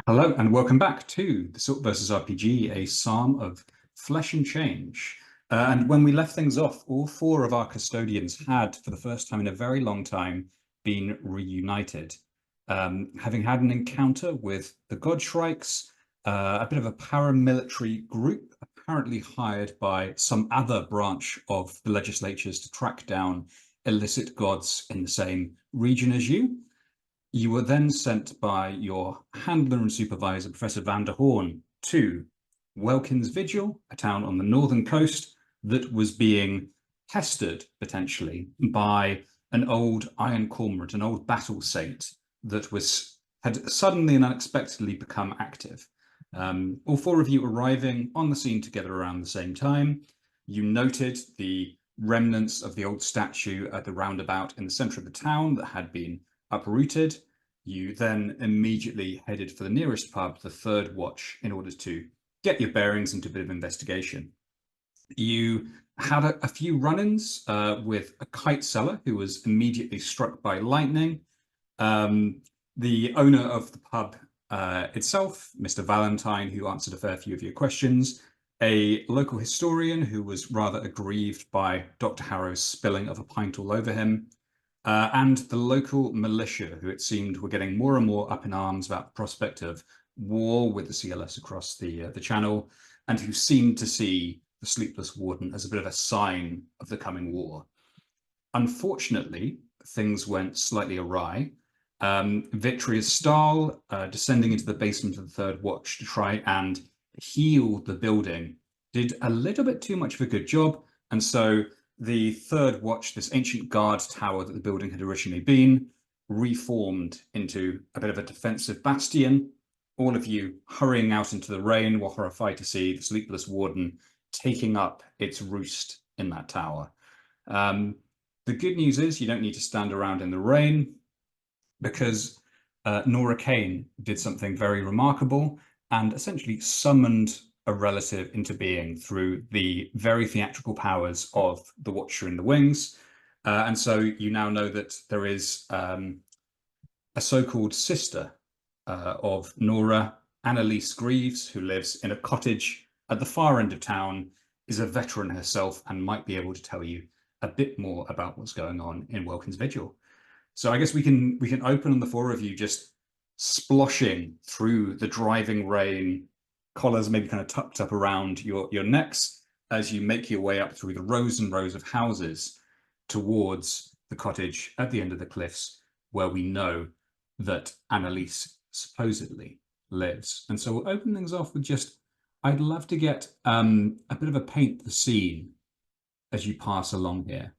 Hello and welcome back to the Silt versus RPG, a psalm of flesh and change. And when we left things off, all four of our custodians had, for the first time in a very long time, been reunited. Having had an encounter with the Godshrikes, a bit of a paramilitary group, apparently hired by some other branch of the legislatures to track down illicit gods in the same region as you. You were then sent by your handler and supervisor, Professor Van der Horn, to Welkin's Vigil, a town on the northern coast that was being pestered potentially by an old Iron Cormorant, an old battle saint that had suddenly and unexpectedly become active. All four of you arriving on the scene together around the same time. You noted the remnants of the old statue at the roundabout in the center of the town that had been uprooted. You then immediately headed for the nearest pub, the Third Watch, in order to get your bearings and do a bit of investigation. You had a few run-ins with a kite seller who was immediately struck by lightning. The owner of the pub itself, Mr. Valentine, who answered a fair few of your questions, a local historian who was rather aggrieved by Dr. Harrow's spilling of a pint all over him, and the local militia, who it seemed were getting more and more up in arms about the prospect of war with the CLS across the Channel, and who seemed to see the Sleepless Warden as a bit of a sign of the coming war. Unfortunately, things went slightly awry. Victoria Stahl, descending into the basement of the Third Watch to try and heal the building, did a little bit too much of a good job, and so the Third Watch, this ancient guard tower that the building had originally been, reformed into a bit of a defensive bastion. All of you hurrying out into the rain were horrified to see the Sleepless Warden taking up its roost in that tower. The good news is you don't need to stand around in the rain, because Nora Kane did something very remarkable and essentially summoned a relative into being through the very theatrical powers of the Watcher in the Wings. And so you now know that there is a so-called sister of Nora, Annalise Greaves, who lives in a cottage at the far end of town, is a veteran herself and might be able to tell you a bit more about what's going on in Welkin's Vigil. So I guess we can open on the four of you just sploshing through the driving rain, collars maybe kind of tucked up around your necks as you make your way up through the rows and rows of houses towards the cottage at the end of the cliffs, where we know that Annalise supposedly lives. And so we'll open things off with just, I'd love to get a bit of a paint the scene as you pass along here.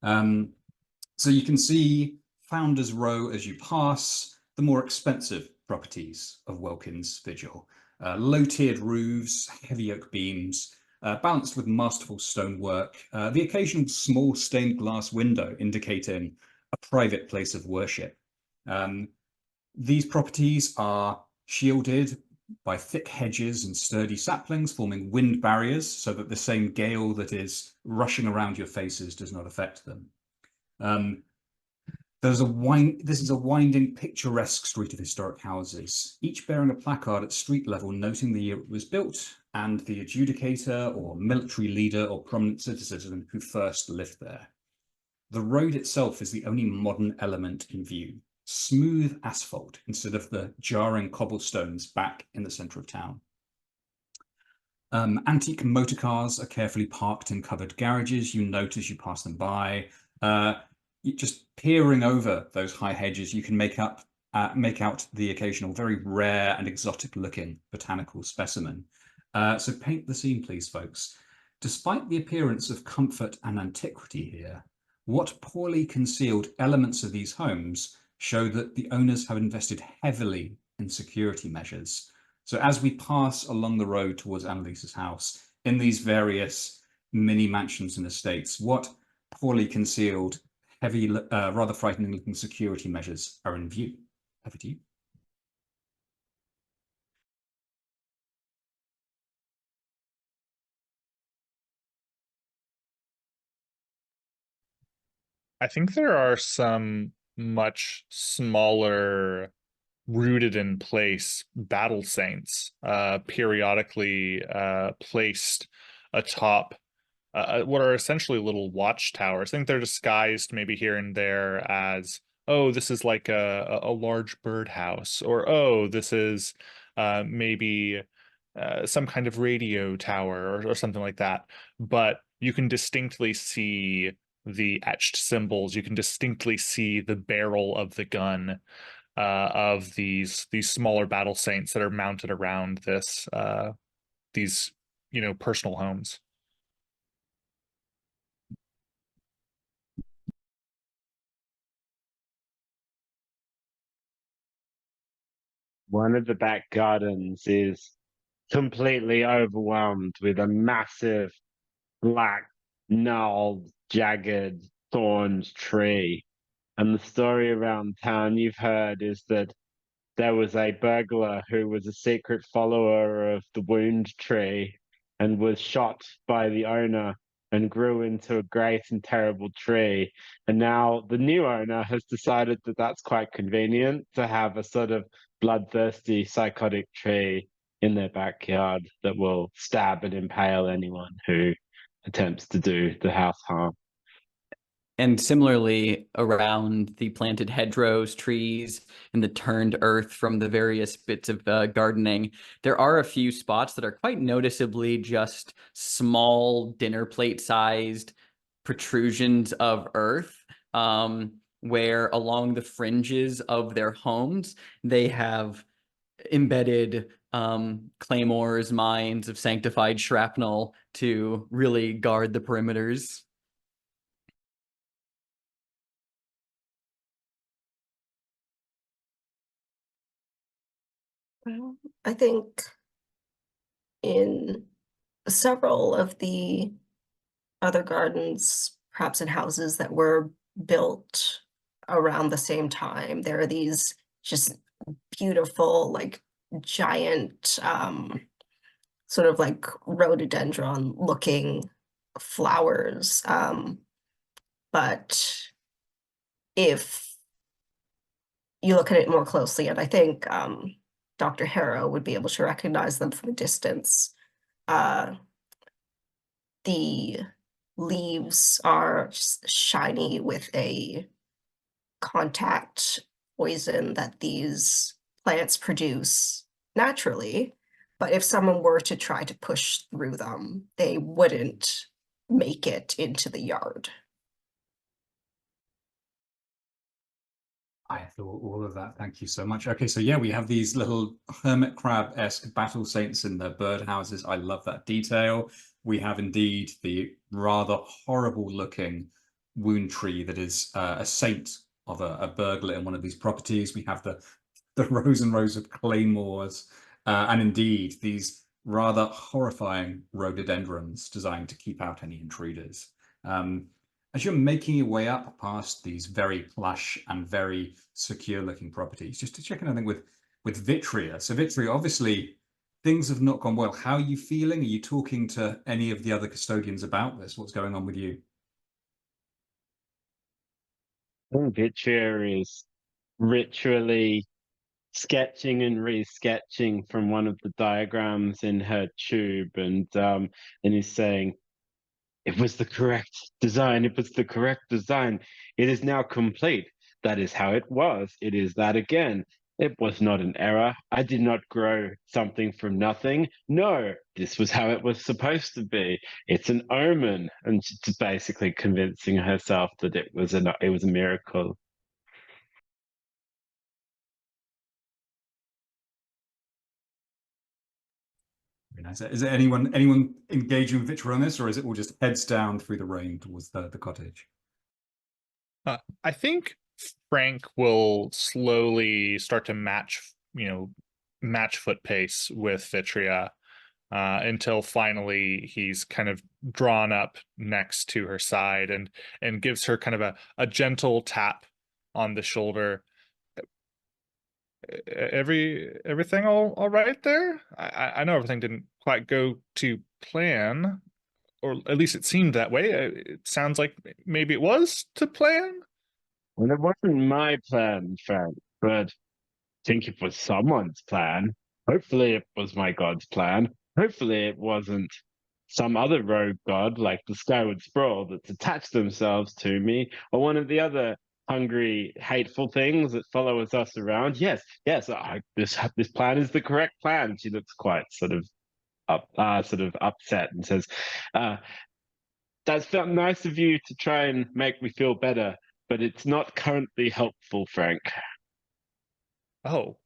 So you can see Founders Row as you pass, the more expensive properties of Welkin's Vigil. Low-tiered roofs, heavy oak beams, balanced with masterful stonework, the occasional small stained glass window indicating a private place of worship. These properties are shielded by thick hedges and sturdy saplings, forming wind barriers so that the same gale that is rushing around your faces does not affect them. This is a winding, picturesque street of historic houses, each bearing a placard at street level noting the year it was built and the adjudicator or military leader or prominent citizen who first lived there. The road itself is the only modern element in view, smooth asphalt instead of the jarring cobblestones back in the center of town. Antique motor cars are carefully parked in covered garages. You note as you pass them by. Just peering over those high hedges, you can make out the occasional very rare and exotic-looking botanical specimen. So paint the scene, please, folks. Despite the appearance of comfort and antiquity here, what poorly concealed elements of these homes show that the owners have invested heavily in security measures. So as we pass along the road towards Annalise's house, in these various mini mansions and estates, what poorly concealed, heavy, rather frightening looking security measures are in view? Over to you. I think there are some much smaller rooted in place battle saints, periodically placed atop what are essentially little watchtowers. I think they're disguised maybe here and there as, oh, this is like a large birdhouse, or oh, this is maybe some kind of radio tower, or something like that. But you can distinctly see the etched symbols. You can distinctly see the barrel of the gun of these smaller battle saints that are mounted around these personal homes. One of the back gardens is completely overwhelmed with a massive, black, gnarled, jagged, thorned tree. And the story around town you've heard is that there was a burglar who was a secret follower of the wound tree and was shot by the owner and grew into a great and terrible tree. And now the new owner has decided that that's quite convenient to have a sort of bloodthirsty, psychotic tree in their backyard that will stab and impale anyone who attempts to do the house harm. And similarly, around the planted hedgerows, trees, and the turned earth from the various bits of gardening, there are a few spots that are quite noticeably just small dinner plate sized protrusions of earth, where along the fringes of their homes, they have embedded claymores, mines of sanctified shrapnel to really guard the perimeters. Well, I think in several of the other gardens, perhaps in houses that were built around the same time, there are these just beautiful, like giant, sort of like rhododendron looking flowers. But if you look at it more closely, and I think Dr. Harrow would be able to recognize them from a distance. The leaves are just shiny with a contact poison that these plants produce naturally. But if someone were to try to push through them, they wouldn't make it into the yard. I thought all of that. Thank you so much. Okay, so yeah, we have these little hermit crab-esque battle saints in their birdhouses. I love that detail. We have indeed the rather horrible looking wound tree that is a saint of a burglar in one of these properties. We have the rows and rows of claymores, and indeed these rather horrifying rhododendrons designed to keep out any intruders. As you're making your way up past these very plush and very secure looking properties, just to check in, I think, with Vitria. So Vitria, obviously things have not gone well. How are you feeling? Are you talking to any of the other custodians about this? What's going on with you? Vitria is ritually sketching and re-sketching from one of the diagrams in her tube, and he's saying, "It was the correct design. It was the correct design. It is now complete. That is how it was. It is that again. It was not an error. I did not grow something from nothing. No, this was how it was supposed to be. It's an omen." And she's basically convincing herself that it was a miracle. Very nice. Is there anyone engaging with Vitria on this, or is it all just heads down through the rain towards the cottage? I think Frank will slowly start to match foot pace with Vitria until finally he's kind of drawn up next to her side and gives her kind of a gentle tap on the shoulder. Everything all right there? I know everything didn't quite go to plan, or at least it seemed that way. It sounds like maybe it was to plan. Well, it wasn't my plan, Frank, but think it was someone's plan. Hopefully it was my god's plan. Hopefully it wasn't some other rogue god like the Skyward Sprawl that's attached themselves to me, or one of the other hungry, hateful things that follow us around. Yes, this plan is the correct plan. She looks quite sort of upset and says, "That's felt nice of you to try and make me feel better, but it's not currently helpful, Frank." Oh,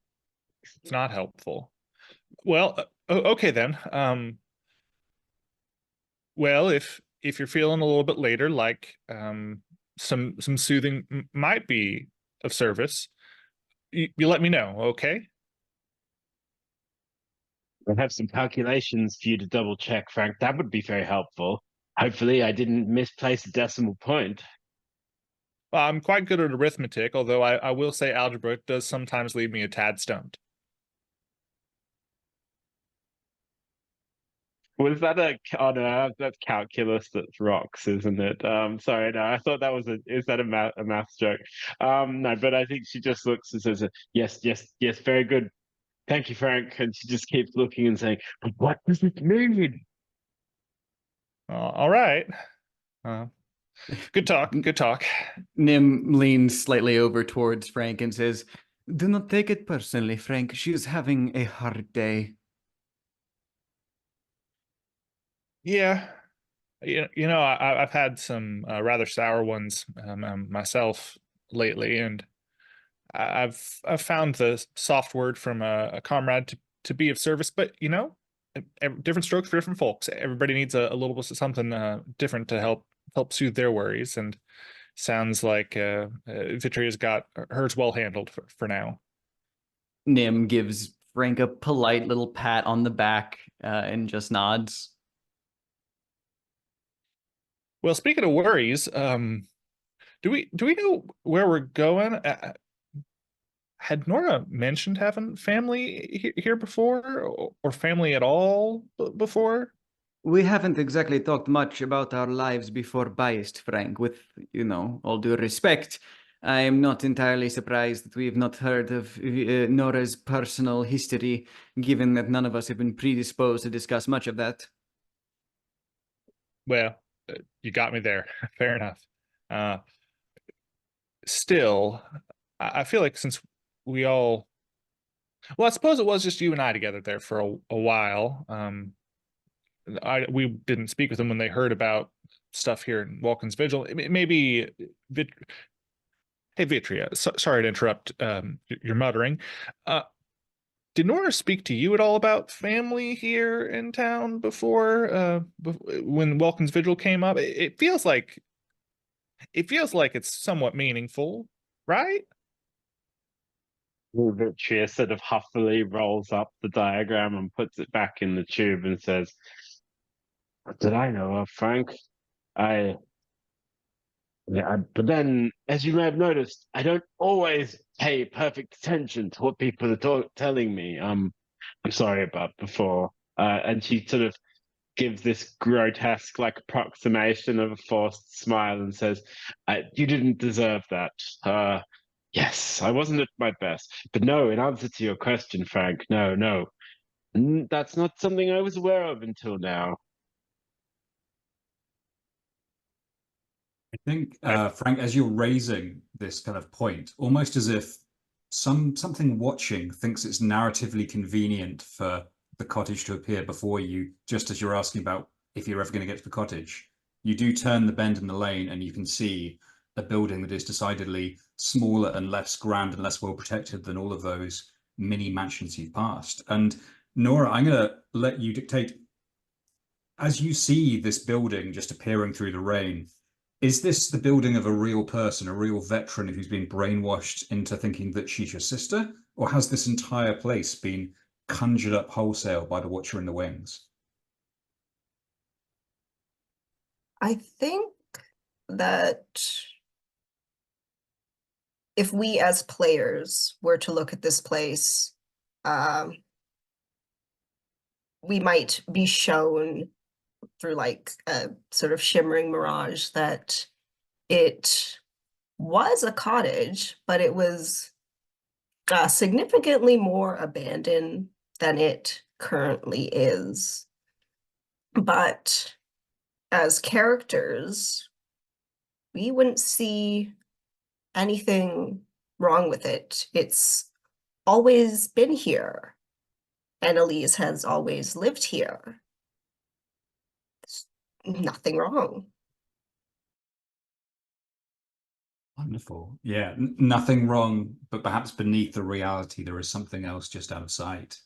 it's not helpful. Well, okay then. Well, if you're feeling a little bit later, like some soothing might be of service, you let me know, okay? I have some calculations for you to double check, Frank. That would be very helpful. Hopefully, I didn't misplace a decimal point. Well, I'm quite good at arithmetic, although I will say algebra does sometimes leave me a tad stumped. Was that a? Oh no, that's calculus. That's rocks, isn't it? Sorry, no, I thought that was a. Is that a math joke? No, but I think she just looks and says, "Yes, yes, yes, very good. Thank you, Frank." And she just keeps looking and saying, "But what does it mean?" All right. Good talk. Good talk. Nim leans slightly over towards Frank and says, "Do not take it personally, Frank. She is having a hard day." Yeah. I've had some rather sour ones myself lately, and I've found the soft word from a comrade to be of service. But different strokes for different folks. Everybody needs a little bit of something different to help soothe their worries. And sounds like Vitria's got hers well handled for now. Nim gives Frank a polite little pat on the back and just nods. Well, speaking of worries, do we know where we're going? Had Nora mentioned having family here before, or family at all before? We haven't exactly talked much about our lives before Biased, Frank. With, all due respect, I am not entirely surprised that we have not heard of Nora's personal history, given that none of us have been predisposed to discuss much of that. Well, you got me there. Fair enough. Still, I feel like since we all, well, I suppose it was just you and I together there for a while. We didn't speak with them when they heard about stuff here in Welkin's Vigil. Maybe, hey Vitria, sorry to interrupt your muttering. Did Nora speak to you at all about family here in town before? When Welkin's Vigil came up, it feels like it's somewhat meaningful, right? Vitria sort of huffily rolls up the diagram and puts it back in the tube and says, "What did I know of, Frank? But then, as you may have noticed, I don't always pay perfect attention to what people are telling me. I'm sorry about before." And she sort of gives this grotesque, like, approximation of a forced smile and says, "You didn't deserve that. Yes, I wasn't at my best. But no, in answer to your question, Frank, no. That's not something I was aware of until now." I think, Frank, as you're raising this kind of point, almost as if something watching thinks it's narratively convenient for the cottage to appear before you, just as you're asking about if you're ever going to get to the cottage, you do turn the bend in the lane and you can see a building that is decidedly smaller and less grand and less well protected than all of those mini mansions you've passed. And Nora, I'm going to let you dictate, as you see this building just appearing through the rain, is this the building of a real person, a real veteran who's been brainwashed into thinking that she's your sister? Or has this entire place been conjured up wholesale by the Watcher in the Wings? I think that if we as players were to look at this place, we might be shown through like a sort of shimmering mirage that it was a cottage, but it was significantly more abandoned than it currently is. But as characters, we wouldn't see anything wrong with it. It's always been here. Annalise has always lived here. There's nothing wrong. Wonderful. Yeah, nothing wrong, but perhaps beneath the reality, there is something else just out of sight.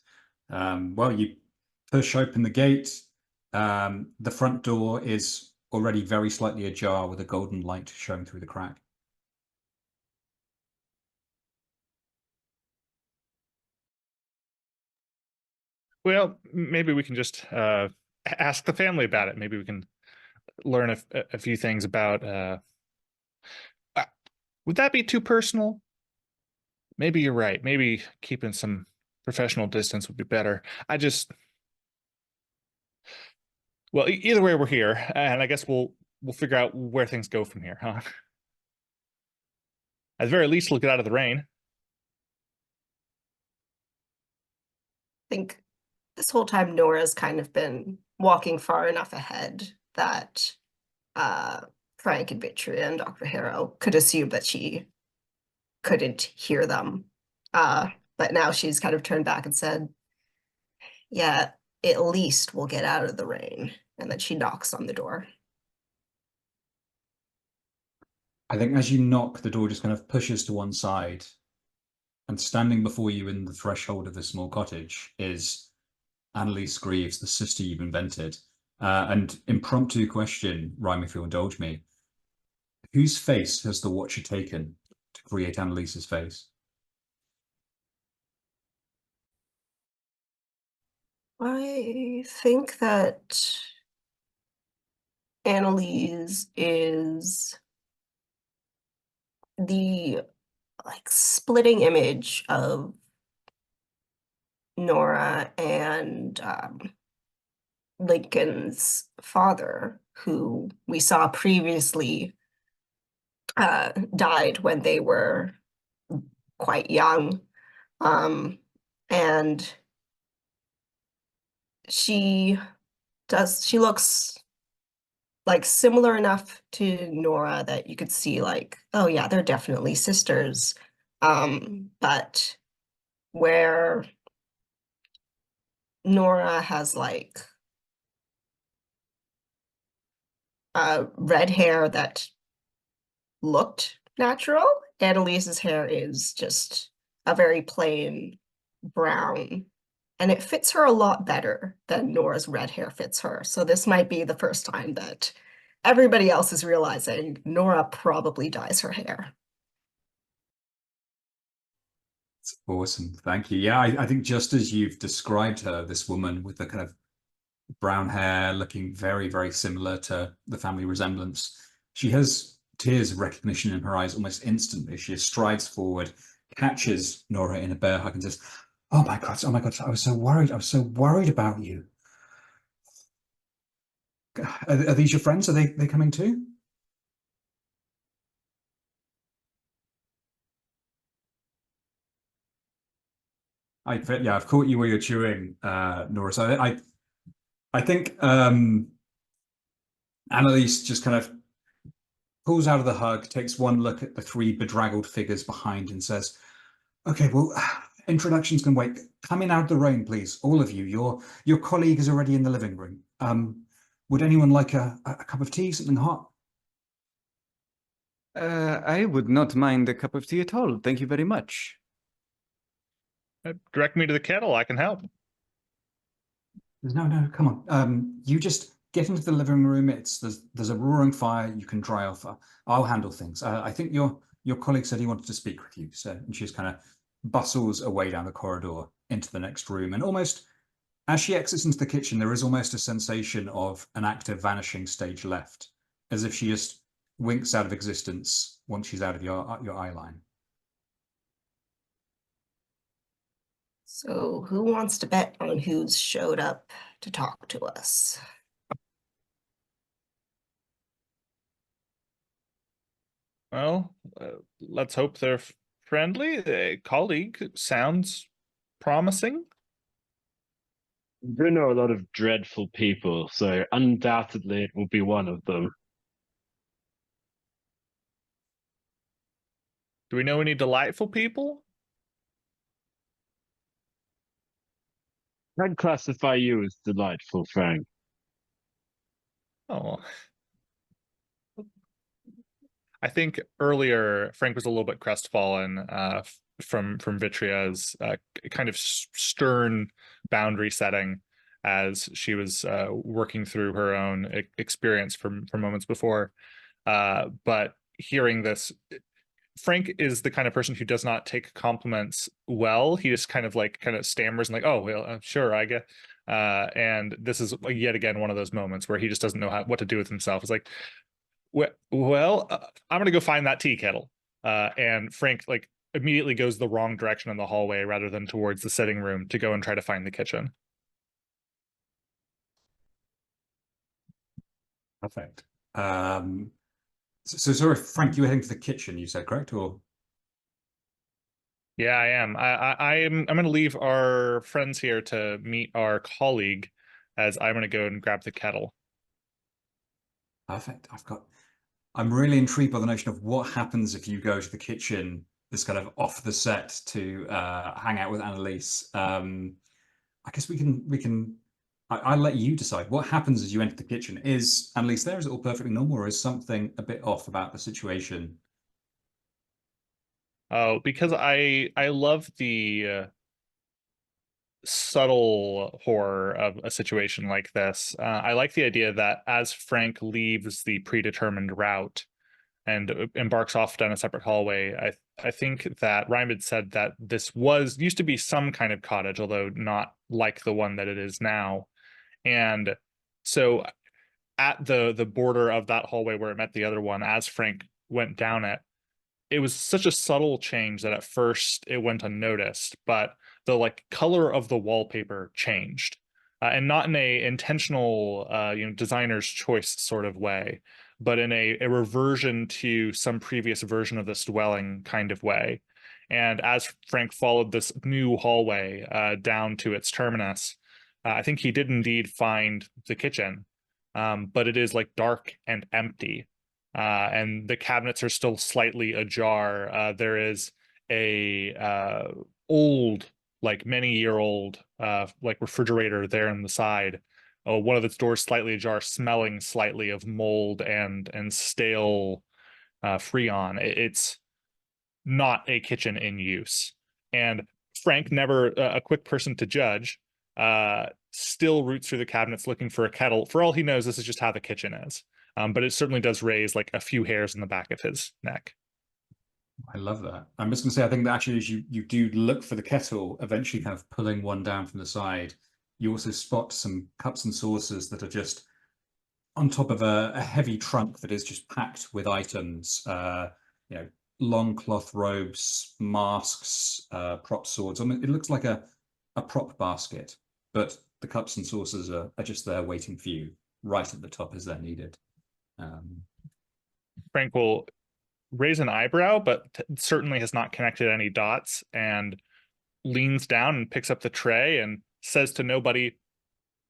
Well, you push open the gate. The front door is already very slightly ajar with a golden light showing through the crack. Well, maybe we can just ask the family about it. Maybe we can learn a few things about. Would that be too personal? Maybe you're right. Maybe keeping some professional distance would be better. Well, either way, we're here, and I guess we'll figure out where things go from here, huh? At the very least, we'll get out of the rain. I think this whole time Nora's kind of been walking far enough ahead that Frank and Vitria and Dr. Harrow could assume that she couldn't hear them. But now she's kind of turned back and said, yeah, at least we'll get out of the rain. And then she knocks on the door. I think as you knock, the door just kind of pushes to one side, and standing before you in the threshold of this small cottage is Annalise Greaves, the sister you've invented. And impromptu question, Rhyme, if you'll indulge me. Whose face has the Watcher taken to create Annalise's face? I think that Annalise is the splitting image of Nora and Lincoln's father, who we saw previously died when they were quite young. And she looks like similar enough to Nora that you could see like, oh yeah, they're definitely sisters. But where Nora has like red hair that looked natural, Annalise's hair is just a very plain brown, and it fits her a lot better than Nora's red hair fits her. So this might be the first time that everybody else is realizing Nora probably dyes her hair. It's awesome. Thank you. Yeah, I think just as you've described her, this woman with the kind of brown hair looking very, very similar to the family resemblance, she has tears of recognition in her eyes almost instantly. She strides forward, catches Nora in a bear hug and says, oh my God, I was so worried. I was so worried about you. Are these your friends? Are they coming too? I've caught you where you're chewing, Nora. So I think Annalise just kind of pulls out of the hug, takes one look at the three bedraggled figures behind and says, okay, well, introductions can wait. Come in out of the rain, please, all of you. Your colleague is already in the living room. Would anyone like a cup of tea, something hot? I would not mind a cup of tea at all. Thank you very much. Direct me to the kettle. I can help. No, come on. You just get into the living room. There's a roaring fire. You can dry off. I'll handle things. I think your colleague said he wanted to speak with you. So, and she just kind of bustles away down the corridor into the next room. And almost as she exits into the kitchen, there is almost a sensation of an actor vanishing stage left, as if she just winks out of existence once she's out of your eye line. So who wants to bet on who's showed up to talk to us? Well, let's hope they're friendly. Colleague sounds promising. I do know a lot of dreadful people, so undoubtedly it will be one of them. Do we know any delightful people? I'd classify you as delightful, Frank. Oh, I think earlier Frank was a little bit crestfallen from Vitria's kind of stern boundary setting as she was working through her own experience from moments before. But hearing this, Frank is the kind of person who does not take compliments well. He just kind of stammers and like, oh, well, sure, I guess. And this is yet again one of those moments where he just doesn't know what to do with himself. It's like, well, I'm gonna go find that tea kettle. And Frank immediately goes the wrong direction in the hallway rather than towards the sitting room to go and try to find the kitchen. Perfect. So sorry, Frank, you were heading to the kitchen, you said, correct? Or Yeah, I am. I'm gonna leave our friends here to meet our colleague, as I'm gonna go and grab the kettle. perfect. I'm really intrigued by the notion of what happens if you go to the kitchen, this kind of off the set to hang out with Annalise. I guess I'll let you decide what happens as you enter the kitchen. Is Annalise there? Is it all perfectly normal, or is something a bit off about the situation? Oh, because I love the subtle horror of a situation like this. I like the idea that as Frank leaves the predetermined route and embarks off down a separate hallway, I think that Ryan had said that this used to be some kind of cottage, although not like the one that it is now. And so at the border of that hallway where it met the other one, as Frank went down it was such a subtle change that at first it went unnoticed, but the color of the wallpaper changed, and not in a intentional designer's choice sort of way, but in a reversion to some previous version of this dwelling kind of way. And as Frank followed this new hallway down to its terminus, I think he did indeed find the kitchen, but it is dark and empty. And the cabinets are still slightly ajar. There is a old, many-year-old, refrigerator there on the side. Oh, one of its doors slightly ajar, smelling slightly of mold and stale Freon. It's not a kitchen in use. And Frank, never a quick person to judge, still roots through the cabinets looking for a kettle. For all he knows, this is just how the kitchen is. But it certainly does raise a few hairs in the back of his neck. I love that. I'm just going to say, I think that actually, as you do look for the kettle, eventually kind of pulling one down from the side, you also spot some cups and saucers that are just on top of a heavy trunk that is just packed with items. Long cloth robes, masks, prop swords. I mean, it looks like a prop basket, but the cups and saucers are just there waiting for you right at the top as they're needed. Frank will raise an eyebrow, but certainly has not connected any dots, and leans down and picks up the tray and says to nobody,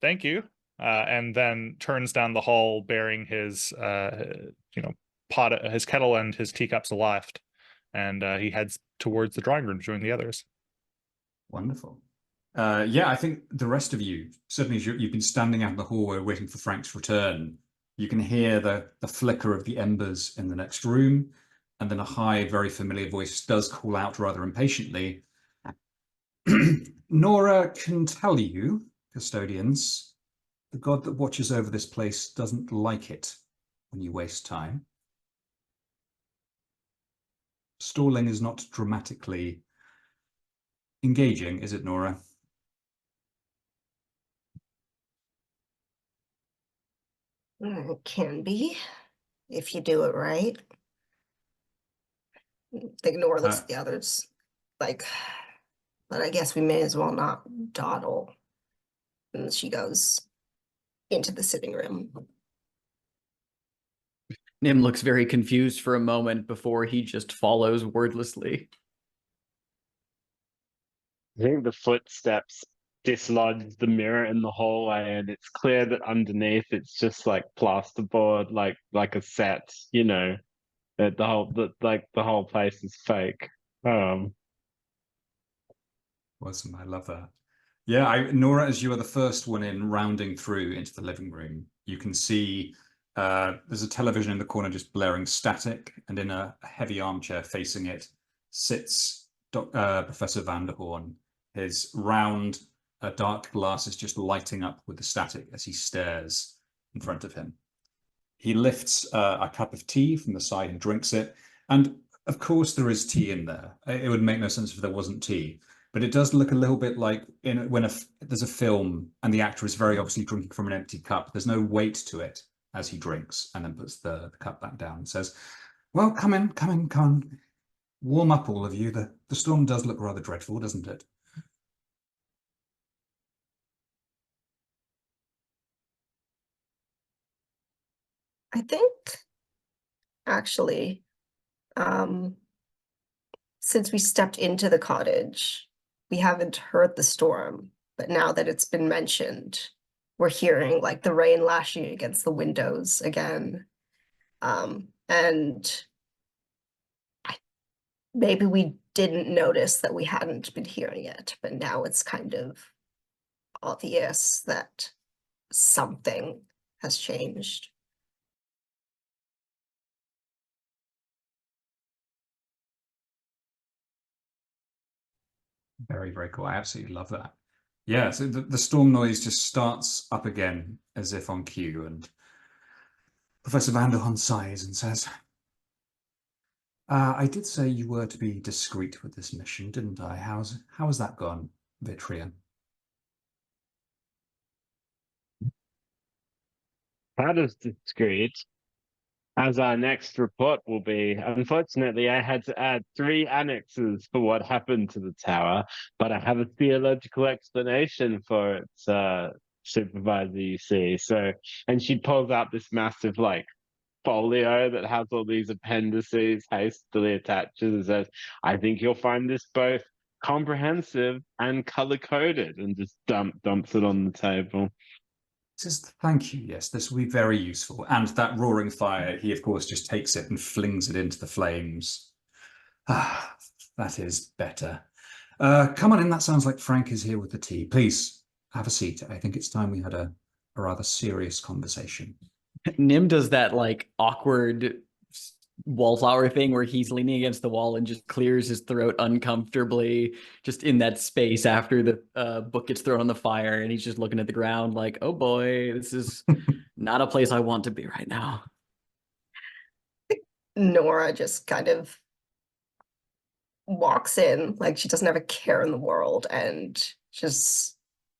"Thank you," and then turns down the hall bearing his pot, his kettle and his teacups aloft, and he heads towards the drawing room to join the others. Wonderful. Yeah, I think the rest of you, certainly as you've been standing out in the hallway waiting for Frank's return, you can hear the flicker of the embers in the next room, and then a high, very familiar voice does call out rather impatiently. Nora can tell you, custodians, the god that watches over this place doesn't like it when you waste time. Stalling is not dramatically engaging, is it, Nora? It can be, if you do it right. Ignore looks at the others, but I guess we may as well not dawdle. And she goes into the sitting room. Nim looks very confused for a moment before he just follows wordlessly. I think the footsteps dislodge the mirror in the hallway, and it's clear that underneath it's just like plasterboard, like a set, you know, that the whole place is fake. Awesome, I love that. Yeah, Nora, as you are the first one in, rounding through into the living room, you can see there's a television in the corner just blaring static, and in a heavy armchair facing it sits Professor Vanderhorn. His round, dark glasses just lighting up with the static as he stares in front of him. He lifts a cup of tea from the side and drinks it, and of course there is tea in there. It would make no sense if there wasn't tea. But it does look a little bit like when there's a film and the actor is very obviously drinking from an empty cup. There's no weight to it as he drinks and then puts the cup back down and says, well, come in. Warm up, all of you. The storm does look rather dreadful, doesn't it? I think, actually, since we stepped into the cottage, we haven't heard the storm, but now that it's been mentioned, we're hearing like the rain lashing against the windows again. And maybe we didn't notice that we hadn't been hearing it, but now it's kind of obvious that something has changed. Very, very cool. I absolutely love that. Yeah, so the storm noise just starts up again as if on cue, and Professor Vanderhorn sighs and says, I did say you were to be discreet with this mission, didn't I? How has that gone, Vitrian? How does discreet? As our next report will be. Unfortunately, I had to add 3 annexes for what happened to the tower, but I have a theological explanation for it, Supervisor, you see. So, and she pulls out this massive, like, folio that has all these appendices hastily attached and says, I think you'll find this both comprehensive and color-coded, and just dumps it on the table. Says, thank you, yes, this will be very useful. And that roaring fire, he of course just takes it and flings it into the flames. Ah, that is better. Come on in, that sounds like Frank is here with the tea. Please, have a seat. I think it's time we had a rather serious conversation. Nim does that like awkward wallflower thing where he's leaning against the wall and just clears his throat uncomfortably just in that space after the book gets thrown on the fire, and he's just looking at the ground like, oh boy, this is not a place I want to be right now. Nora just kind of walks in like she doesn't have a care in the world and just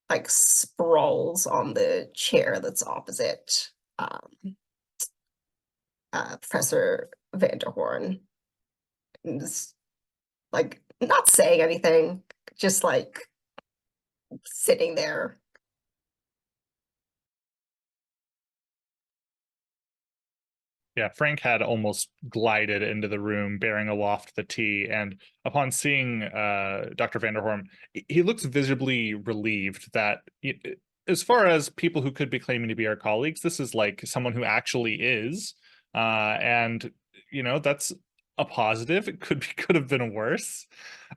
like sprawls on the chair that's opposite Professor Vanderhorn, and just like not saying anything, just like sitting there. Yeah, Frank had almost glided into the room bearing aloft the tea, and upon seeing Dr. Vanderhorn, he looks visibly relieved that, as far as people who could be claiming to be our colleagues, this is like someone who actually is, and that's a positive. It could have been worse.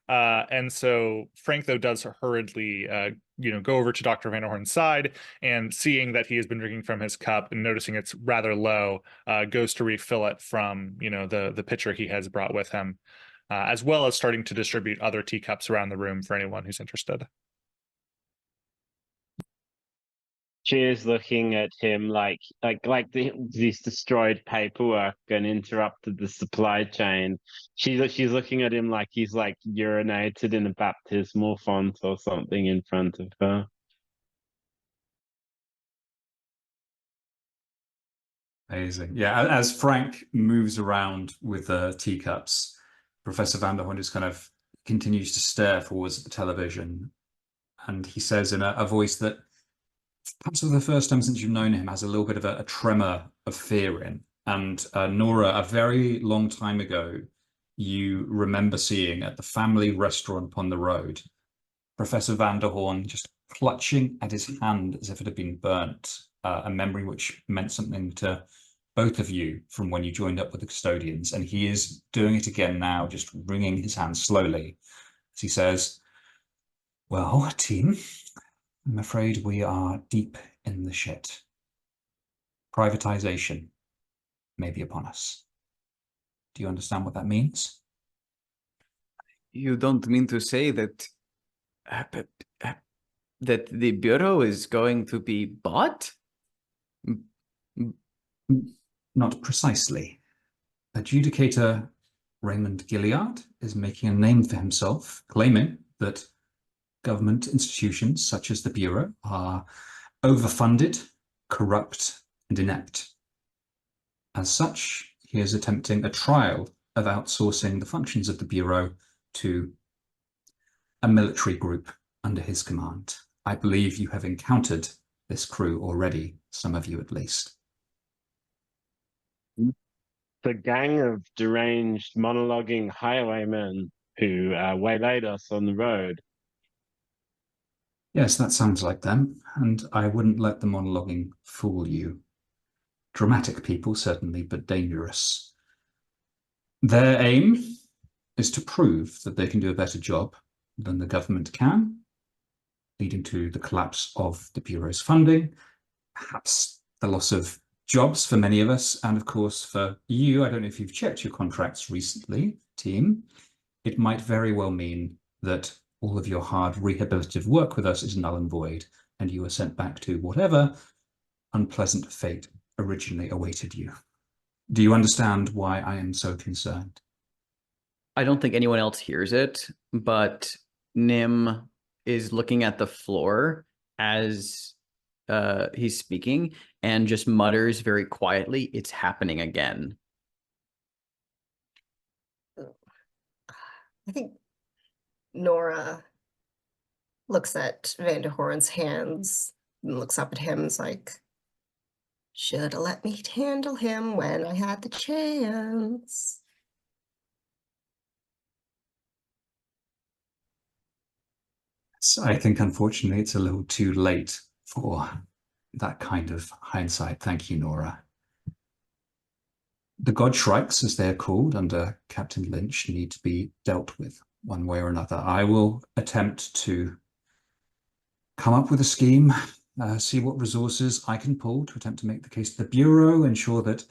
And so Frank, though, does hurriedly go over to Dr. Vanderhorn's side, and seeing that he has been drinking from his cup and noticing it's rather low, goes to refill it from the pitcher he has brought with him, as well as starting to distribute other teacups around the room for anyone who's interested. She is looking at him like this destroyed paperwork and interrupted the supply chain. She's looking at him like he's like urinated in a baptismal font or something in front of her. Amazing. Yeah, as Frank moves around with the teacups, Professor Vanderhorn just kind of continues to stare forwards at the television, and he says in a voice that perhaps for the first time since you've known him has a little bit of a tremor of fear in. And Nora, a very long time ago, you remember seeing at the family restaurant on the road Professor Vanderhorn just clutching at his hand as if it had been burnt, a memory which meant something to both of you from when you joined up with the custodians, and he is doing it again now, just wringing his hands slowly as he says, well, team, I'm afraid we are deep in the shit. Privatization may be upon us. Do you understand what that means? You don't mean to say that that the Bureau is going to be bought? Not precisely. Adjudicator Raymond Gilead is making a name for himself, claiming that government institutions such as the Bureau are overfunded, corrupt, and inept. As such, he is attempting a trial of outsourcing the functions of the Bureau to a military group under his command. I believe you have encountered this crew already, some of you at least. The gang of deranged monologuing highwaymen who waylaid us on the road. Yes, that sounds like them, and I wouldn't let the monologuing fool you. Dramatic people, certainly, but dangerous. Their aim is to prove that they can do a better job than the government can, leading to the collapse of the Bureau's funding, perhaps the loss of jobs for many of us, and of course for you, I don't know if you've checked your contracts recently, team, it might very well mean that all of your hard rehabilitative work with us is null and void, and you are sent back to whatever unpleasant fate originally awaited you. Do you understand why I am so concerned? I don't think anyone else hears it, but Nim is looking at the floor as he's speaking and just mutters very quietly, "It's happening again." I think Nora looks at Vanderhorn's hands and looks up at him and is like, should have let me handle him when I had the chance. So I think, unfortunately, it's a little too late for that kind of hindsight. Thank you, Nora. The God Shrikes, as they're called under Captain Lynch, need to be dealt with one way or another. I will attempt to come up with a scheme, see what resources I can pull to attempt to make the case to the Bureau, ensure that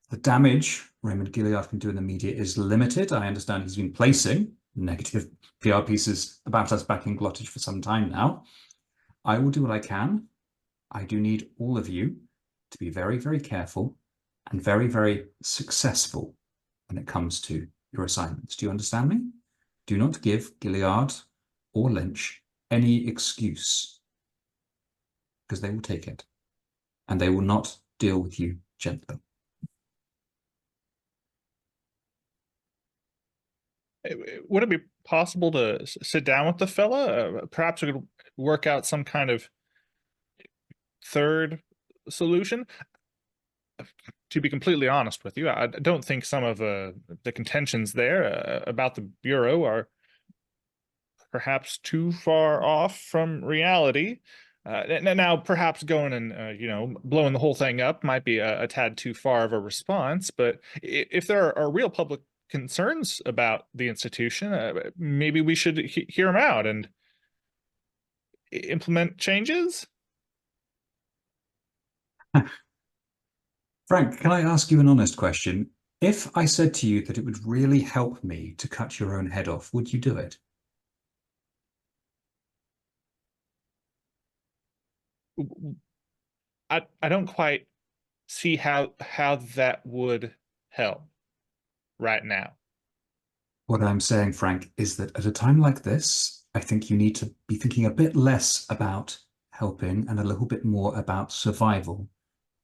the damage Raymond Gilead can do in the media is limited. I understand he's been placing negative PR pieces about us back in Glottage for some time now. I will do what I can. I do need all of you to be very, very careful and very, very successful when it comes to your assignments. Do you understand me? Do not give Gilead or Lynch any excuse, because they will take it, and they will not deal with you gently. Would it be possible to sit down with the fella? Perhaps we could work out some kind of third solution. To be completely honest with you, I don't think some of the contentions there about the Bureau are perhaps too far off from reality. Now, perhaps going and blowing the whole thing up might be a tad too far of a response. But if there are real public concerns about the institution, maybe we should hear them out and implement changes. Frank, can I ask you an honest question? If I said to you that it would really help me to cut your own head off, would you do it? I don't quite see how that would help right now. What I'm saying, Frank, is that at a time like this, I think you need to be thinking a bit less about helping and a little bit more about survival.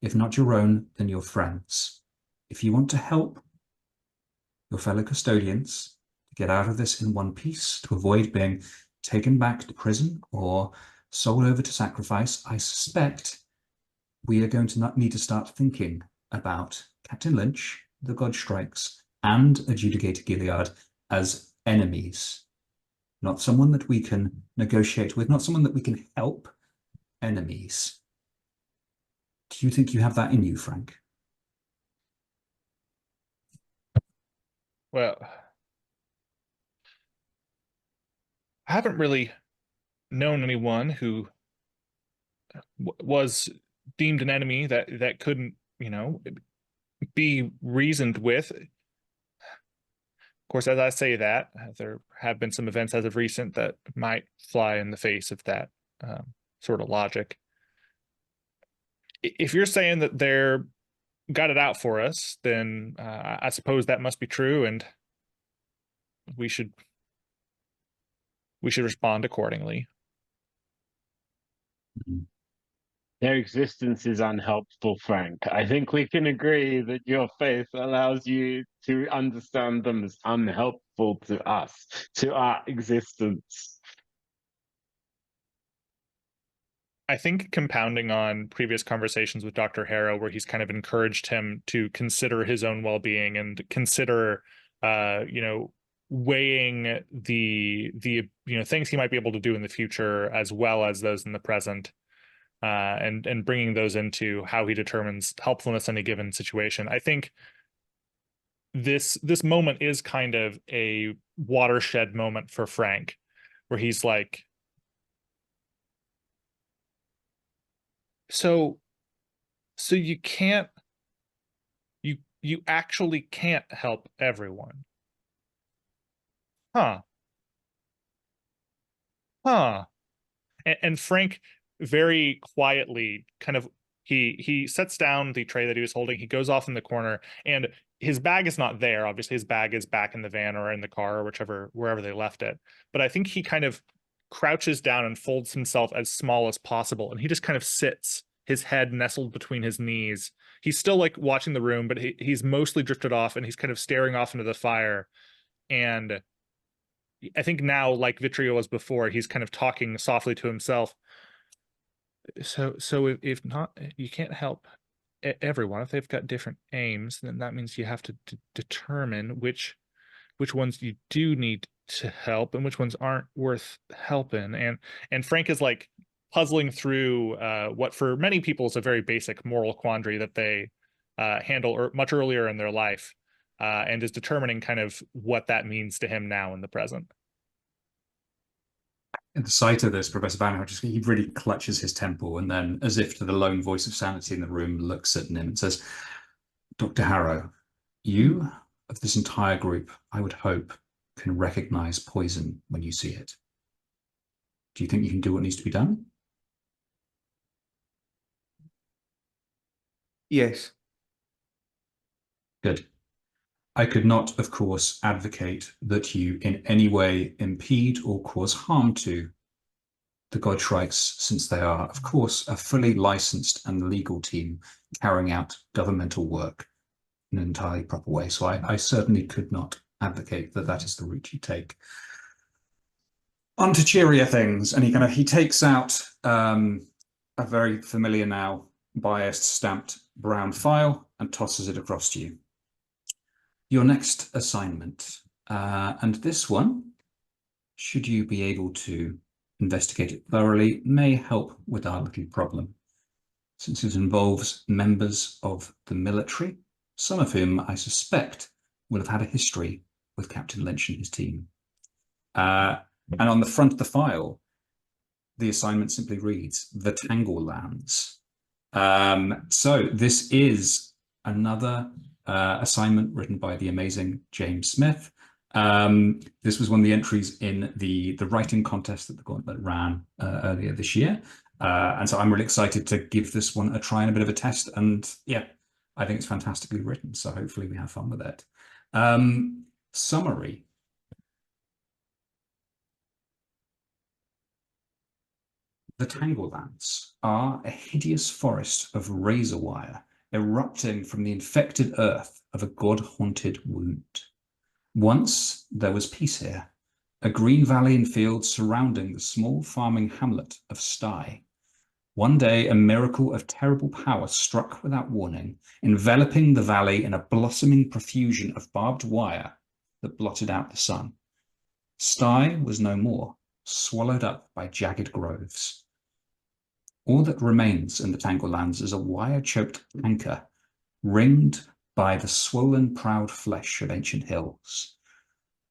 If not your own, then your friends. If you want to help your fellow custodians to get out of this in one piece, to avoid being taken back to prison or sold over to sacrifice, I suspect we are going to need to start thinking about Captain Lynch, the God Strikes, and Adjudicator Gilead as enemies. not someone that we can negotiate with, not someone that we can help enemies. Do you think you have that in you, Frank? Well, I haven't really known anyone who was deemed an enemy that couldn't, be reasoned with. Of course, as I say that, there have been some events as of recent that might fly in the face of that sort of logic. If you're saying that they're got it out for us, then I suppose that must be true, and we should respond accordingly. Their existence is unhelpful, Frank. I think we can agree that your faith allows you to understand them as unhelpful to us, to our existence. I think compounding on previous conversations with Dr. Harrow, where he's kind of encouraged him to consider his own well-being and consider, weighing the things he might be able to do in the future as well as those in the present, and bringing those into how he determines helpfulness in a given situation. I think this moment is kind of a watershed moment for Frank, where he's like, so you can't, you actually can't help everyone. Huh. And Frank very quietly kind of he sets down the tray that he was holding. He goes off in the corner, and his bag is not there. Obviously, his bag is back in the van or in the car or wherever they left it. But I think he kind of crouches down and folds himself as small as possible, and he just kind of sits, his head nestled between his knees. He's still like watching the room, but he's mostly drifted off, and he's kind of staring off into the fire. And I think now, like Vitrio was before, he's kind of talking softly to himself. So if not, you can't help everyone. If they've got different aims, then that means you have to determine which ones you do need to help and which ones aren't worth helping. And Frank is like puzzling through what for many people is a very basic moral quandary that they handle much earlier in their life, and is determining kind of what that means to him now in the present. At the sight of this, Professor Banner he really clutches his temple, and then, as if to the lone voice of sanity in the room, looks at him and says, Dr. Harrow, you of this entire group, I would hope, can recognize poison when you see it. Do you think you can do what needs to be done? Yes. Good. I could not, of course, advocate that you in any way impede or cause harm to the Godshrikes, since they are, of course, a fully licensed and legal team carrying out governmental work in an entirely proper way. So I certainly could not advocate that that is the route you take. On to cheerier things, and he takes out a very familiar now biased stamped brown file and tosses it across to you. Your next assignment, and this one, should you be able to investigate it thoroughly, may help with our little problem, since it involves members of the military, some of whom I suspect will have had a history with Captain Lynch and his team. And on the front of the file, the assignment simply reads, The Tangle Lands. So this is another assignment written by the amazing James Smith. This was one of the entries in the writing contest that the Gauntlet ran earlier this year. And so I'm really excited to give this one a try and a bit of a test. And yeah, I think it's fantastically written. So hopefully we have fun with it. Summary. The Tanglelands are a hideous forest of razor wire erupting from the infected earth of a god-haunted wound. Once there was peace here, a green valley and fields surrounding the small farming hamlet of Stye. One day, a miracle of terrible power struck without warning, enveloping the valley in a blossoming profusion of barbed wire that blotted out the sun. Stye was no more, swallowed up by jagged groves. All that remains in the Tangle Lands is a wire-choked anchor, ringed by the swollen, proud flesh of ancient hills.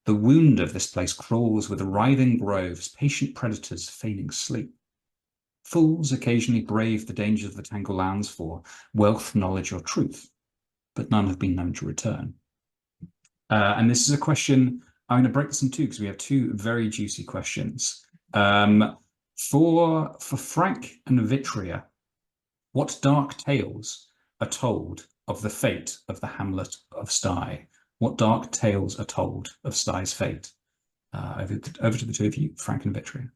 The wound of this place crawls with writhing groves, patient predators feigning sleep. Fools occasionally brave the dangers of the Tangle Lands for wealth, knowledge, or truth, but none have been known to return. And this is a question, I'm going to break this in two because we have two very juicy questions. For Frank and Vitria, what dark tales are told of the fate of the hamlet of Stye? What dark tales are told of Stye's fate? Over to the two of you, Frank and Vitria.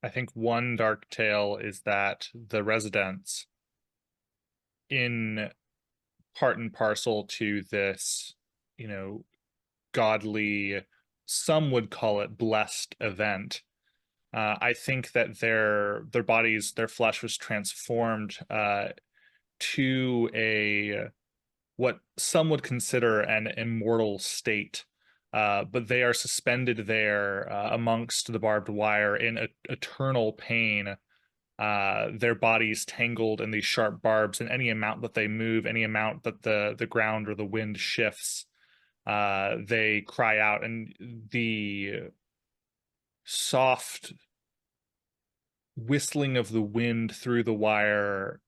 I think one dark tale is that the residents, in part and parcel to this, godly, some would call it blessed event. I think that their bodies, their flesh was transformed to what some would consider an immortal state. But they are suspended there amongst the barbed wire in eternal pain, their bodies tangled in these sharp barbs, and any amount that they move, any amount that the ground or the wind shifts, they cry out, and the soft whistling of the wind through the wire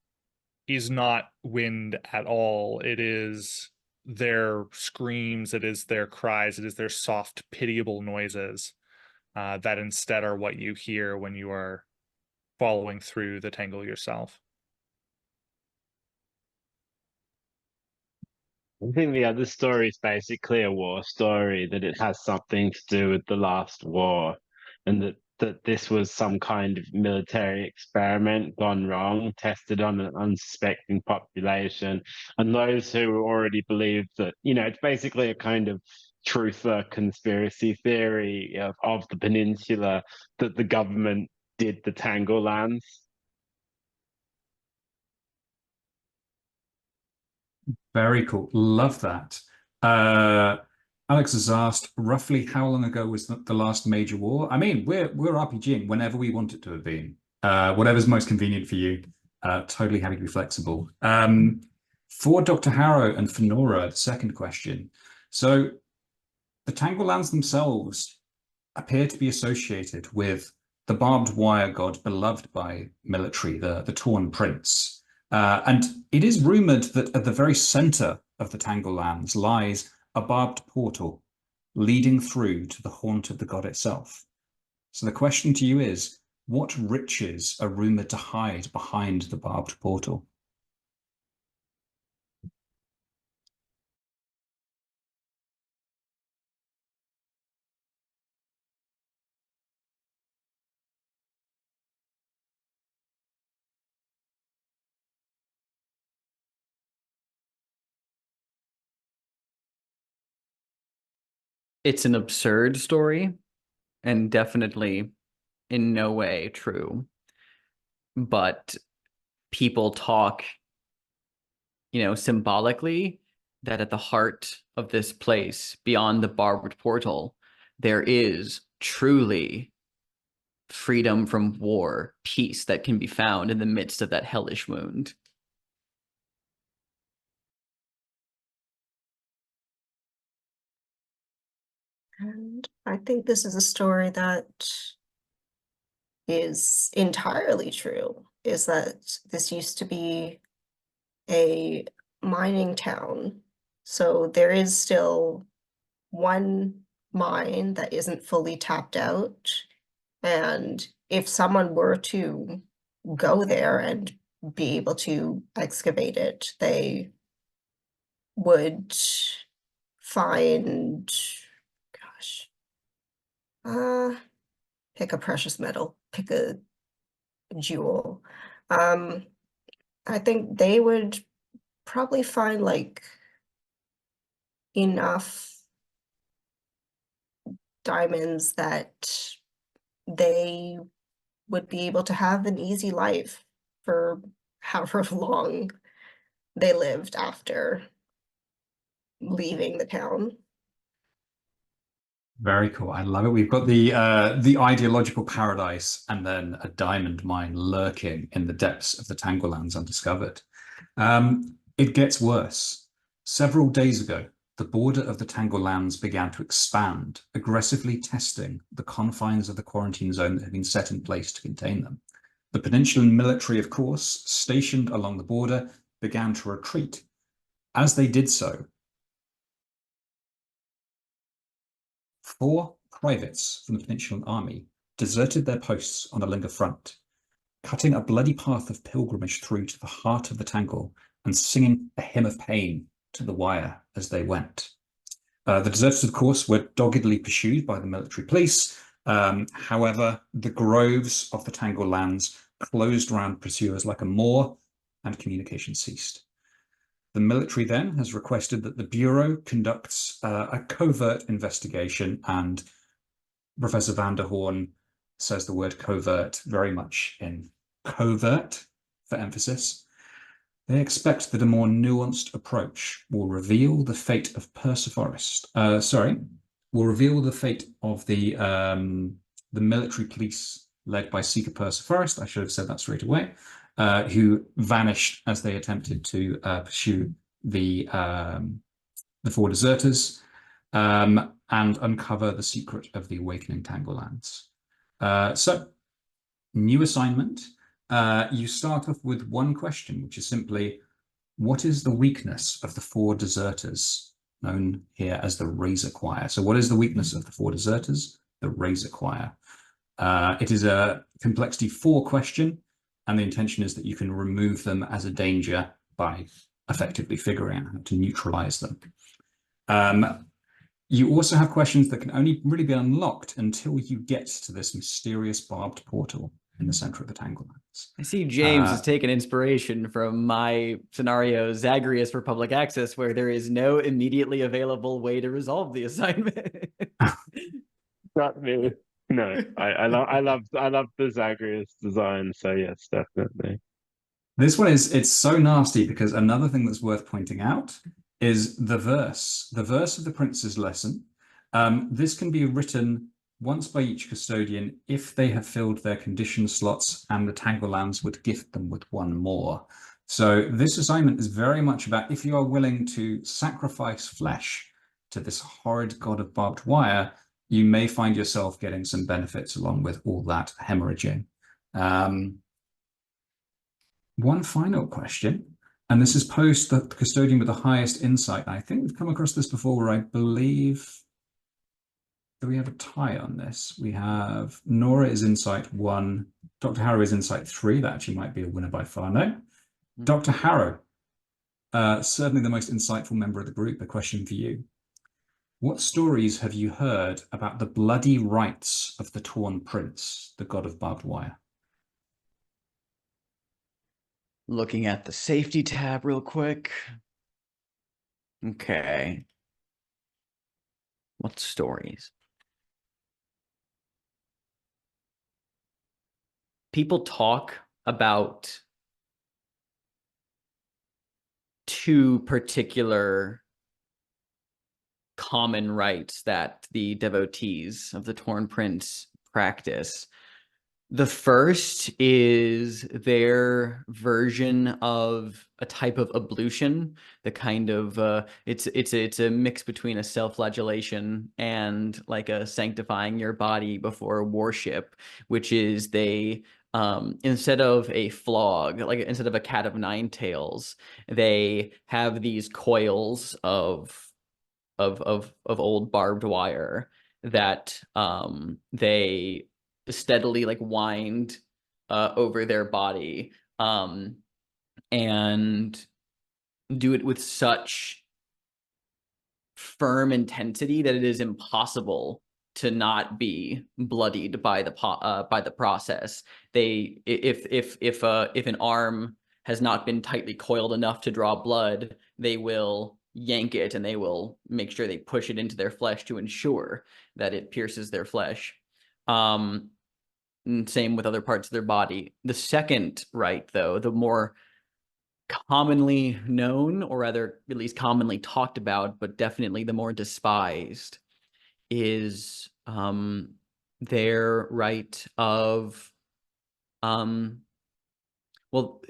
is not wind at all. It is their screams, it is their cries, it is their soft, pitiable noises that instead are what you hear when you are following through the tangle yourself. I think the other story is basically a war story, that it has something to do with the last war, and that this was some kind of military experiment gone wrong, tested on an unsuspecting population, and those who already believed that, it's basically a kind of truther conspiracy theory of the peninsula, that the government did the Tangle Lands. Very cool. Love that. Alex has asked, roughly how long ago was the last major war? I mean, we're RPGing whenever we want it to have been. Whatever's most convenient for you. Totally happy to be flexible. For Dr. Harrow and for Nora, the second question. So the Tangle Lands themselves appear to be associated with the barbed wire god beloved by military, the Torn Prince. And it is rumored that at the very center of the Tangle Lands lies a barbed portal leading through to the haunt of the god itself. So the question to you is, what riches are rumored to hide behind the barbed portal? It's an absurd story and definitely in no way true. But people talk, symbolically, that at the heart of this place, beyond the barbed portal, there is truly freedom from war, peace that can be found in the midst of that hellish wound. And I think this is a story that is entirely true, is that this used to be a mining town. So there is still one mine that isn't fully tapped out. And if someone were to go there and be able to excavate it, they would find, pick a precious metal, pick a jewel. I think they would probably find like enough diamonds that they would be able to have an easy life for however long they lived after leaving the town. Very cool. I love it. We've got the ideological paradise and then a diamond mine lurking in the depths of the Tanglelands undiscovered. It gets worse. Several days ago, the border of the Tanglelands began to expand, aggressively testing the confines of the quarantine zone that had been set in place to contain them. The Peninsulan military, of course, stationed along the border, began to retreat. As they did so, 4 privates from the Peninsulan army deserted their posts on the Linga front, cutting a bloody path of pilgrimage through to the heart of the Tangle and singing a hymn of pain to the wire as they went. The deserters, of course, were doggedly pursued by the military police. However, the groves of the Tangle lands closed around pursuers like a moor, and communication ceased. The military then has requested that the Bureau conducts a covert investigation, and Professor van der Hoorn says the word covert very much in covert for emphasis. They expect that a more nuanced approach will reveal the fate of will reveal the fate of the military police led by Seeker Perseforest. I should have said that straight away. Who vanished as they attempted to pursue the 4 deserters and uncover the secret of the awakening Tanglelands. So, new assignment. You start off with one question, which is simply, what is the weakness of the 4 deserters, known here as the Razor Choir? So what is the weakness of the 4 deserters? The Razor Choir. It is a complexity 4 question, and the intention is that you can remove them as a danger by effectively figuring out how to neutralize them. You also have questions that can only really be unlocked until you get to this mysterious barbed portal in the center of the Tanglelands. I see James has taken inspiration from my scenario, Zagreus for public access, where there is no immediately available way to resolve the assignment. Not me. No, I love the Zagreus design. So yes, definitely. This one it's so nasty because another thing that's worth pointing out is the verse of the Prince's Lesson. This can be written once by each custodian if they have filled their condition slots, and the Tanglelands would gift them with 1 more. So this assignment is very much about if you are willing to sacrifice flesh to this horrid god of barbed wire, you may find yourself getting some benefits along with all that hemorrhaging. One final question, and this is posed to the custodian with the highest insight. I think we've come across this before, where I believe that we have a tie on this. We have Nora is insight 1, Dr. Harrow is insight 3. That actually might be a winner by far. No, Dr. Harrow, certainly the most insightful member of the group. A question for you. What stories have you heard about the bloody rites of the Torn Prince, the god of barbed wire? Looking at the safety tab real quick. Okay. What stories? People talk about 2 particular common rites that the devotees of the Torn Prince practice. The first is their version of a type of ablution, the kind of it's a mix between a self-flagellation and like a sanctifying your body before worship, which is they instead of a flog, like instead of a cat of 9 tails, they have these coils of old barbed wire that they steadily like wind over their body and do it with such firm intensity that it is impossible to not be bloodied by the process. They if an arm has not been tightly coiled enough to draw blood, they will yank it and they will make sure they push it into their flesh to ensure that it pierces their flesh. And same with other parts of their body. The second rite, though, the more commonly known, or rather at least commonly talked about, but definitely the more despised, is their right of well,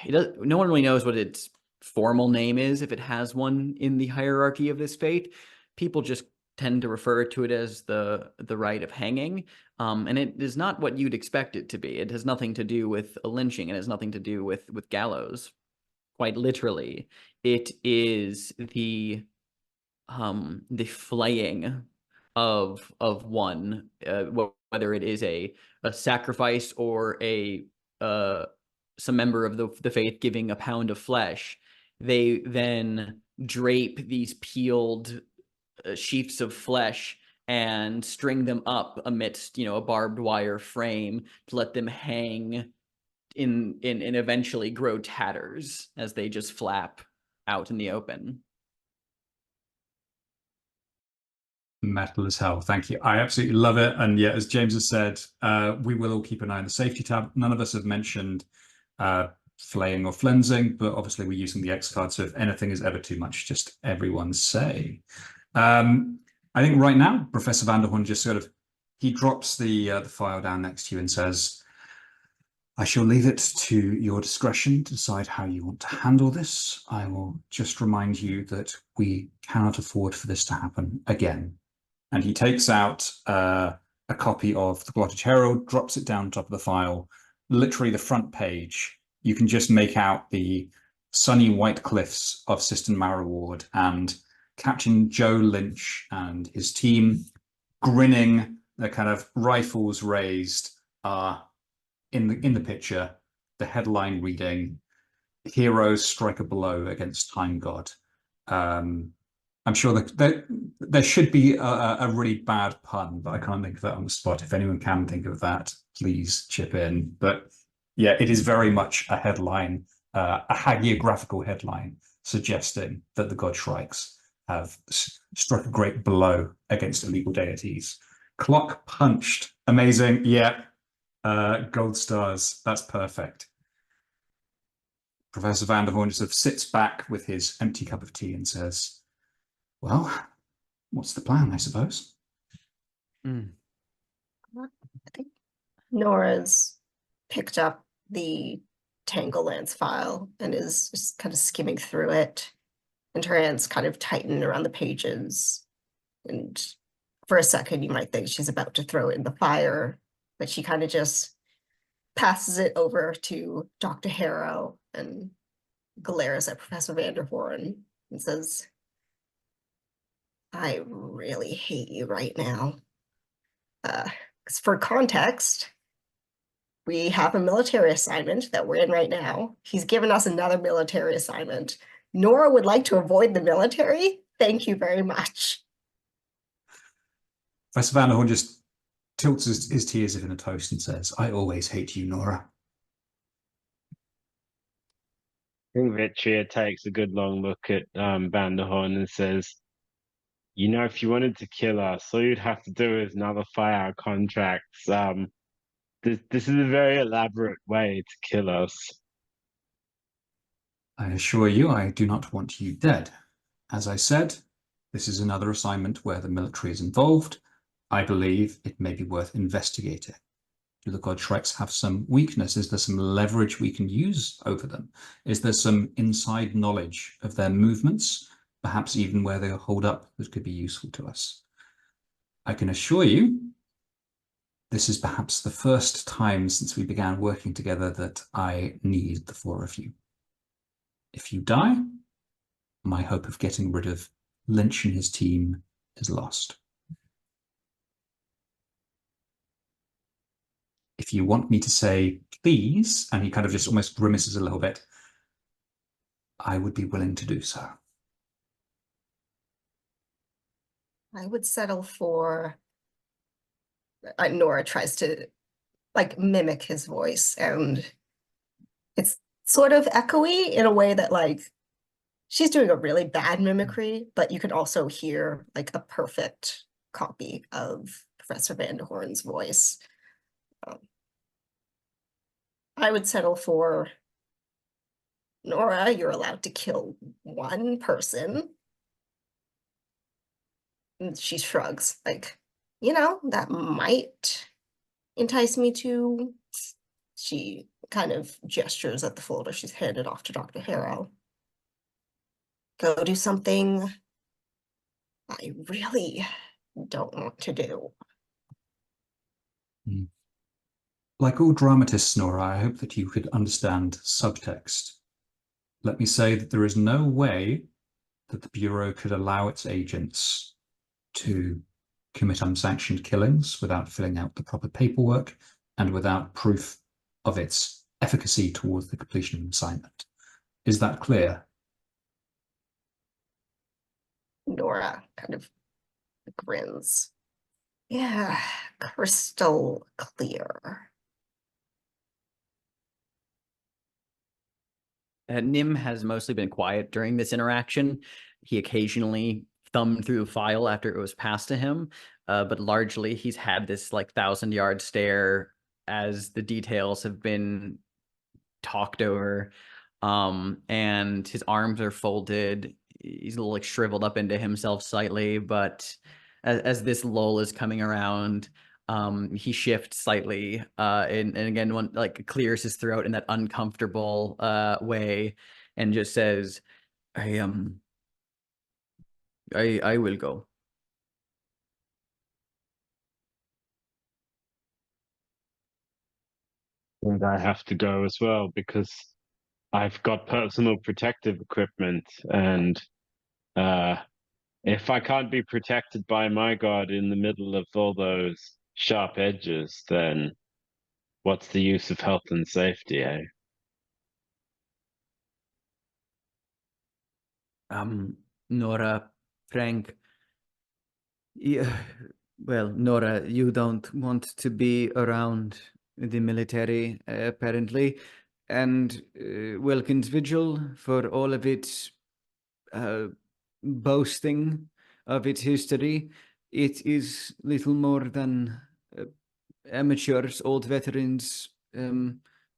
no one really knows what its formal name is, if it has one in the hierarchy of this faith. People just tend to refer to it as the rite of hanging, and it is not what you'd expect it to be. It has nothing to do with a lynching. It has nothing to do with gallows. Quite literally, it is the flaying of one, whether it is a sacrifice or a some member of the faith giving a pound of flesh. They then drape these peeled sheafs of flesh and string them up amidst, a barbed wire frame to let them hang in eventually grow tatters as they just flap out in the open. Metal as hell. Thank you. I absolutely love it. And yeah, as James has said, we will all keep an eye on the safety tab. None of us have mentioned flaying or flensing, but obviously we're using the X card. So if anything is ever too much, just everyone say. I think right now, Professor Vanderhorn just he drops the file down next to you and says, I shall leave it to your discretion to decide how you want to handle this. I will just remind you that we cannot afford for this to happen again. And he takes out a copy of the Glottage Herald, drops it down on top of the file, literally the front page. You can just make out the sunny white cliffs of Siston Marrow Ward and Captain Joe Lynch and his team grinning, their kind of rifles raised, in the picture, the headline reading, "Heroes strike a blow against Time God." I'm sure that there should be a really bad pun, but I can't think of that on the spot. If anyone can think of that, please chip in. But yeah, it is very much a headline, a hagiographical headline, suggesting that the God Shrikes have struck a great blow against illegal deities. Clock punched. Amazing. Yeah. Gold stars. That's perfect. Professor Vanderhorn just sits back with his empty cup of tea and says, well, what's the plan, I suppose? I think Nora's picked up the Tangle Lance file and is just kind of skimming through it, and her hands kind of tighten around the pages. And for a second, you might think she's about to throw it in the fire, but she kind of just passes it over to Dr. Harrow and glares at Professor Vanderhorn and says, I really hate you right now. For context, we have a military assignment that we're in right now. He's given us another military assignment. Nora would like to avoid the military. Thank you very much. Professor Vanderhorn just tilts his tea as if in a toast and says, I always hate you, Nora. I think Vitria takes a good long look at Vanderhorn and says, you know, if you wanted to kill us, all you'd have to do is nullify our contracts. This is a very elaborate way to kill us. I assure you, I do not want you dead. As I said, this is another assignment where the military is involved. I believe it may be worth investigating. Do the God Shreks have some weakness? Is there some leverage we can use over them? Is there some inside knowledge of their movements, perhaps even where they hold up, that could be useful to us? I can assure you, this is perhaps the first time since we began working together that I need the four of you. If you die, my hope of getting rid of Lynch and his team is lost. If you want me to say, please, and he kind of just almost grimaces a little bit, I would be willing to do so. I would settle for... Nora tries to mimic his voice, and it's sort of echoey in a way that she's doing a really bad mimicry, but you can also hear a perfect copy of Professor Vanderhorn's voice. I would settle for, Nora, you're allowed to kill one person. And she shrugs, like, you know, that might entice me to. She kind of gestures at the folder she's handed off to Dr. Harrow. Go do something I really don't want to do. Like all dramatists, Nora, I hope that you could understand subtext. Let me say that there is no way that the Bureau could allow its agents to commit unsanctioned killings without filling out the proper paperwork and without proof of its efficacy towards the completion of an assignment. Is that clear? Nora kind of grins. Yeah, crystal clear. Nim has mostly been quiet during this interaction. He occasionally thumbed through a file after it was passed to him, but largely he's had this like 1,000-yard stare as the details have been talked over. And his arms are folded. He's a little like shriveled up into himself slightly, but as this lull is coming around, he shifts slightly, and again, one like clears his throat in that uncomfortable way, and just says, "I I will go." And I have to go as well because I've got personal protective equipment, and if I can't be protected by my god in the middle of all those sharp edges, then what's the use of health and safety, eh? Nora, Frank, yeah, well, Nora, you don't want to be around the military, apparently, and Welkin's Vigil, for all of its boasting of its history, it is little more than amateurs, old veterans,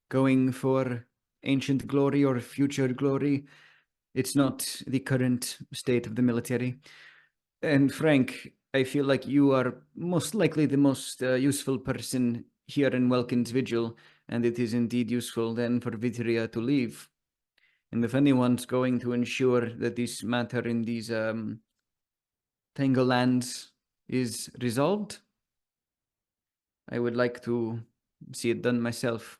going for ancient glory or future glory. It's not the current state of the military. And Frank, I feel like you are most likely the most useful person here in Welkin's Vigil, and it is indeed useful then for Vitria to leave. And if anyone's going to ensure that this matter in these Tangle Lands is resolved, I would like to see it done myself.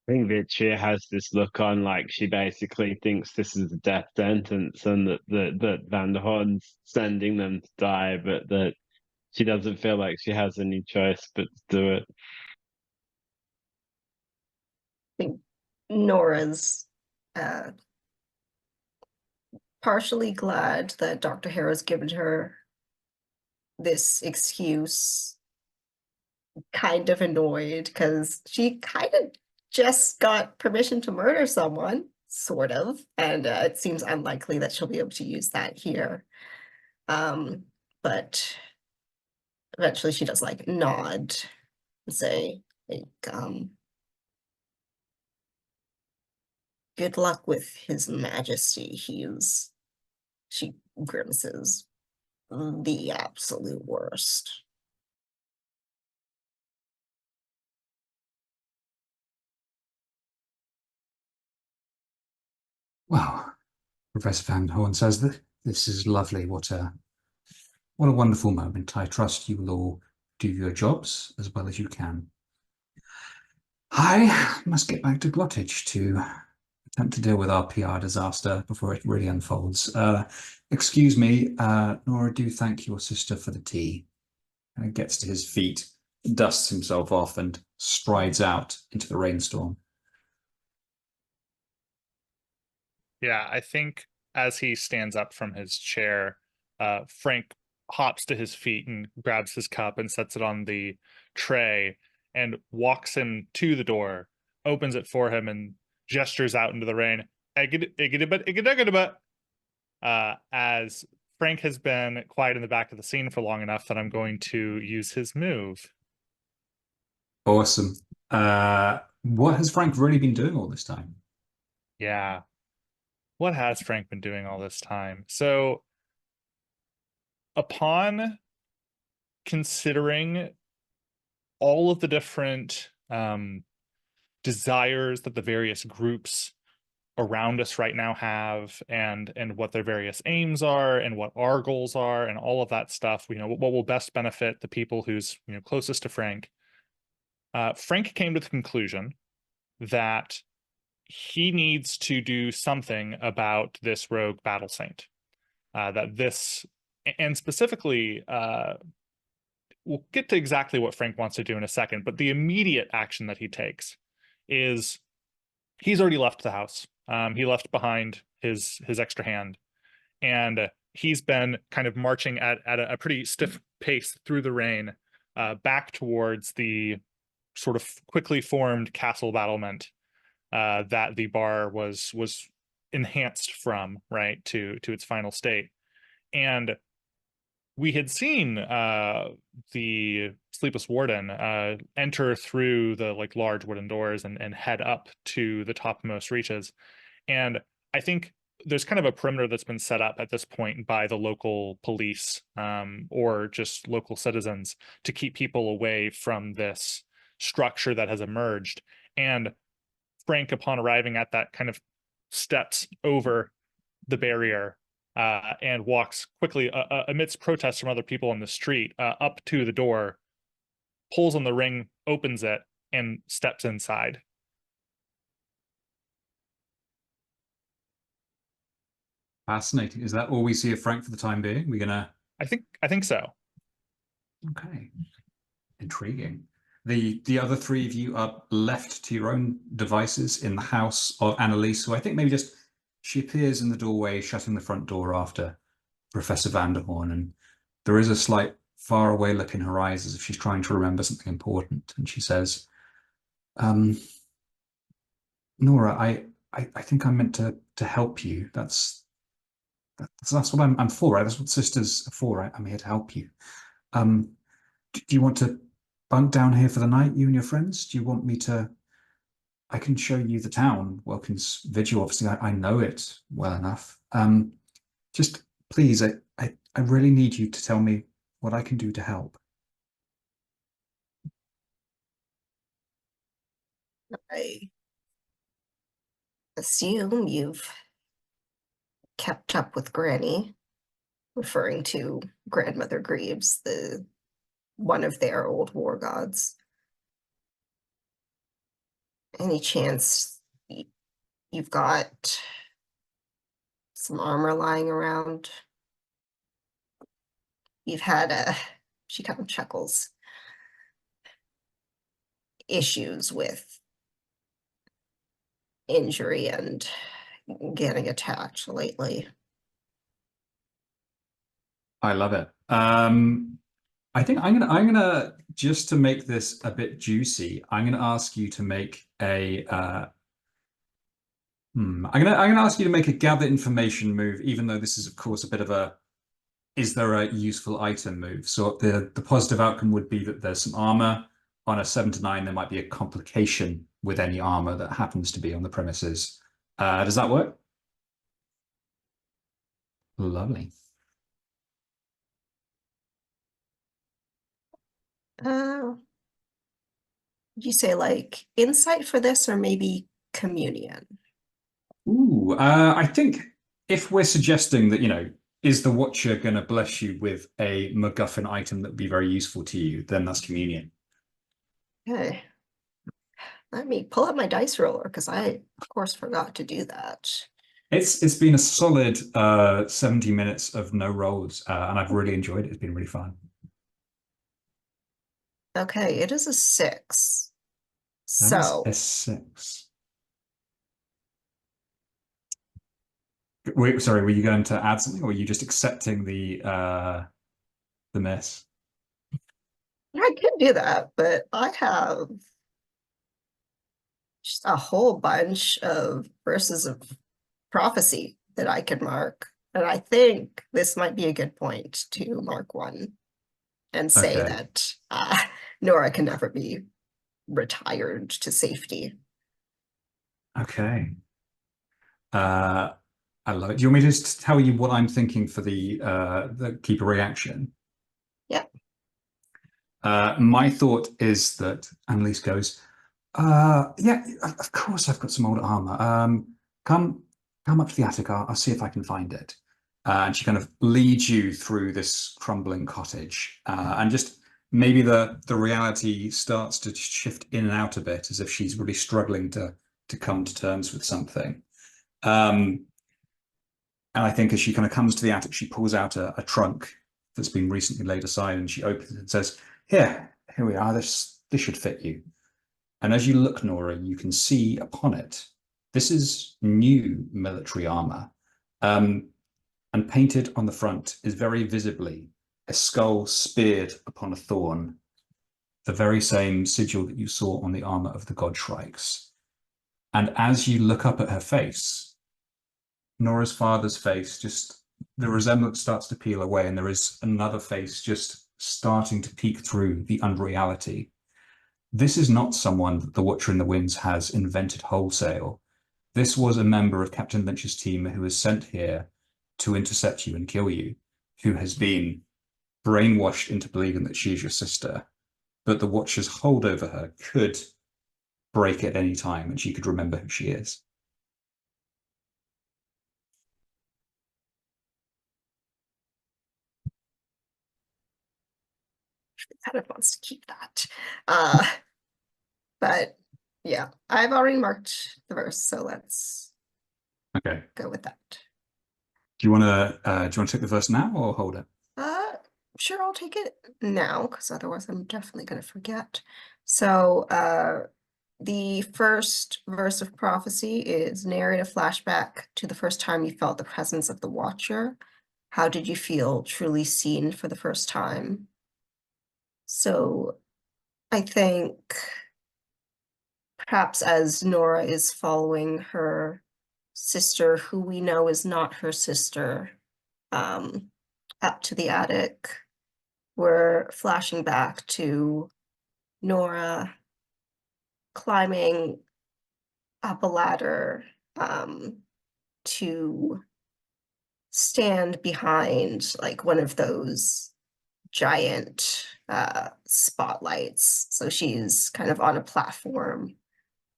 I think Vitria has this look on like she basically thinks this is a death sentence and that Van der Horn's sending them to die, but that she doesn't feel like she has any choice but to do it. I think Nora's partially glad that Dr. Harrow's given her this excuse, kind of annoyed because she kind of just got permission to murder someone, sort of, and it seems unlikely that she'll be able to use that here. But eventually she does like nod and say, like, good luck with His Majesty. She grimaces, the absolute worst. Well, Professor Van Horn says that this is lovely. What a wonderful moment. I trust you will all do your jobs as well as you can. I must get back to Glottage to attempt to deal with our PR disaster before it really unfolds. Excuse me, Nora, do thank your sister for the tea. And gets to his feet, dusts himself off, and strides out into the rainstorm. Yeah, I think as he stands up from his chair, Frank hops to his feet and grabs his cup and sets it on the tray and walks him to the door, opens it for him, and gestures out into the rain. As Frank has been quiet in the back of the scene for long enough that I'm going to use his move. Awesome. What has Frank really been doing all this time? Yeah. what has Frank been doing all this time? So upon considering all of the different desires that the various groups around us right now have, and what their various aims are, and what our goals are, and all of that stuff, what will best benefit the people who's closest to Frank. Frank came to the conclusion that he needs to do something about this rogue battle saint. And specifically, we'll get to exactly what Frank wants to do in a second, but the immediate action that he takes is he's already left the house. He left behind his extra hand, and he's been kind of marching at a pretty stiff pace through the rain, back towards the sort of quickly formed castle battlement that the bar was enhanced from, right, to its final state. And we had seen the Sleepless Warden enter through the large wooden doors and head up to the topmost reaches. And I think there's kind of a perimeter that's been set up at this point by the local police, or just local citizens, to keep people away from this structure that has emerged. And Frank, upon arriving at that, kind of steps over the barrier and walks quickly, amidst protests from other people on the street, up to the door, pulls on the ring, opens it, and steps inside. Fascinating. Is that all we see of Frank for the time being? We're gonna. I think so. Okay. Intriguing. The other three of you are left to your own devices in the house of Annalise, who I think maybe just she appears in the doorway, shutting the front door after Professor Vanderhorn, and there is a slight faraway look in her eyes as if she's trying to remember something important. And she says, Nora, I think I'm meant to help you. That's what I'm for, right? That's what sisters are for, right? I'm here to help you. Do you want to bunk down here for the night, you and your friends? Do you want me to? I can show you the town, Welkin's Vigil. Obviously, I know it well enough. Just please, I really need you to tell me what I can do to help. I assume you've kept up with Granny, referring to Grandmother Greaves, one of their old war gods. Any chance you've got some armor lying around? You've had she kind of chuckles, issues with injury and getting attacked lately. I love it. I think I'm gonna just to make this a bit juicy, I'm gonna ask you to make a I'm gonna ask you to make a gather information move, even though this is of course a bit of a is there a useful item move. So the positive outcome would be that there's some armor. On a 7 to 9, there might be a complication with any armor that happens to be on the premises. Does that work? Lovely. Did you say like insight for this, or maybe communion? Ooh, I think if we're suggesting that, is the Watcher going to bless you with a MacGuffin item that would be very useful to you, then that's communion. Okay. Let me pull up my dice roller, because I, of course, forgot to do that. It's been a solid 70 minutes of no rolls, and I've really enjoyed it. It's been really fun. Okay, it is a 6. That So is a 6. Wait, sorry, were you going to add something, or were you just accepting the miss? I could do that, but I have just a whole bunch of verses of prophecy that I could mark. And I think this might be a good point to mark one and say Okay. that Nora can never be retired to safety. Okay. I love it. Do you want me to just tell you what I'm thinking for the keeper reaction? Yeah. My thought is that Annalise goes, yeah, of course I've got some old armor. Come up to the attic. I'll see if I can find it. And she kind of leads you through this crumbling cottage, and just maybe the reality starts to shift in and out a bit, as if she's really struggling to come to terms with something. And I think as she kind of comes to the attic, she pulls out a trunk that's been recently laid aside, and she opens it and says, here we are. This should fit you. And as you look, Nora, you can see upon it, this is new military armor. And painted on the front is very visibly a skull speared upon a thorn, the very same sigil that you saw on the armor of the Godstrikes. And as you look up at her face, Nora's father's face, just the resemblance starts to peel away, and there is another face just starting to peek through the unreality. This is not someone that the Watcher in the Winds has invented wholesale. This was a member of Captain Lynch's team who was sent here to intercept you and kill you, who has been brainwashed into believing that she is your sister. But the Watcher's hold over her could break at any time, and she could remember who she is. Kind of wants to keep that. But yeah, I've already marked the verse, so let's Okay. go with that. Do you want to take the verse now or hold it? Sure, I'll take it now, because otherwise I'm definitely going to forget. So the first verse of prophecy is narrate a flashback to the first time you felt the presence of the Watcher. How did you feel truly seen for the first time? So I think perhaps as Nora is following her sister, who we know is not her sister, up to the attic, we're flashing back to Nora climbing up a ladder to stand behind like one of those giant spotlights. So she's kind of on a platform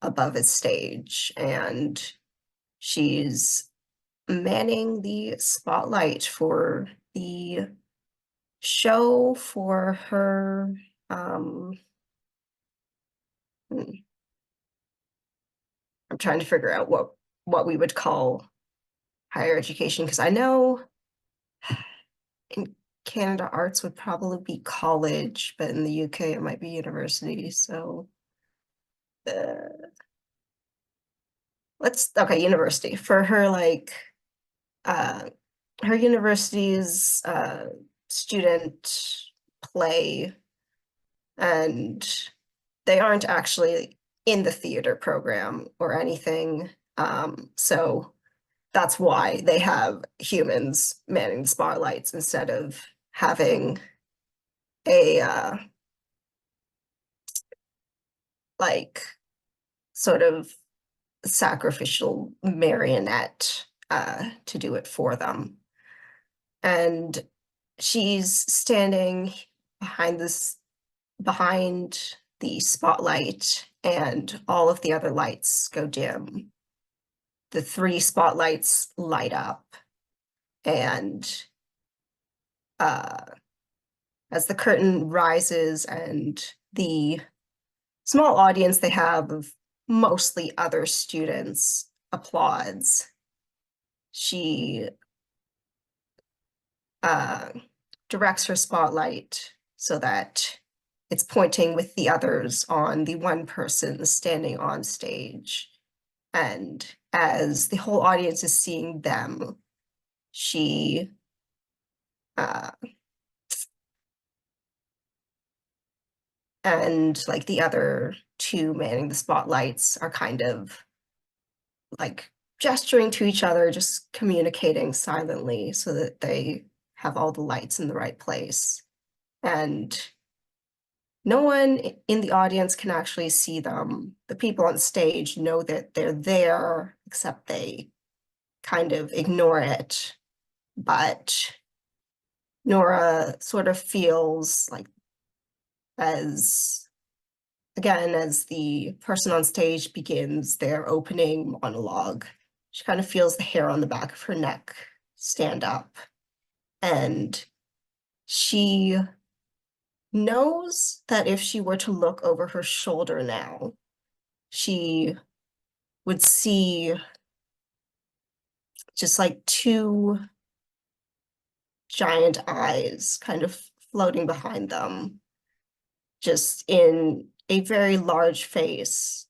above a stage, and she's manning the spotlight for the show for her I'm trying to figure out what we would call higher education, because I know in Canada arts would probably be college, but in the UK it might be university. So okay, university for her, like her university's student play, and they aren't actually in the theater program or anything. So that's why they have humans manning the spotlights instead of having a like sort of sacrificial marionette to do it for them. And she's standing behind the spotlight, and all of the other lights go dim. The 3 spotlights light up, and as the curtain rises and the small audience they have of mostly other students applauds, she directs her spotlight so that it's pointing with the others on the one person standing on stage. And as the whole audience is seeing them, she and like the other 2 manning the spotlights are kind of like gesturing to each other, just communicating silently so that they have all the lights in the right place. And no one in the audience can actually see them. The people on stage know that they're there, except they kind of ignore it, but Nora sort of feels like as the person on stage begins their opening monologue, she kind of feels the hair on the back of her neck stand up, and she knows that if she were to look over her shoulder now, she would see just like two giant eyes kind of floating behind them, just in a very large face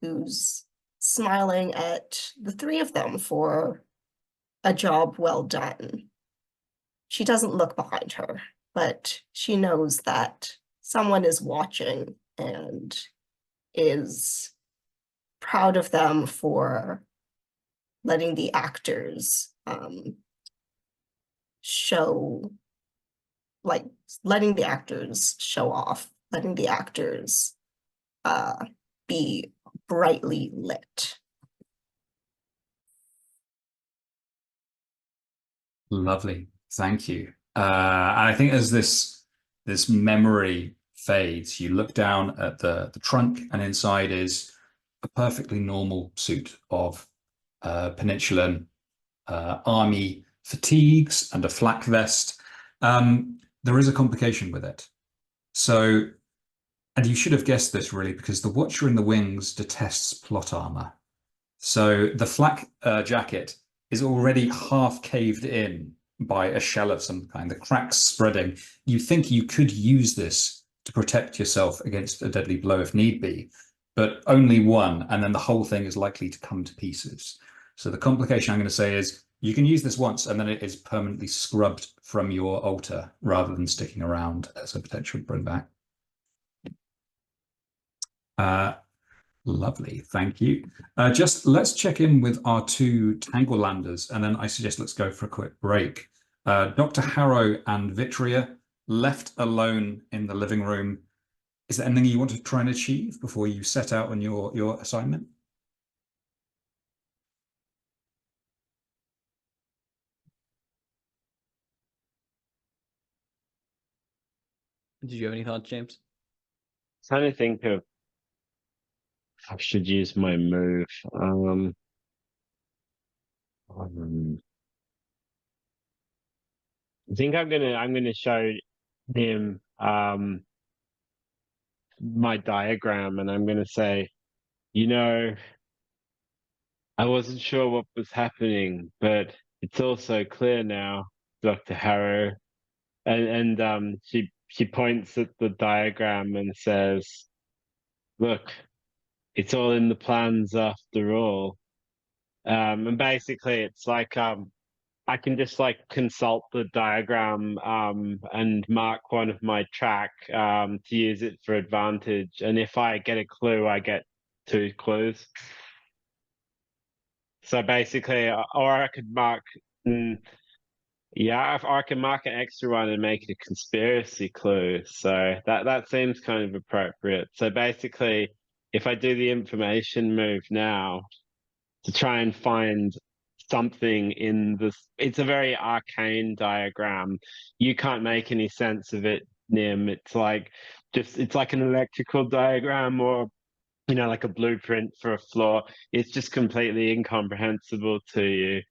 who's smiling at the three of them for a job well done. She doesn't look behind her, but she knows that someone is watching and is proud of them for letting the actors show off, letting the actors be brightly lit. Lovely, thank you. And I think as this memory fades, you look down at the trunk, and inside is a perfectly normal suit of Peninsulan army fatigues and a flak vest. There is a complication with it. So, and you should have guessed this really, because the Watcher in the Wings detests plot armor. So the flak jacket is already half caved in by a shell of some kind, the cracks spreading. You think you could use this to protect yourself against a deadly blow if need be, but only one, and then the whole thing is likely to come to pieces. So the complication I'm going to say is you can use this once and then it is permanently scrubbed from your altar rather than sticking around as a potential bring back. Lovely, thank you. Just let's check in with our two Tanglelanders, and then I suggest let's go for a quick break. Dr. Harrow and Vitria left alone in the living room. Is there anything you want to try and achieve before you set out on your assignment? Did you have any thoughts, James? Trying to think of if I should use my move. I think I'm gonna show him my diagram, and I'm gonna say, you know, I wasn't sure what was happening, but it's also clear now, Dr. Harrow. And she points at the diagram and says, look, it's all in the plans after all. And basically it's like I can just like consult the diagram and mark one of my track to use it for advantage. And if I get a clue, I get 2 clues. So basically, or I could mark, yeah, I can mark an extra one and make it a conspiracy clue. So that seems kind of appropriate. So basically, if I do the information move now to try and find something in this, it's a very arcane diagram. You can't make any sense of it, Nim. It's like an electrical diagram, or like a blueprint for a floor. It's just completely incomprehensible to you.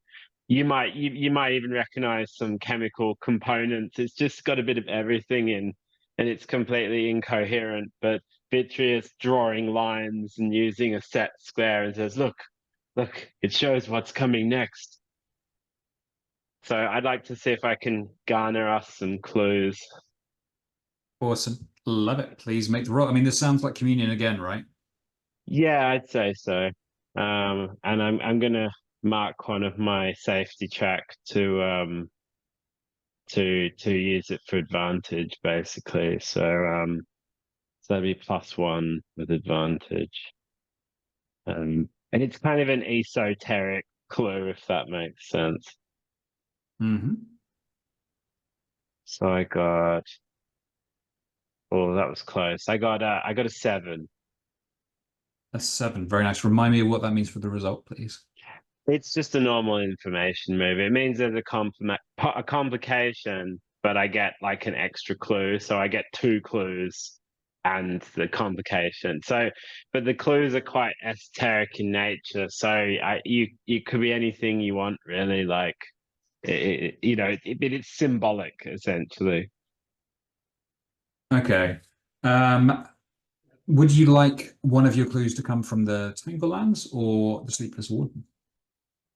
You might even recognize some chemical components. It's just got a bit of everything in, and it's completely incoherent. But Vitria's drawing lines and using a set square and says, look, it shows what's coming next. So I'd like to see if I can garner us some clues. Awesome, love it. Please make the roll. I mean, this sounds like communion again, right? Yeah, I'd say so. And I'm gonna mark one of my safety track to use it for advantage, basically. So that'd be +1 with advantage. And it's kind of an esoteric clue, if that makes sense. Mm-hmm. So I got, oh, that was close. I got a 7. A 7, very nice. Remind me of what that means for the result, please. It's just a normal information move. It means there's a complication, but I get like an extra clue. So I get 2 clues and the complication. So, but the clues are quite esoteric in nature. So you could be anything you want, really. Like, it's symbolic essentially. Okay. Would you like one of your clues to come from the Tanglelands or the Sleepless Warden?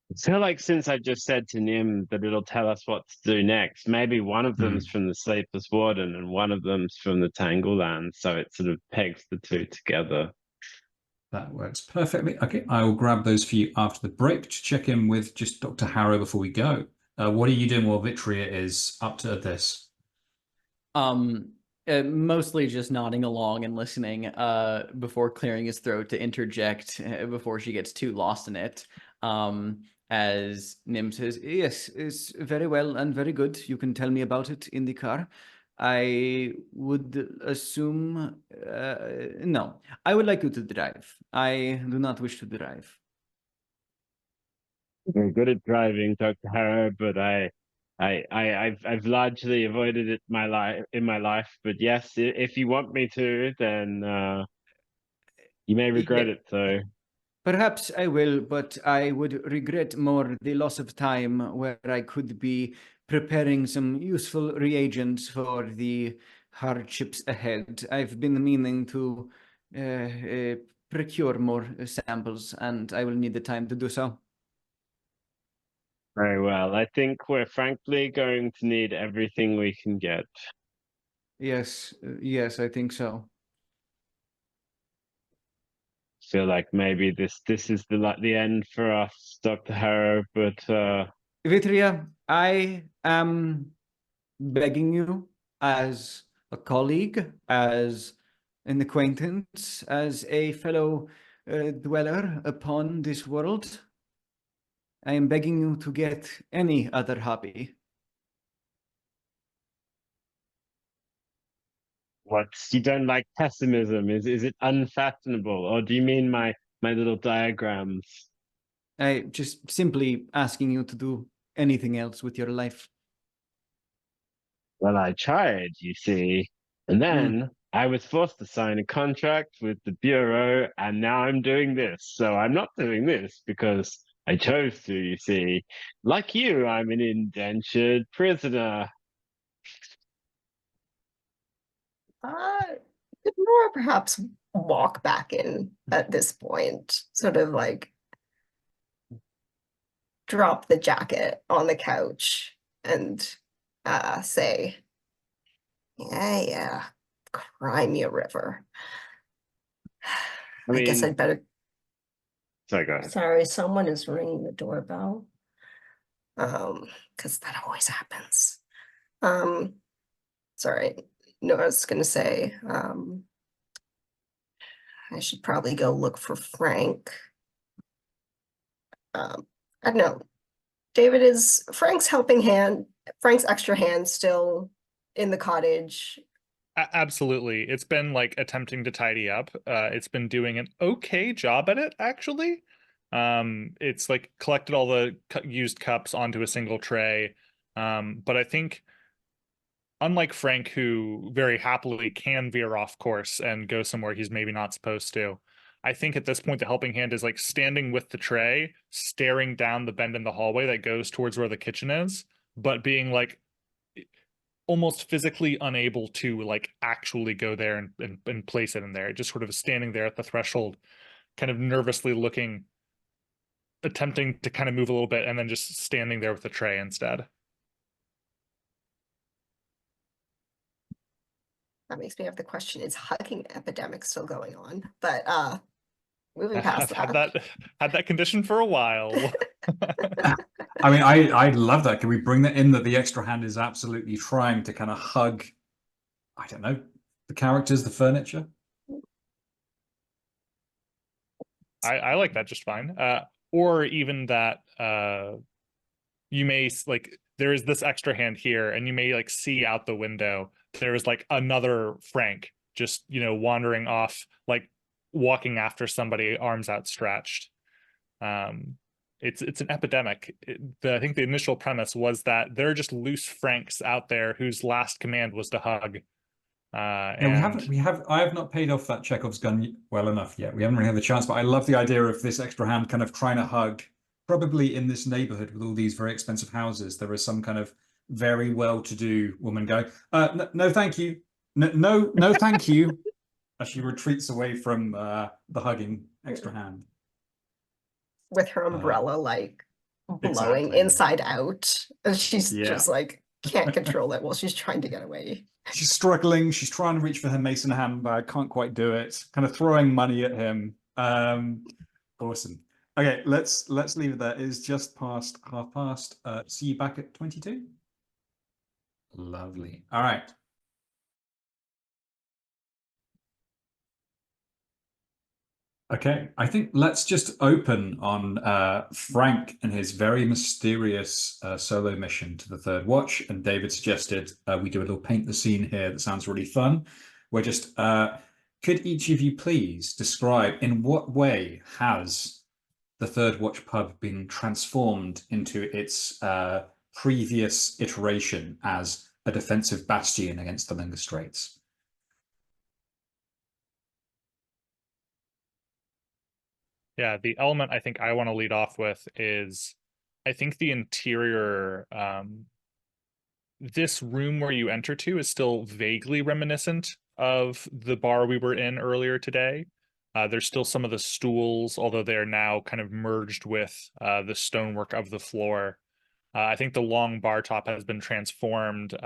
I feel like since I just said to Nim that it'll tell us what to do next, maybe one of them's from the Sleepless Warden and one of them's from the Tangleland, so it sort of pegs the two together. That works perfectly. Okay, I will grab those for you after the break to check in with just Dr. Harrow before we go. What are you doing while Vitria is up to this? Mostly just nodding along and listening before clearing his throat to interject before she gets too lost in it. As Nim says, yes, it's very well and very good. You can tell me about it in the car. I would assume, no, I would like you to drive. I do not wish to drive. I'm good at driving, Dr. Harrow, but I've largely avoided it in my life. But yes, if you want me to, then you may regret it. So perhaps I will, but I would regret more the loss of time where I could be preparing some useful reagents for the hardships ahead. I've been meaning to procure more samples, and I will need the time to do so. very well. I think we're frankly going to need everything we can get. Yes, yes, I think so. Feel like maybe this is the end for us, Dr. Harrow, but Vitria, I am begging you as a colleague, as an acquaintance, as a fellow dweller upon this world. I am begging you to get any other hobby. what, you don't like pessimism? Is it unfashionable? Or do you mean my little diagrams? I just simply asking you to do anything else with your life. Well, I tried, you see. And then I was forced to sign a contract with the Bureau, and now I'm doing this. So I'm not doing this because I chose to, you see. Like you, I'm an indentured prisoner. Could Nora perhaps walk back in at this point, sort of like drop the jacket on the couch and say, yeah, cry me a river. I guess mean, I'd better. sorry, go ahead. Sorry, someone is ringing the doorbell. Because that always happens. Sorry. No, I was gonna say, I should probably go look for Frank. I don't know. David, is Frank's helping hand, Frank's extra hand still in the cottage? Absolutely. It's been like attempting to tidy up. It's been doing an okay job at it, actually. It's like collected all the used cups onto a single tray. But I think, unlike Frank, who very happily can veer off course and go somewhere he's maybe not supposed to, I think at this point the helping hand is like standing with the tray, staring down the bend in the hallway that goes towards where the kitchen is, but being like almost physically unable to like actually go there and place it in there. Just sort of standing there at the threshold, kind of nervously looking, attempting to kind of move a little bit, and then just standing there with the tray instead. That makes me have the question, is hugging epidemic still going on? But moving I've past had that condition for a while. I mean, I love that. Can we bring that in, that the extra hand is absolutely trying to kind of hug, I don't know, the characters, the furniture? I like that just fine. Or even that you may like, there is this extra hand here, and you may like see out the window there is like another Frank just, wandering off, like walking after somebody, arms outstretched. it's an epidemic. I think the initial premise was that there are just loose Franks out there whose last command was to hug. Yeah, I have not paid off that Chekhov's gun well enough yet. We haven't really had the chance, but I love the idea of this extra hand kind of trying to hug. Probably in this neighborhood with all these very expensive houses, there is some kind of very well-to-do woman going, no, thank you. No, thank you. As she retreats away from the hugging extra hand. With her umbrella like blowing exactly. inside out. And she's Yeah. just like can't control it while she's trying to get away. She's struggling. She's trying to reach for her mason handbag, can't quite do it. Kind of throwing money at him. Awesome. Okay, let's leave it there. It is just past past. See you back at 22. Lovely. All right. Okay, I think let's just open on Frank and his very mysterious solo mission to the Third Watch. And David suggested we do a little paint the scene here that sounds really fun. We're just, could each of you please describe in what way has the Third Watch pub been transformed into its previous iteration as a defensive bastion against the Linger Straits? Yeah, the element I think I want to lead off with is, I think the interior, this room where you enter to is still vaguely reminiscent of the bar we were in earlier today. There's still some of the stools, although they are now kind of merged with the stonework of the floor. I think the long bar top has been transformed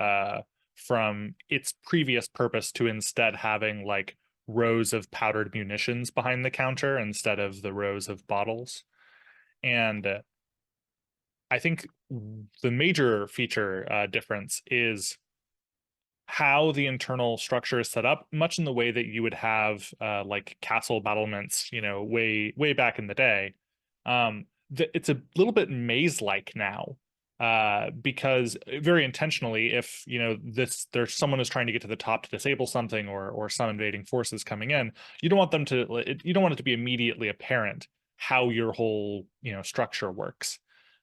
from its previous purpose to instead having like rows of powdered munitions behind the counter instead of the rows of bottles. And I think the major feature difference is how the internal structure is set up, much in the way that you would have like castle battlements, you know, way back in the day. It's a little bit maze-like now. Because very intentionally, if you know there's someone who's trying to get to the top to disable something, or some invading forces coming in, you don't want them to. You don't want it to be immediately apparent how your whole structure works,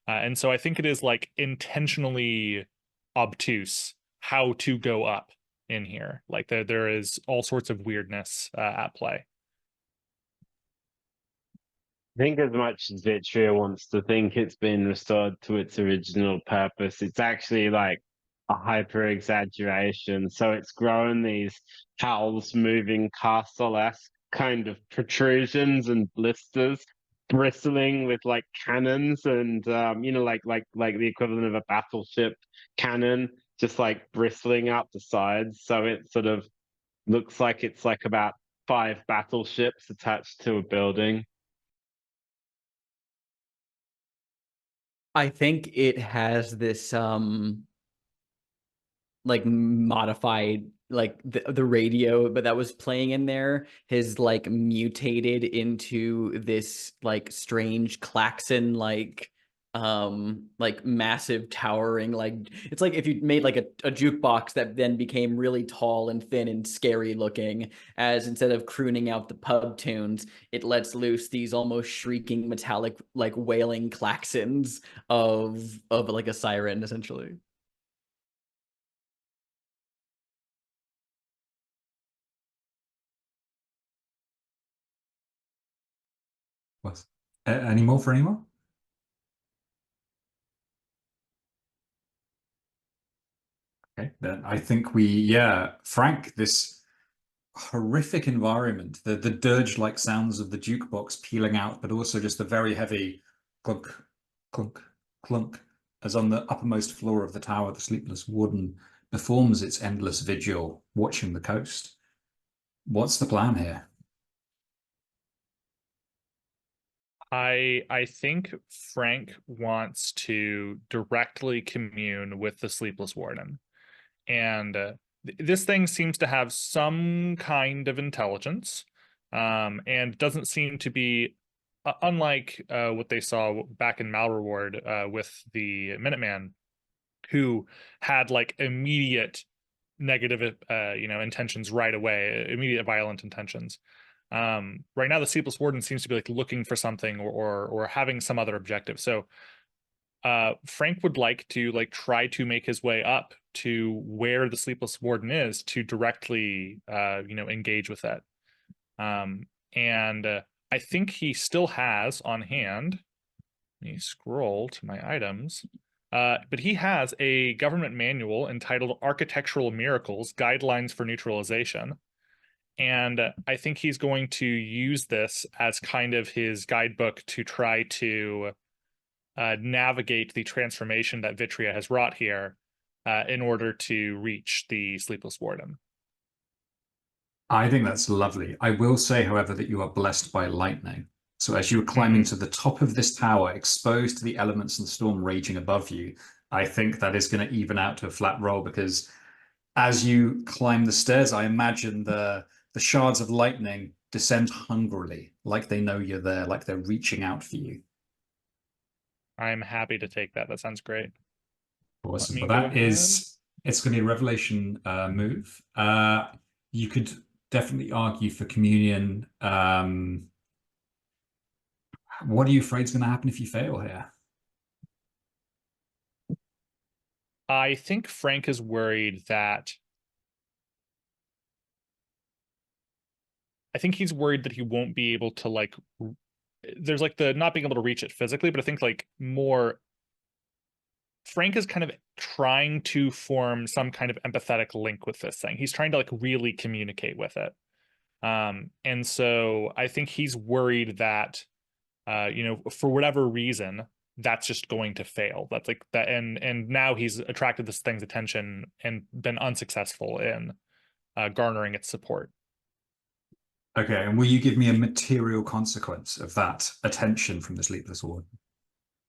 and so I think it is like intentionally obtuse how to go up in here. Like there is all sorts of weirdness at play. I think as much as Vitria wants to think it's been restored to its original purpose, it's actually like a hyper exaggeration. So it's grown these howls moving castle-esque kind of protrusions and blisters, bristling with like cannons and like the equivalent of a battleship cannon, just like bristling out the sides. So it sort of looks like it's like about 5 battleships attached to a building. I think it has this like modified, like the radio but that was playing in there has like mutated into this like strange klaxon like massive towering, like it's like if you made like a jukebox that then became really tall and thin and scary looking, as instead of crooning out the pub tunes, it lets loose these almost shrieking metallic like wailing klaxons of like a siren essentially. What? Any more for anyone? Okay, then I think Frank, this horrific environment, the dirge-like sounds of the jukebox peeling out, but also just the very heavy clunk, clunk, clunk, as on the uppermost floor of the tower, the sleepless warden performs its endless vigil, watching the coast. What's the plan here? I think Frank wants to directly commune with the sleepless warden, and this thing seems to have some kind of intelligence, and doesn't seem to be unlike what they saw back in Malreward with the Minuteman, who had like immediate negative intentions right away, immediate violent intentions. Right now, the Sleepless Warden seems to be like looking for something or having some other objective. So Frank would like to like try to make his way up to where the Sleepless Warden is to directly engage with that. And I think he still has on hand. Let me scroll to my items. But he has a government manual entitled Architectural Miracles, Guidelines for Neutralization. And I think he's going to use this as kind of his guidebook to try to navigate the transformation that Vitria has wrought here in order to reach the Sleepless Warden. I think that's lovely. I will say, however, that you are blessed by lightning. So as you were climbing to the top of this tower, exposed to the elements and the storm raging above you, I think that is going to even out to a flat roll, because as you climb the stairs, I imagine the shards of lightning descend hungrily, like they know you're there, like they're reaching out for you. I'm happy to take that. That sounds great. Awesome. But that is, it's going to be a revelation move. You could definitely argue for communion. What are you afraid is going to happen if you fail here? I think Frank is worried that he won't be able to like there's like the not being able to reach it physically, but I think like more Frank is kind of trying to form some kind of empathetic link with this thing. He's trying to like really communicate with it. And so I think he's worried that for whatever reason, that's just going to fail. That's like that, and now he's attracted this thing's attention and been unsuccessful in garnering its support. Okay, and will you give me a material consequence of that attention from the Sleepless Warden?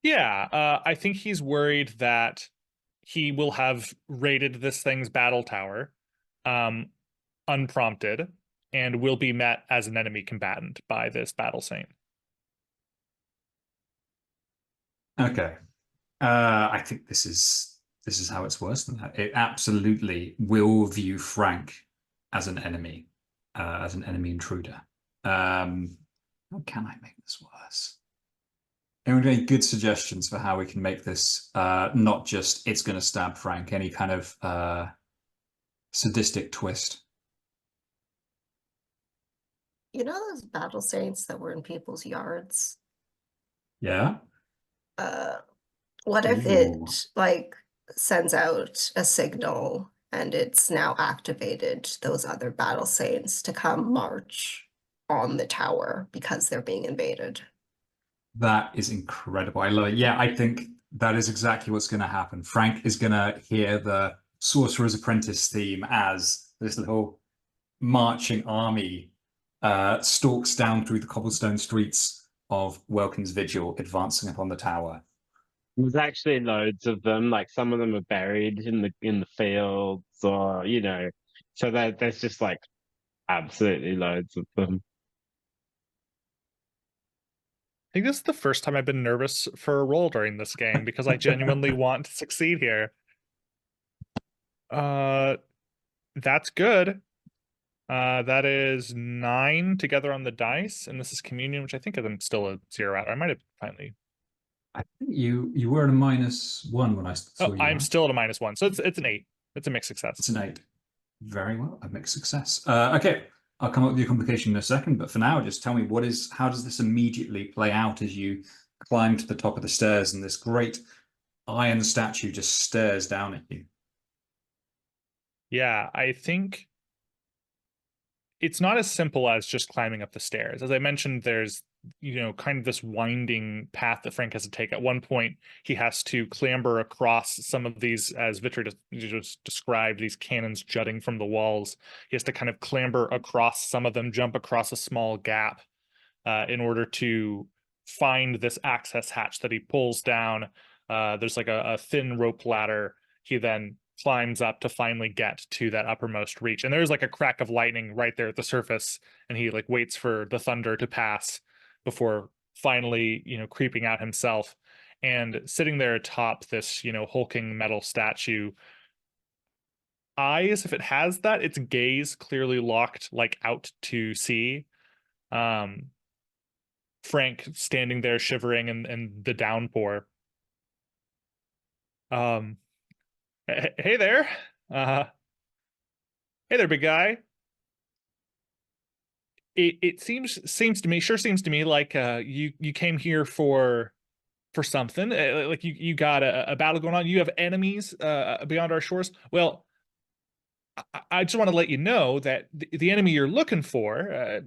Yeah, I think he's worried that he will have raided this thing's battle tower unprompted and will be met as an enemy combatant by this battle saint. Okay. I think this is how it's worse than that. It absolutely will view Frank as an enemy intruder. How can I make this worse? Any good suggestions for how we can make this not just it's going to stab Frank, any kind of sadistic twist? You know those battle saints that were in people's yards? Yeah. What if Ooh. it like sends out a signal and it's now activated those other battle saints to come march on the tower because they're being invaded? That is incredible. I love it. Yeah, I think that is exactly what's going to happen. Frank is going to hear the Sorcerer's Apprentice theme as this little marching army stalks down through the cobblestone streets of Welkin's Vigil, advancing upon the tower. There's actually loads of them. Like some of them are buried in the fields, or so there's just like absolutely loads of them. I think this is the first time I've been nervous for a roll during this game because I genuinely want to succeed here. That's good. That is 9 together on the dice, and this is communion, which I think I'm still a 0 out. I might have finally. I think you were at a -1 when I saw you. I'm still at a -1, so it's an 8. It's a mixed success. It's an 8. Very well, a mixed success. Okay, I'll come up with your complication in a second, but for now, just tell me how does this immediately play out as you climb to the top of the stairs and this great iron statue just stares down at you? Yeah, I think it's not as simple as just climbing up the stairs. As I mentioned, there's kind of this winding path that Frank has to take. At one point, he has to clamber across some of these, as Vitri just described, these cannons jutting from the walls. He has to kind of clamber across some of them, jump across a small gap in order to find this access hatch that he pulls down. There's like a thin rope ladder. He then climbs up to finally get to that uppermost reach. And there's like a crack of lightning right there at the surface. And he like waits for the thunder to pass before finally, creeping out himself. And sitting there atop this, hulking metal statue, eyes, if it has that, its gaze clearly locked like out to sea. Frank standing there shivering in the downpour. Hey there. Hey there, big guy. It seems to me like you came here for something. Like you got a battle going on. You have enemies beyond our shores. Well, I just want to let you know that the enemy you're looking for,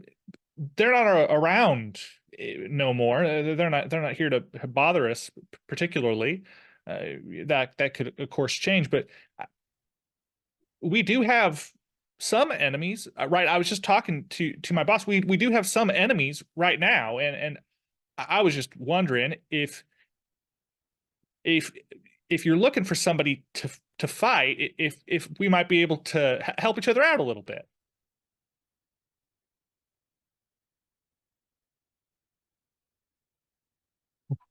they're not around no more. They're not here to bother us particularly. That could of course change, but we do have some enemies, right? I was just talking to my boss. We do have some enemies right now, and I was just wondering if you're looking for somebody to fight, if we might be able to help each other out a little bit.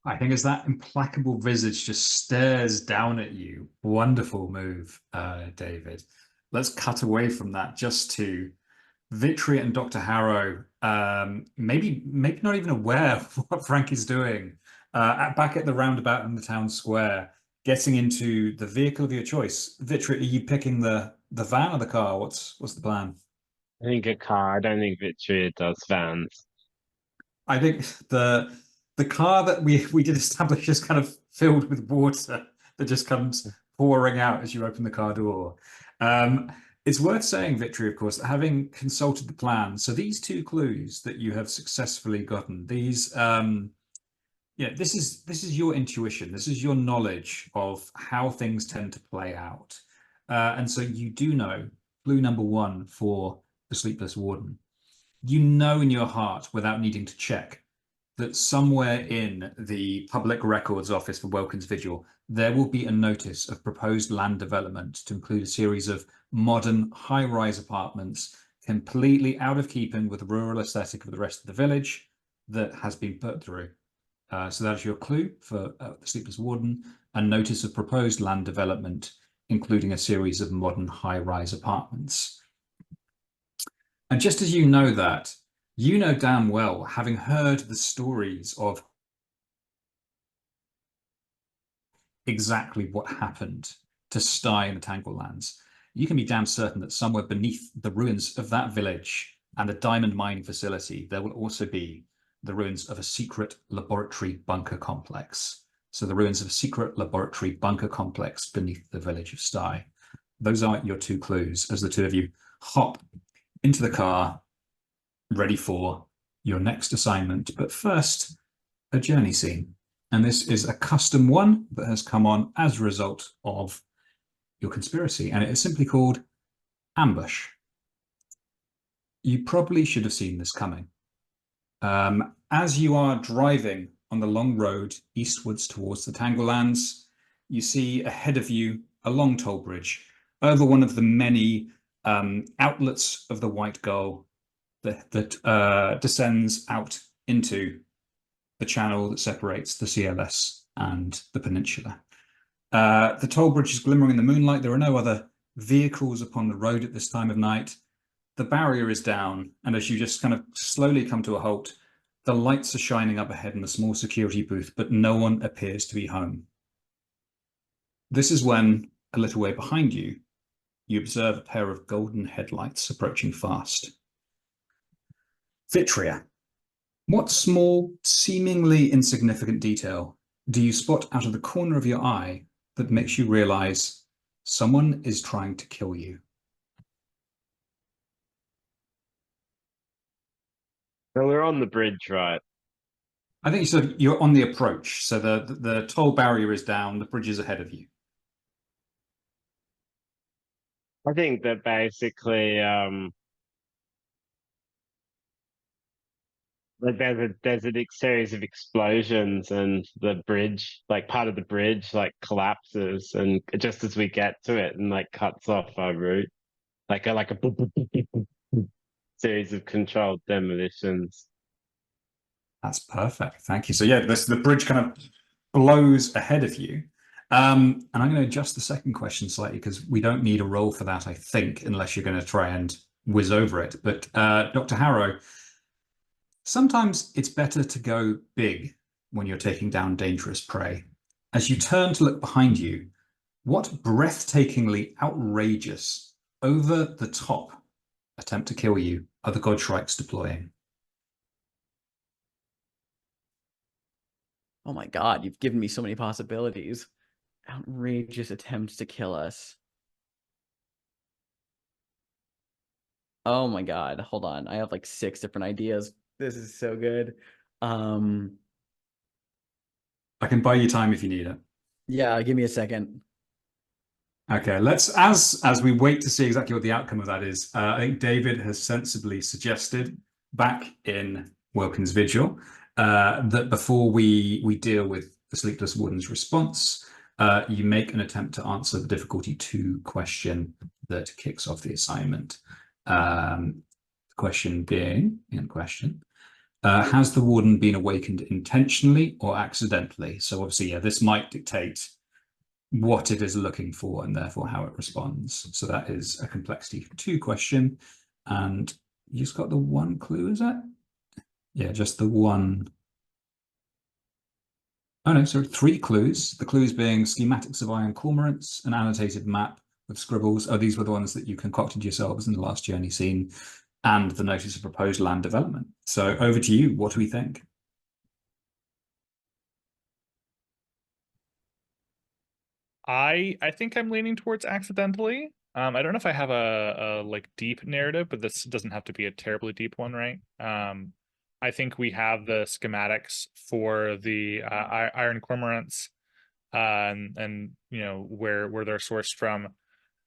I think as that implacable visage just stares down at you, wonderful move, David. Let's cut away from that just to Victory and Dr. Harrow, maybe not even aware of what Frank is doing, back at the roundabout in the town square, getting into the vehicle of your choice. Victory, are you picking the van or the car? What's the plan? I think a car. I don't think Vitria does vans. I think the car that we did establish is kind of filled with water that just comes pouring out as you open the car door. It's worth saying, Victory, of course, that having consulted the plan, so these two clues that you have successfully gotten, these, this is your intuition, this is your knowledge of how things tend to play out. And so you do know clue number one for the Sleepless Warden. You know in your heart, without needing to check, that somewhere in the public records office for Welkin's Vigil, there will be a notice of proposed land development to include a series of modern high-rise apartments completely out of keeping with the rural aesthetic of the rest of the village that has been put through. So that is your clue for the Sleepless Warden, a notice of proposed land development, including a series of modern high-rise apartments. And just as you know that, you know damn well, having heard the stories of exactly what happened to Stye in the Tangle Lands, you can be damn certain that somewhere beneath the ruins of that village and the diamond mining facility, there will also be the ruins of a secret laboratory bunker complex. So the ruins of a secret laboratory bunker complex beneath the village of Stye. Those are your two clues as the two of you hop into the car, ready for your next assignment. But first, a journey scene. And this is a custom one that has come on as a result of your conspiracy. And it is simply called Ambush. You probably should have seen this coming. As you are driving on the long road eastwards towards the Tangle Lands, you see ahead of you a long toll bridge over one of the many outlets of the White Gull that descends out into the channel that separates the CLS and the peninsula. The toll bridge is glimmering in the moonlight. There are no other vehicles upon the road at this time of night. The barrier is down, and as you just kind of slowly come to a halt, the lights are shining up ahead in the small security booth, but no one appears to be home. This is when, a little way behind you, you observe a pair of golden headlights approaching fast. Vitria, what small, seemingly insignificant detail do you spot out of the corner of your eye that makes you realize someone is trying to kill you? So we're on the bridge, right? I think you said you're on the approach. So the toll barrier is down, the bridge is ahead of you. I think that basically, like there's a series of explosions and the bridge, like part of the bridge, like collapses, and just as we get to it, and like cuts off our route, like a boop, boop, boop, boop, boop, boop, series of controlled demolitions. That's perfect. Thank you. So yeah, the bridge kind of blows ahead of you. And I'm going to adjust the second question slightly because we don't need a roll for that, I think, unless you're going to try and whiz over it. But Dr. Harrow, Sometimes it's better to go big when you're taking down dangerous prey. As you turn to look behind you, what breathtakingly outrageous, over the top attempt to kill you are the Godshrikes deploying? Oh my god, you've given me so many possibilities. Outrageous attempts to kill us. Oh my god, hold on. I have like 6 different ideas. This is so good. I can buy you time if you need it. Yeah, give me a second. Okay, let's as we wait to see exactly what the outcome of that is. I think David has sensibly suggested back in Welkin's Vigil that before we deal with the Sleepless Warden's response, you make an attempt to answer the difficulty 2 question that kicks off the assignment. The question being, in question, has the Warden been awakened intentionally or accidentally? So obviously, yeah, this might dictate what it is looking for and therefore how it responds. So that is a complexity 2 question. And you just got the 1 clue, is it? Yeah, just the 1. Oh no, so 3 clues. The clues being schematics of iron cormorants, an annotated map with scribbles. Oh, these were the ones that you concocted yourselves in the last journey scene, and the notice of proposed land development. So over to you. What do we think? I think I'm leaning towards accidentally. I don't know if I have a like deep narrative, but this doesn't have to be a terribly deep one, right? I think we have the schematics for the iron cormorants, and you know where they're sourced from,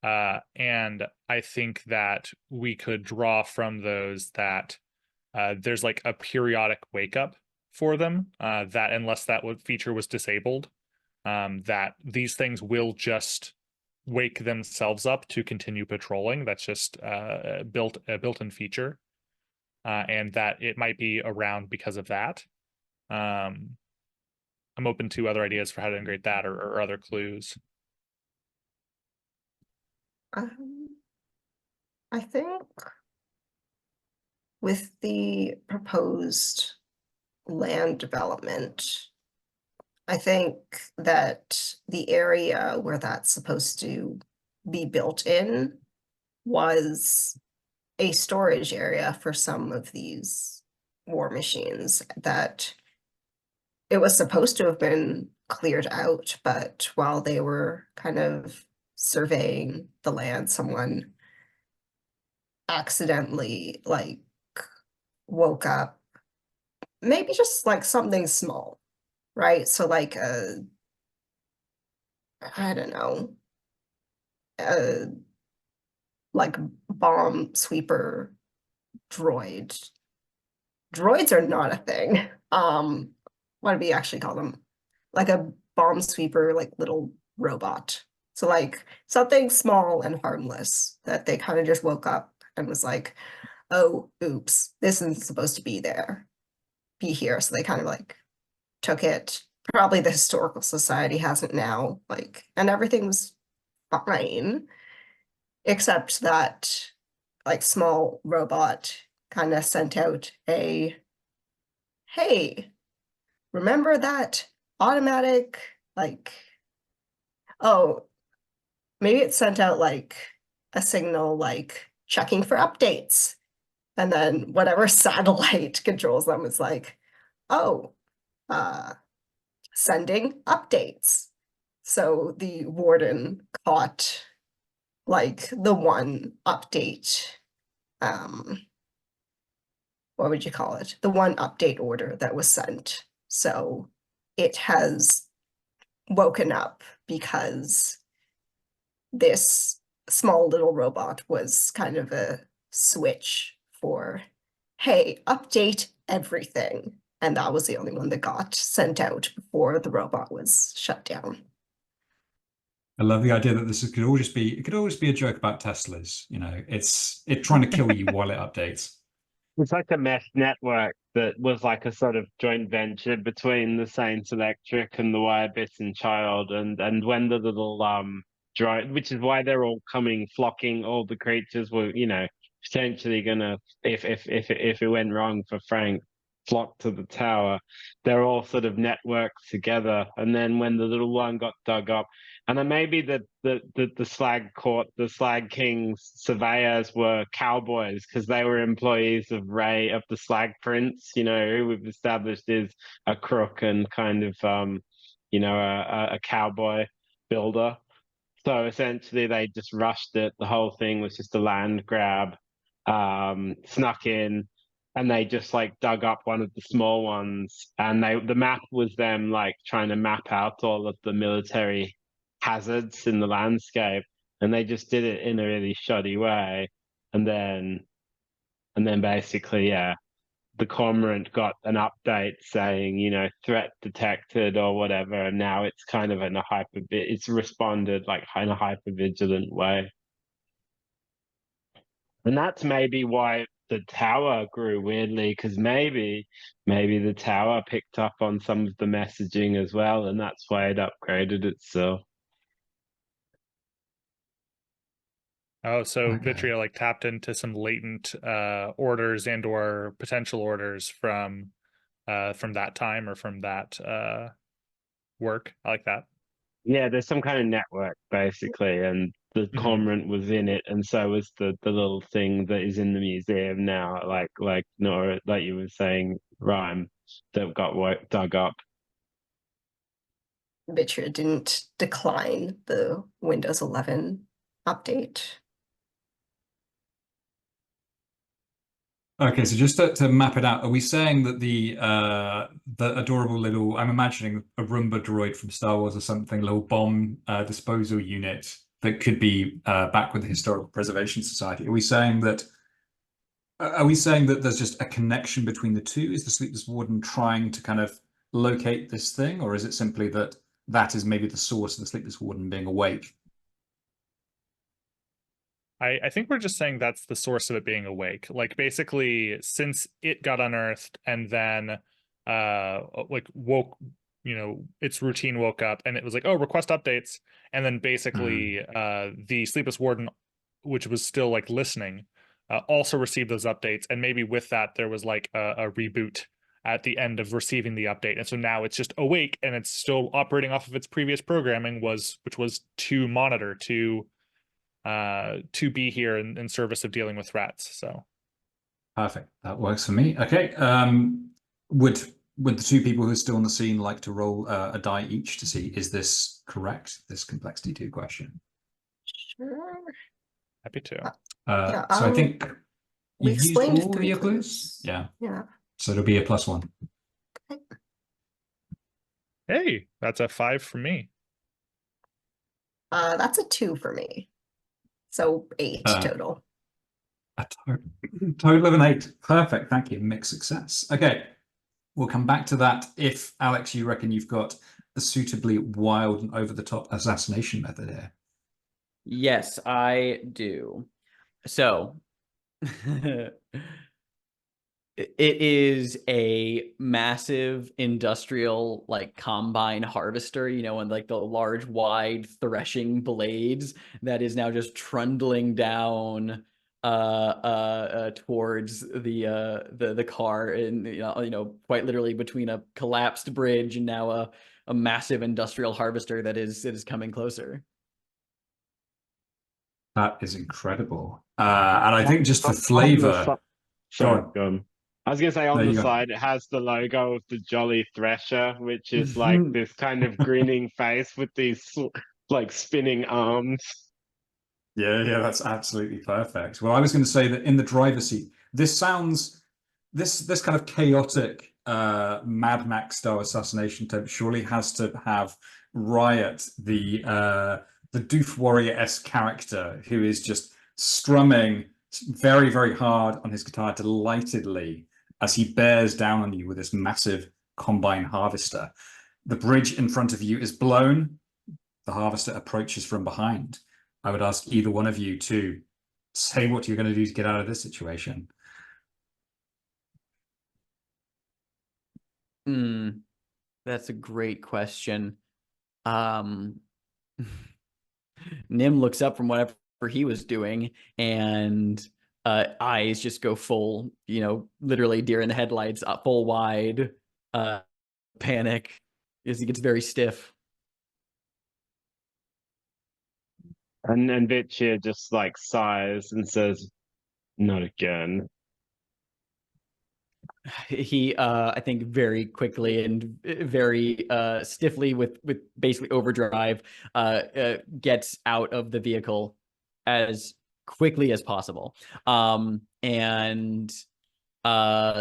and I think that we could draw from those that there's like a periodic wake up for them, that unless that feature was disabled, that these things will just wake themselves up to continue patrolling. That's just a built-in feature, and that it might be around because of that. I'm open to other ideas for how to integrate that or other clues. I think with the proposed land development, I think that the area where that's supposed to be built in was a storage area for some of these war machines, that it was supposed to have been cleared out, but while they were kind of surveying the land, someone accidentally like woke up, maybe just like something small, right? So like I don't know, a like bomb sweeper droid. Droids are not a thing. What do we actually call them? Like a bomb sweeper, like little robot. So like something small and harmless that they kind of just woke up and was like, oh, oops, this isn't supposed to be here. So they kind of like took it. Probably the Historical Society has it now, like, and everything was fine, except that like small robot kind of sent out a, hey, remember that automatic, like, oh, maybe it sent out like a signal like checking for updates. And then whatever satellite controls them is like, oh, sending updates. So the warden caught like the one update, what would you call it? The one update order that was sent. So it has woken up because this small little robot was kind of a switch for, hey, update everything. And that was the only one that got sent out before the robot was shut down. I love the idea that this could always be a joke about Teslas. You know, it's trying to kill you while it updates. It's like a mesh network that was like a sort of joint venture between the Saints Electric and the Wirebit and Child, and when the little droid, which is why they're all flocking, all the creatures were, you know, potentially gonna, if it went wrong for Frank, flock to the tower. They're all sort of networked together. And then when the little one got dug up, and then maybe the Slag Court, the Slag King's surveyors were cowboys because they were employees of Ray, of the Slag Prince, you know, who we've established is a crook and kind of, you know, a cowboy builder. So essentially, they just rushed it. The whole thing was just a land grab, snuck in, and they just like dug up one of the small ones. And the map was them like trying to map out all of the military hazards in the landscape, and they just did it in a really shoddy way. And then basically, yeah, the cormorant got an update saying, you know, threat detected or whatever, and now it's kind of in a it's responded like in a hyper vigilant way. And that's maybe why the tower grew weirdly, because maybe the tower picked up on some of the messaging as well, and that's why it upgraded itself. Oh, so Okay. Vitriol like tapped into some latent orders and or potential orders from that time or from that work. I like that. Yeah, there's some kind of network basically, and the cormorant was in it, and so was the little thing that is in the museum now, like Nora, like you were saying, Rhyme, that got dug up. Vitria didn't decline the Windows 11 update. Okay, so just to map it out, are we saying that the adorable little, I'm imagining a Roomba droid from Star Wars or something, little bomb disposal unit that could be back with the Historical Preservation Society? Are we saying that there's just a connection between the two? Is the Sleepless Warden trying to kind of locate this thing, or is it simply that that is maybe the source of the Sleepless Warden being awake? I think we're just saying that's the source of it being awake. Like basically, since it got unearthed and then like woke, you know, its routine woke up and it was like, oh, request updates. And then basically the Sleepless Warden, which was still like listening, also received those updates. And maybe with that, there was like a reboot at the end of receiving the update. And so now it's just awake and it's still operating off of its previous programming, which was to monitor, to be here in service of dealing with threats. So perfect, that works for me. Okay, would the two people who are still on the scene like to roll a die each to see, is this correct, this complexity 2 question? Sure. happy to. Yeah, so I think we you've used explained all of 3 your clues? clues. Yeah. Yeah. So it'll be a +1. Hey, that's a 5 from me. That's a 2 for me. So 8 total. A total of an 8. Perfect, thank you. Mixed success. Okay, we'll come back to that if, Alex, you reckon you've got a suitably wild and over-the-top assassination method here. Yes, I do. So it is a massive industrial like combine harvester, you know, and like the large wide threshing blades that is now just trundling down towards the car, and you know quite literally between a collapsed bridge and now a massive industrial harvester that is coming closer. That is incredible. And I think just for flavor, Sorry, go on. I was gonna say on the go. side it has the logo of the Jolly Thresher, which is like this kind of grinning face with these like spinning arms. Yeah, that's absolutely perfect. Well, I was going to say that in the driver's seat, this sounds, this kind of chaotic Mad Max style assassination attempt surely has to have Riot, the Doof Warrior-esque character who is just strumming very, very hard on his guitar delightedly as he bears down on you with this massive combine harvester. The bridge in front of you is blown. The harvester approaches from behind. I would ask either one of you to say what you're going to do to get out of this situation. That's a great question. Nim looks up from whatever he was doing and eyes just go full, literally deer in the headlights, full wide, panic as he gets very stiff. And Vitchia just like sighs and says, "Not again." He I think very quickly and very stiffly with basically overdrive gets out of the vehicle as quickly as possible, and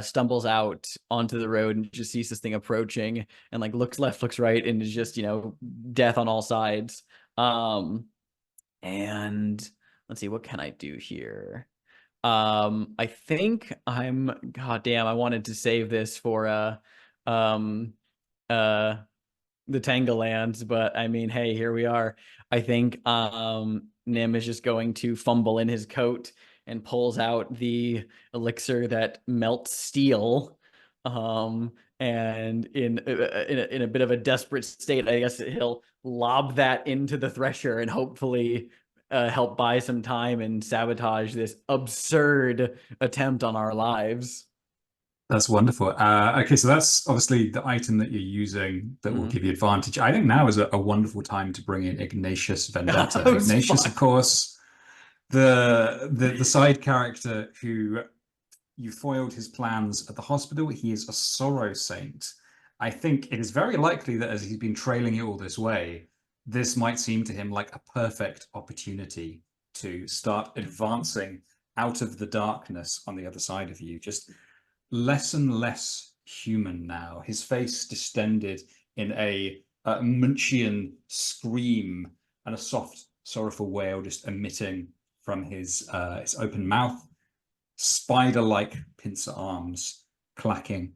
stumbles out onto the road and just sees this thing approaching and like looks left, looks right, and is just death on all sides. And let's see, what can I do here? I think god damn, I wanted to save this for the Tangalands, but I mean, hey, here we are. I think Nim is just going to fumble in his coat and pulls out the elixir that melts steel. And in a bit of a desperate state, I guess he'll lob that into the thresher and hopefully help buy some time and sabotage this absurd attempt on our lives. That's wonderful. Okay, so that's obviously the item that you're using that will give you advantage. I think now is a wonderful time to bring in Ignatius Vendetta. Ignatius, of course, the side character who you foiled his plans at the hospital. He is a sorrow saint. I think it is very likely that as he's been trailing you all this way, this might seem to him like a perfect opportunity to start advancing out of the darkness on the other side of you. Just less and less human now. His face distended in a Munchian scream and a soft, sorrowful wail just emitting from his open mouth. Spider-like pincer arms clacking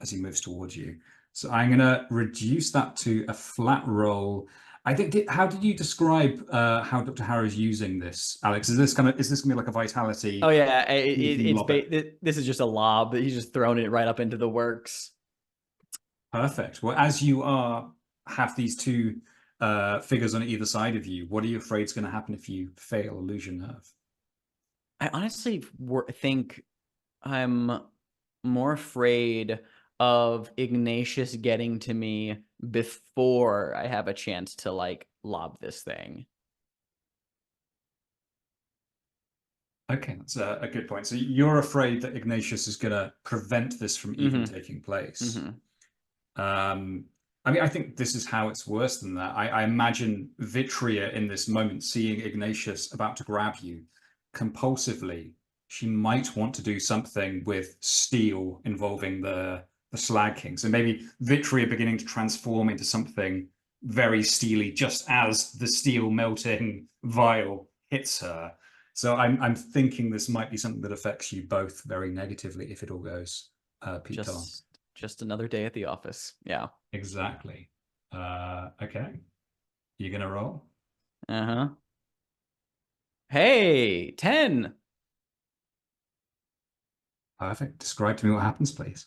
as he moves towards you. So I'm going to reduce that to a flat roll. I think. How did you describe how Dr. Harrow's using this, Alex? Is this going to be like a vitality? Oh yeah, this is just a lob. He's just throwing it right up into the works. Perfect. Well, as you have these two figures on either side of you, what are you afraid is going to happen if you fail Illusion Nerve? I honestly think I'm more afraid of Ignatius getting to me before I have a chance to like lob this thing. Okay, that's a good point. So you're afraid that Ignatius is going to prevent this from even taking place. I mean, I think this is how it's worse than that. I imagine Vitria in this moment seeing Ignatius about to grab you compulsively. She might want to do something with steel involving the Slag King. So maybe Vitria beginning to transform into something very steely just as the steel melting vial hits her. So I'm thinking this might be something that affects you both very negatively if it all goes just another day at the office. Yeah. Exactly. Okay. You gonna roll? Uh-huh. Hey, 10. Perfect. Describe to me what happens, please.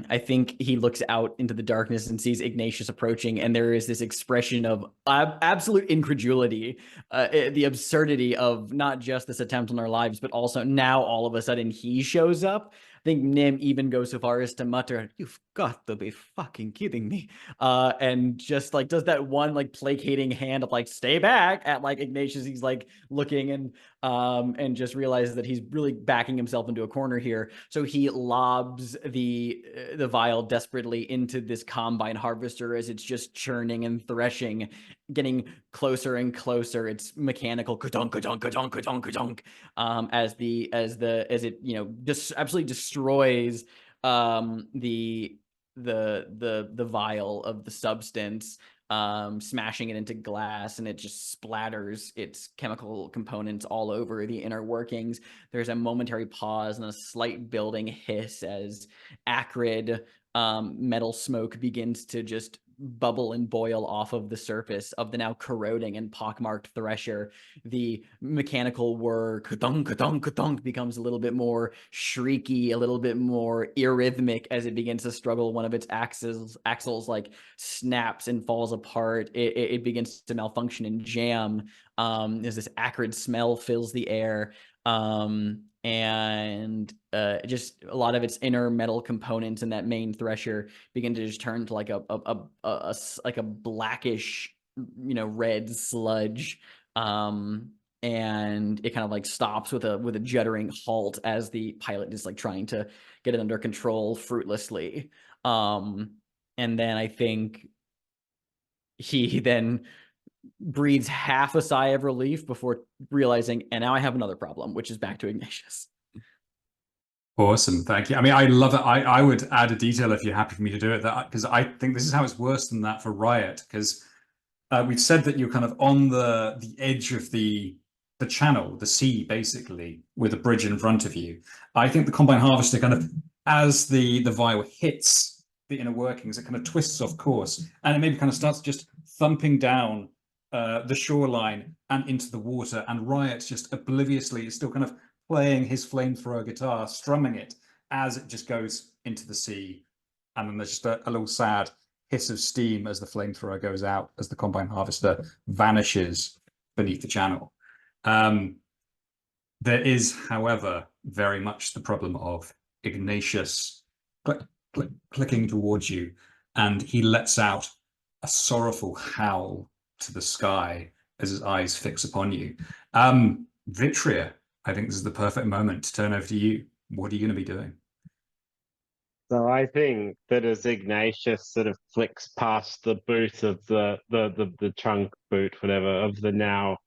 I think he looks out into the darkness and sees Ignatius approaching, and there is this expression of absolute incredulity, the absurdity of not just this attempt on our lives, but also now all of a sudden he shows up. I think Nim even goes so far as to mutter, "You've got to be fucking kidding me," and just like does that one like placating hand of like "stay back" at like Ignatius. He's like looking and just realizes that he's really backing himself into a corner here. So he lobs the vial desperately into this combine harvester as it's just churning and threshing, getting closer and closer. It's mechanical ka-dunk, ka-dunk, ka-dunk, ka-dunk, ka-dunk, as it just absolutely destroys the vial of the substance, smashing it into glass, and it just splatters its chemical components all over the inner workings. There's a momentary pause and a slight building hiss as acrid metal smoke begins to just bubble and boil off of the surface of the now corroding and pockmarked thresher. The mechanical whir, ka-dunk, ka-dunk, ka-dunk, becomes a little bit more shrieky, a little bit more irrhythmic as it begins to struggle. One of its axles like snaps and falls apart. It begins to malfunction and jam as this acrid smell fills the air. and just a lot of its inner metal components in that main thresher begin to just turn to like like a blackish, red sludge. And it kind of like stops with a juddering halt as the pilot is like trying to get it under control fruitlessly. And then I think he then breathes half a sigh of relief before realizing, and now I have another problem, which is back to Ignatius. Awesome, thank you. I mean, I love it. I would add a detail if you're happy for me to do it, that because I think this is how it's worse than that for Riot, because we've said that you're kind of on the edge of the channel, the sea, basically, with a bridge in front of you. I think the Combine Harvester kind of, as the vial hits the inner workings, it kind of twists off course, and it maybe kind of starts just thumping down the shoreline and into the water, and Riot just obliviously is still kind of playing his flamethrower guitar, strumming it as it just goes into the sea. And then there's just a little sad hiss of steam as the flamethrower goes out, as the Combine Harvester vanishes beneath the channel. There is, however, very much the problem of Ignatius clicking towards you, and he lets out a sorrowful howl to the sky as his eyes fix upon you. Vitria, I think this is the perfect moment to turn over to you. What are you going to be doing? So I think that as Ignatius sort of flicks past the boot of the trunk boot, whatever, of the now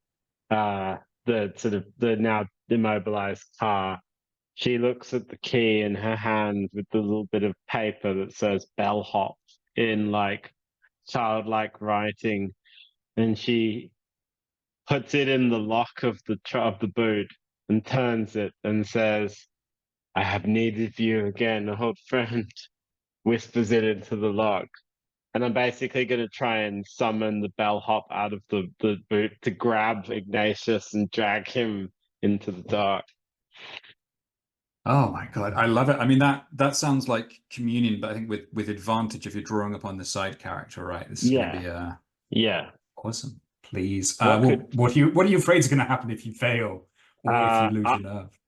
the now immobilized car, she looks at the key in her hand with the little bit of paper that says bellhop in like childlike writing, and she puts it in the lock of the boot and turns it and says, "I have needed you again, old friend," whispers it into the lock. And I'm basically going to try and summon the bellhop out of the boot to grab Ignatius and drag him into the dark. Oh my God, I love it. I mean, that sounds like communion, but I think with advantage if you're drawing upon the side character, right? This is going to be Yeah. awesome. Please, What what are you afraid is going to happen if you fail or if you lose your nerve?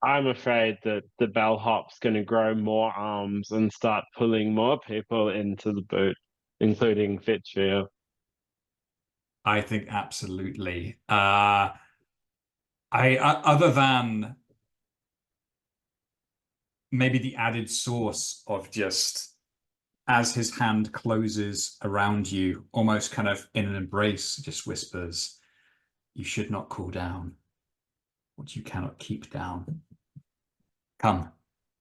I'm afraid that the bellhop's going to grow more arms and start pulling more people into the boot, including Vitrio. I think absolutely. Other than maybe the added source of just as his hand closes around you, almost kind of in an embrace, just whispers, "You should not cool down what you cannot keep down. Come,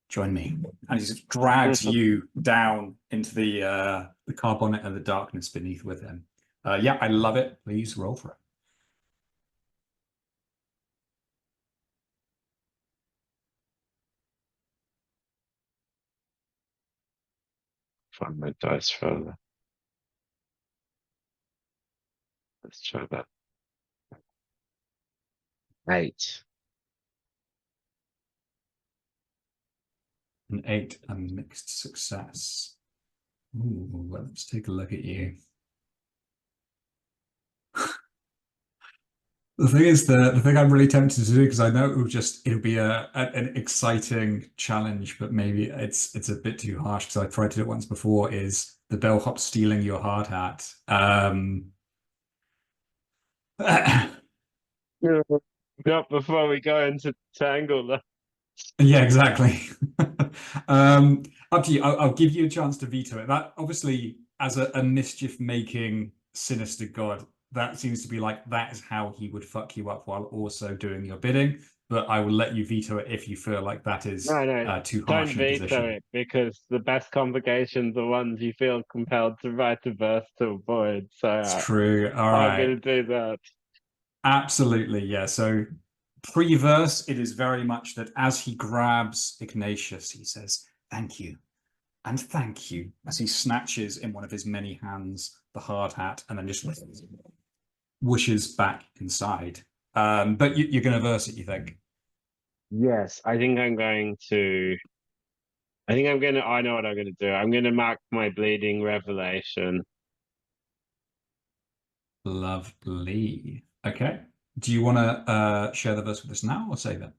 join me." And he just drags you down into the car bonnet and the darkness beneath with him. Yeah, I love it. Please roll for it. Find my dice roller. Let's try that. 8. An 8, a mixed success. Ooh, well, let's take a look at you. The thing is, the thing I'm really tempted to do, because I know it'll be an exciting challenge, but maybe it's a bit too harsh because I tried to do it once before, is the bellhop stealing your hard hat. Not before we go into Tangle. Yeah, exactly. Up to you. I'll give you a chance to veto it. That obviously, as a mischief-making sinister god, that seems to be like that is how he would fuck you up while also doing your bidding. But I will let you veto it if you feel like that is No, too don't harsh a veto position. it, because the best complications are ones you feel compelled to write a verse to avoid. So It's true. All I'm going right. to do that. Absolutely, yeah. So pre-verse, it is very much that as he grabs Ignatius, he says, "Thank you. And thank you," as he snatches in one of his many hands the hard hat and then just whooshes back inside. But you're going to verse it, you think? Yes, I think I'm going to. I think I'm going to. I know what I'm going to do. I'm going to mark my bleeding revelation. Lovely. Okay. Do you want to share the verse with us now or save it?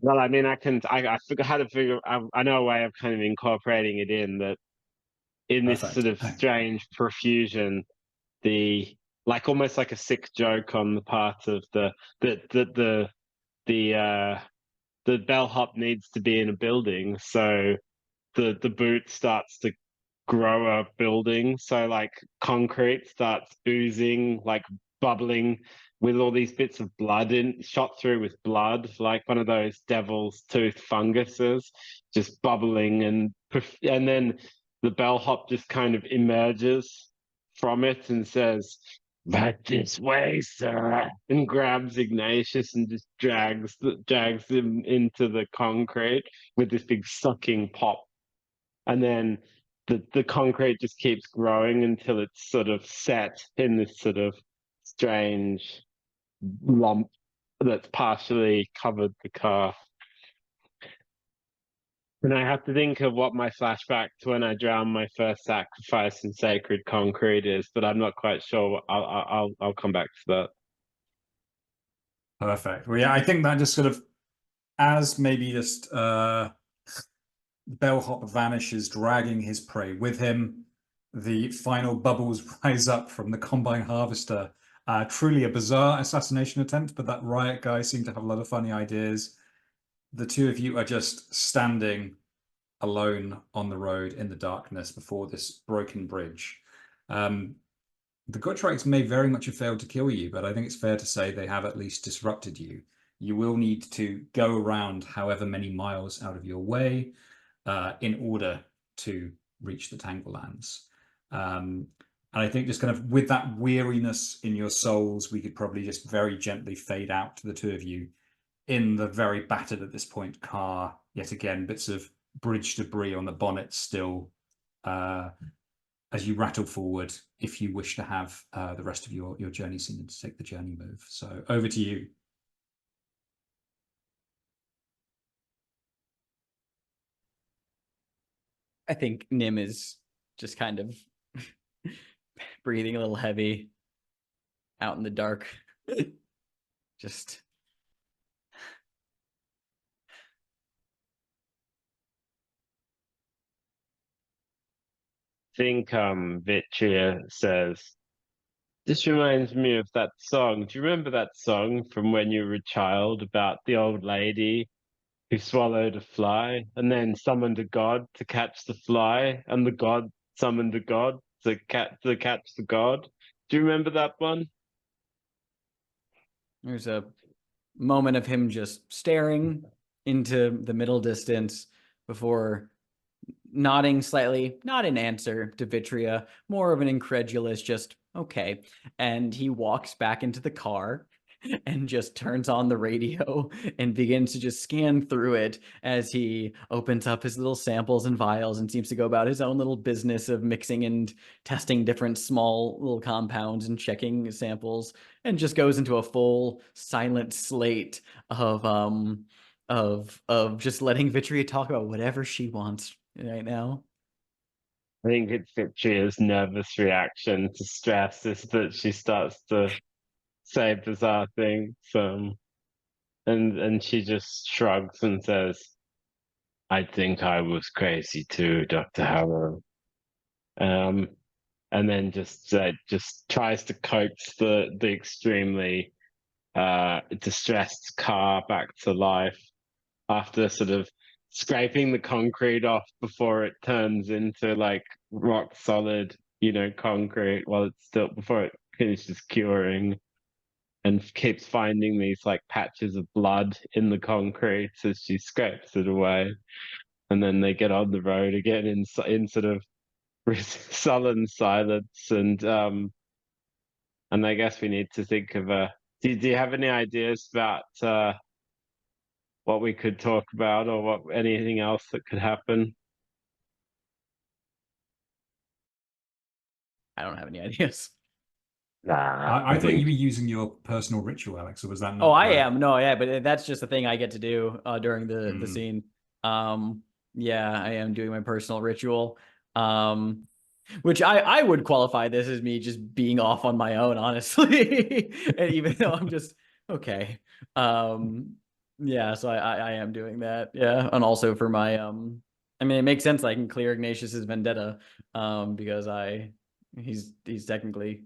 Well, I mean, I figure how to figure. I know a way of kind of incorporating it in that in this Perfect. sort of strange profusion, the like almost like a sick joke on the part of the bellhop needs to be in a building, so the boot starts to grow a building. So like concrete starts oozing, like bubbling with all these bits of blood in shot through with blood, like one of those devil's tooth funguses, just bubbling and then the bellhop just kind of emerges from it and says, "Right this way, sir," and grabs Ignatius and just drags him into the concrete with this big sucking pop. And then the concrete just keeps growing until it's sort of set in this sort of strange lump that's partially covered the car. And I have to think of what my flashback to when I drowned my first sacrifice in sacred concrete is, but I'm not quite sure. I'll come back to that. Perfect. Well, yeah, I think that just sort of, as maybe just bellhop vanishes, dragging his prey with him, the final bubbles rise up from the combine harvester. Truly a bizarre assassination attempt, but that riot guy seemed to have a lot of funny ideas. The two of you are just standing alone on the road in the darkness before this broken bridge. The Gutrakes may very much have failed to kill you, but I think it's fair to say they have at least disrupted you. You will need to go around however many miles out of your way in order to reach the Tanglelands. And I think just kind of with that weariness in your souls, we could probably just very gently fade out to the two of you in the very battered at this point car. Yet again, bits of bridge debris on the bonnet still as you rattle forward, if you wish to have the rest of your journey scene to take the journey move. So over to you. I think Nim is just kind of breathing a little heavy out in the dark. Just Think Vitria says, "This reminds me of that song. Do you remember that song from when you were a child about the old lady who swallowed a fly and then summoned a god to catch the fly, and the god summoned a god to catch the god? Do you remember that one?" there's a moment of him just staring into the middle distance before nodding slightly, not in answer to Vitria, more of an incredulous just, okay. And he walks back into the car and just turns on the radio and begins to just scan through it as he opens up his little samples and vials and seems to go about his own little business of mixing and testing different small little compounds and checking samples, and just goes into a full silent slate of just letting Vitria talk about whatever she wants right now. I think it's Vitria's nervous reaction to stress is that she starts to say bizarre things. And she just shrugs and says, "I think I was crazy too, Dr. Harrow." And then just tries to coax the extremely distressed car back to life after sort of scraping the concrete off before it turns into like rock solid, concrete before it finishes curing, and keeps finding these like patches of blood in the concrete as she scrapes it away. And then they get on the road again in sort of sullen silence. And I guess we need to think of do you have any ideas about what we could talk about, or anything else that could happen? I don't have any ideas. Nah, I thought you were using your personal ritual, Alex, or was that not? Oh, I am. No, yeah, but that's just the thing I get to do during the Mm. scene. Yeah, I am doing my personal ritual. Which I would qualify this as me just being off on my own, honestly. And even though I'm just okay. Yeah, so I am doing that. Yeah, and also for my I mean, it makes sense I can clear Ignatius's vendetta because he's technically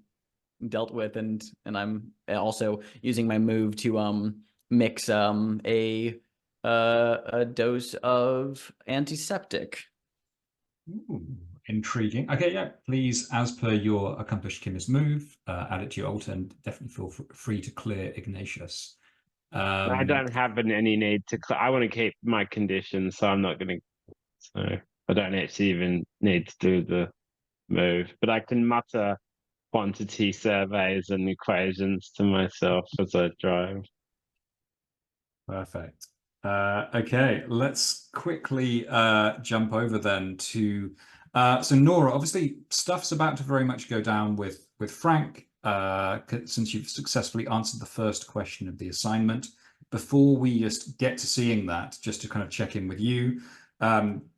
dealt with, and I'm also using my move to mix a dose of antiseptic. Ooh, intriguing. Okay, yeah, please, as per your accomplished chemist move, add it to your altar and definitely feel free to clear Ignatius. I don't have any need to. I want to keep my conditions, so I'm not going to. So I don't actually even need to do the move, but I can mutter quantity surveys and equations to myself as I drive. Perfect. Okay, let's quickly jump over then to so Nora, obviously stuff's about to very much go down with Frank since you've successfully answered the first question of the assignment. Before we just get to seeing that, just to kind of check in with you,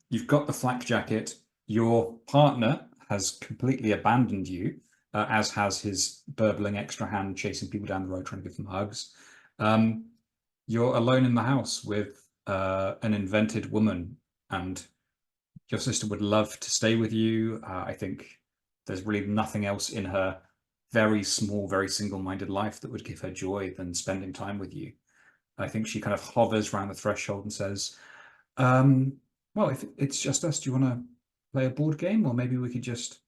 you've got the flak jacket. Your partner has completely abandoned you, as has his burbling extra hand chasing people down the road trying to give them hugs. You're alone in the house with an invented woman, and your sister would love to stay with you. I think there's really nothing else in her very small, very single-minded life that would give her joy than spending time with you. I think she kind of hovers around the threshold and says, well, if it's just us, do you want to play a board game? Or maybe we could just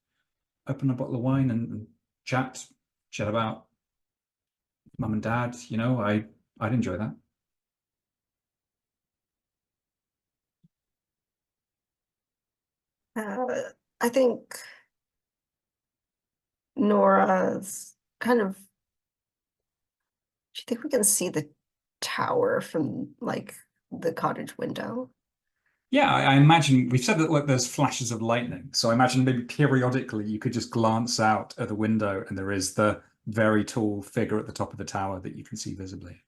open a bottle of wine and chat about mum and dad. You know, I'd enjoy that. I think Nora's kind of. Do you think we can see the tower from like the cottage window? Yeah, I imagine we've said that like, there's flashes of lightning. So I imagine maybe periodically you could just glance out at the window and there is the very tall figure at the top of the tower that you can see visibly.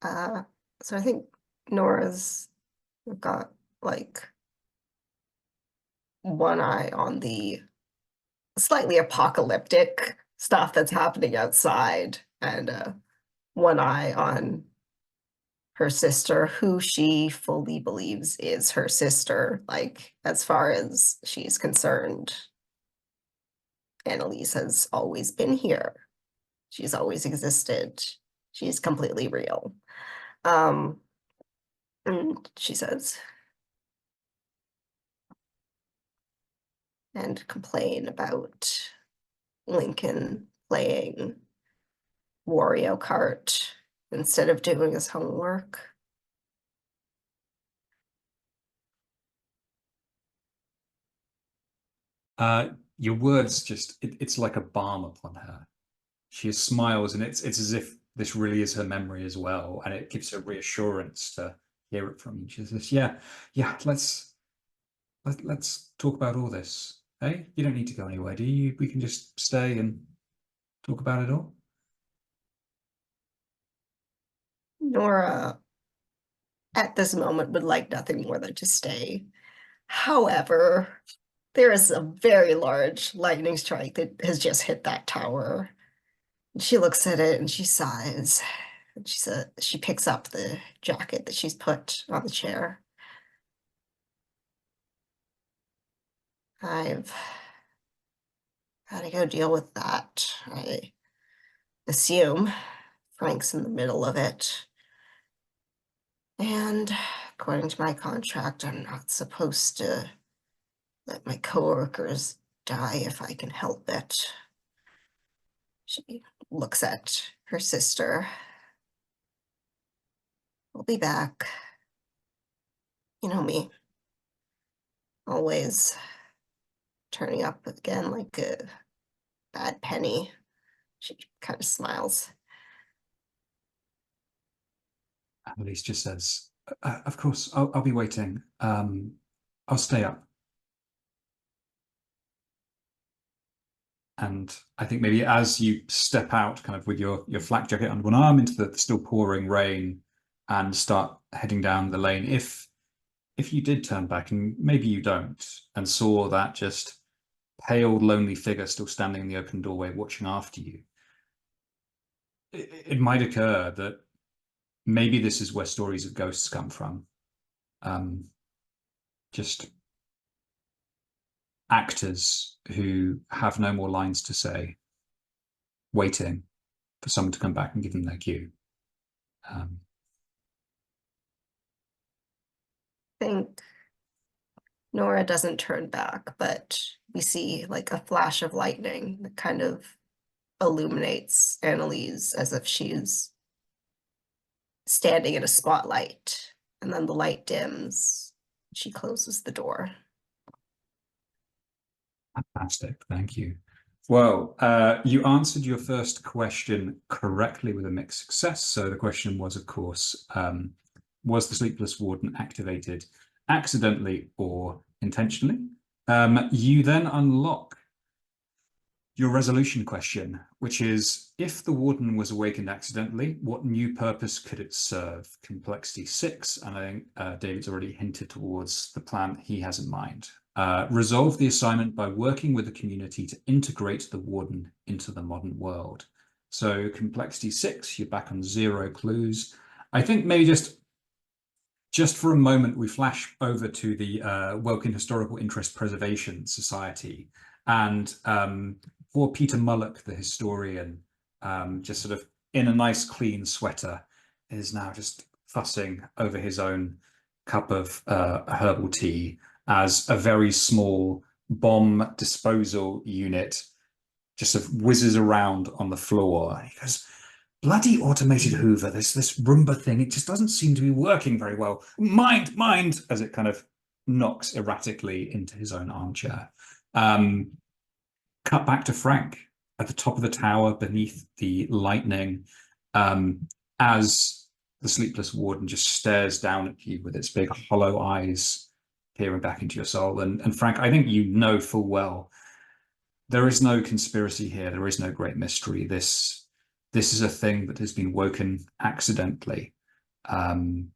So I think Nora's got like one eye on the slightly apocalyptic stuff that's happening outside, and one eye on her sister, who she fully believes is her sister. Like, as far as she's concerned, Annalise has always been here. She's always existed. She's completely real. And she says, and complain about Lincoln playing Wario Kart instead of doing his homework. Your words just, it's like a balm upon her. She smiles and it's as if this really is her memory as well. And it gives her reassurance to hear it from you. She says, yeah, let's talk about all this. Hey, you don't need to go anywhere, do you? We can just stay and talk about it all. Nora, at this moment, would like nothing more than to stay. However, there is a very large lightning strike that has just hit that tower. She looks at it and she sighs. And she picks up the jacket that she's put on the chair. I've got to go deal with that. I assume Frank's in the middle of it. And according to my contract, I'm not supposed to let my coworkers die if I can help it. She looks at her sister. I'll be back. You know me. Always turning up again like a bad penny. She kind of smiles. Annalise just says, of course, I'll be waiting. I'll stay up. And I think maybe as you step out kind of with your flak jacket under one arm into the still pouring rain and start heading down the lane, if you did turn back, and maybe you don't, and saw that just pale, lonely figure still standing in the open doorway watching after you, it might occur that maybe this is where stories of ghosts come from. Just actors who have no more lines to say, waiting for someone to come back and give them their cue. I think Nora doesn't turn back, but we see like a flash of lightning that kind of illuminates Annalise as if she's standing in a spotlight, and then the light dims. She closes the door. Fantastic, thank you. Well, you answered your first question correctly with a mixed success. So the question was, of course, was the Sleepless Warden activated accidentally or intentionally? You then unlock your resolution question, which is, if the Warden was awakened accidentally, what new purpose could it serve? Complexity 6, and I think David's already hinted towards the plan he has in mind. Resolve the assignment by working with the community to integrate the Warden into the modern world. So complexity 6, you're back on 0 clues. I think maybe just for a moment, we flash over to the Welkin Historical Interest Preservation Society, and poor Peter Mullock, the historian, just sort of in a nice clean sweater, is now just fussing over his own cup of herbal tea as a very small bomb disposal unit just sort of whizzes around on the floor. He goes, bloody automated Hoover, this Roomba thing, it just doesn't seem to be working very well. Mind, as it kind of knocks erratically into his own armchair. Cut back to Frank at the top of the tower beneath the lightning, as the Sleepless Warden just stares down at you with its big hollow eyes peering back into your soul. And Frank, I think you know full well there is no conspiracy here. There is no great mystery. This is a thing that has been woken accidentally. And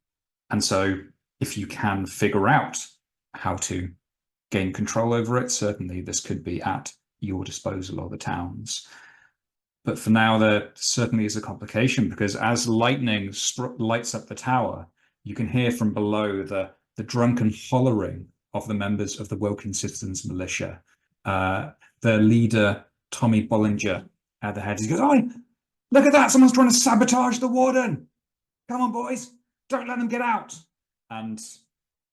so if you can figure out how to gain control over it, certainly this could be at your disposal or the town's. But for now, there certainly is a complication, because as lightning lights up the tower, you can hear from below the drunken hollering of the members of the Welkin Citizens Militia. Their leader, Tommy Bollinger, at the head. He goes, "Oh, look at that! Someone's trying to sabotage the Warden! Come on, boys! Don't let them get out!" And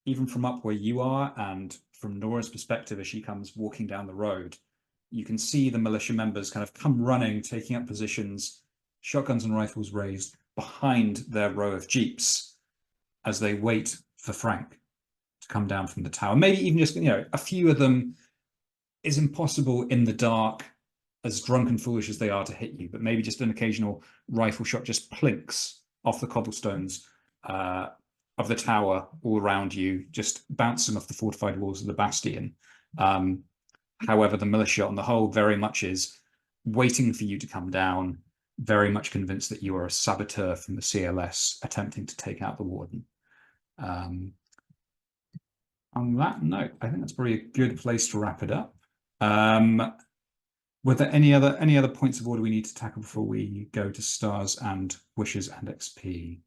even from up where you are, and from Nora's perspective as she comes walking down the road, you can see the militia members kind of come running, taking up positions, shotguns and rifles raised behind their row of jeeps as they wait for Frank to come down from the tower. Maybe even just, a few of them is impossible in the dark, as drunk and foolish as they are, to hit you, but maybe just an occasional rifle shot just plinks off the cobblestones of the tower all around you, just bouncing off the fortified walls of the bastion. However, the militia on the whole very much is waiting for you to come down, very much convinced that you are a saboteur from the CLS attempting to take out the Warden. On that note, I think that's probably a good place to wrap it up. Were there any other points of order we need to tackle before we go to stars and wishes and XP?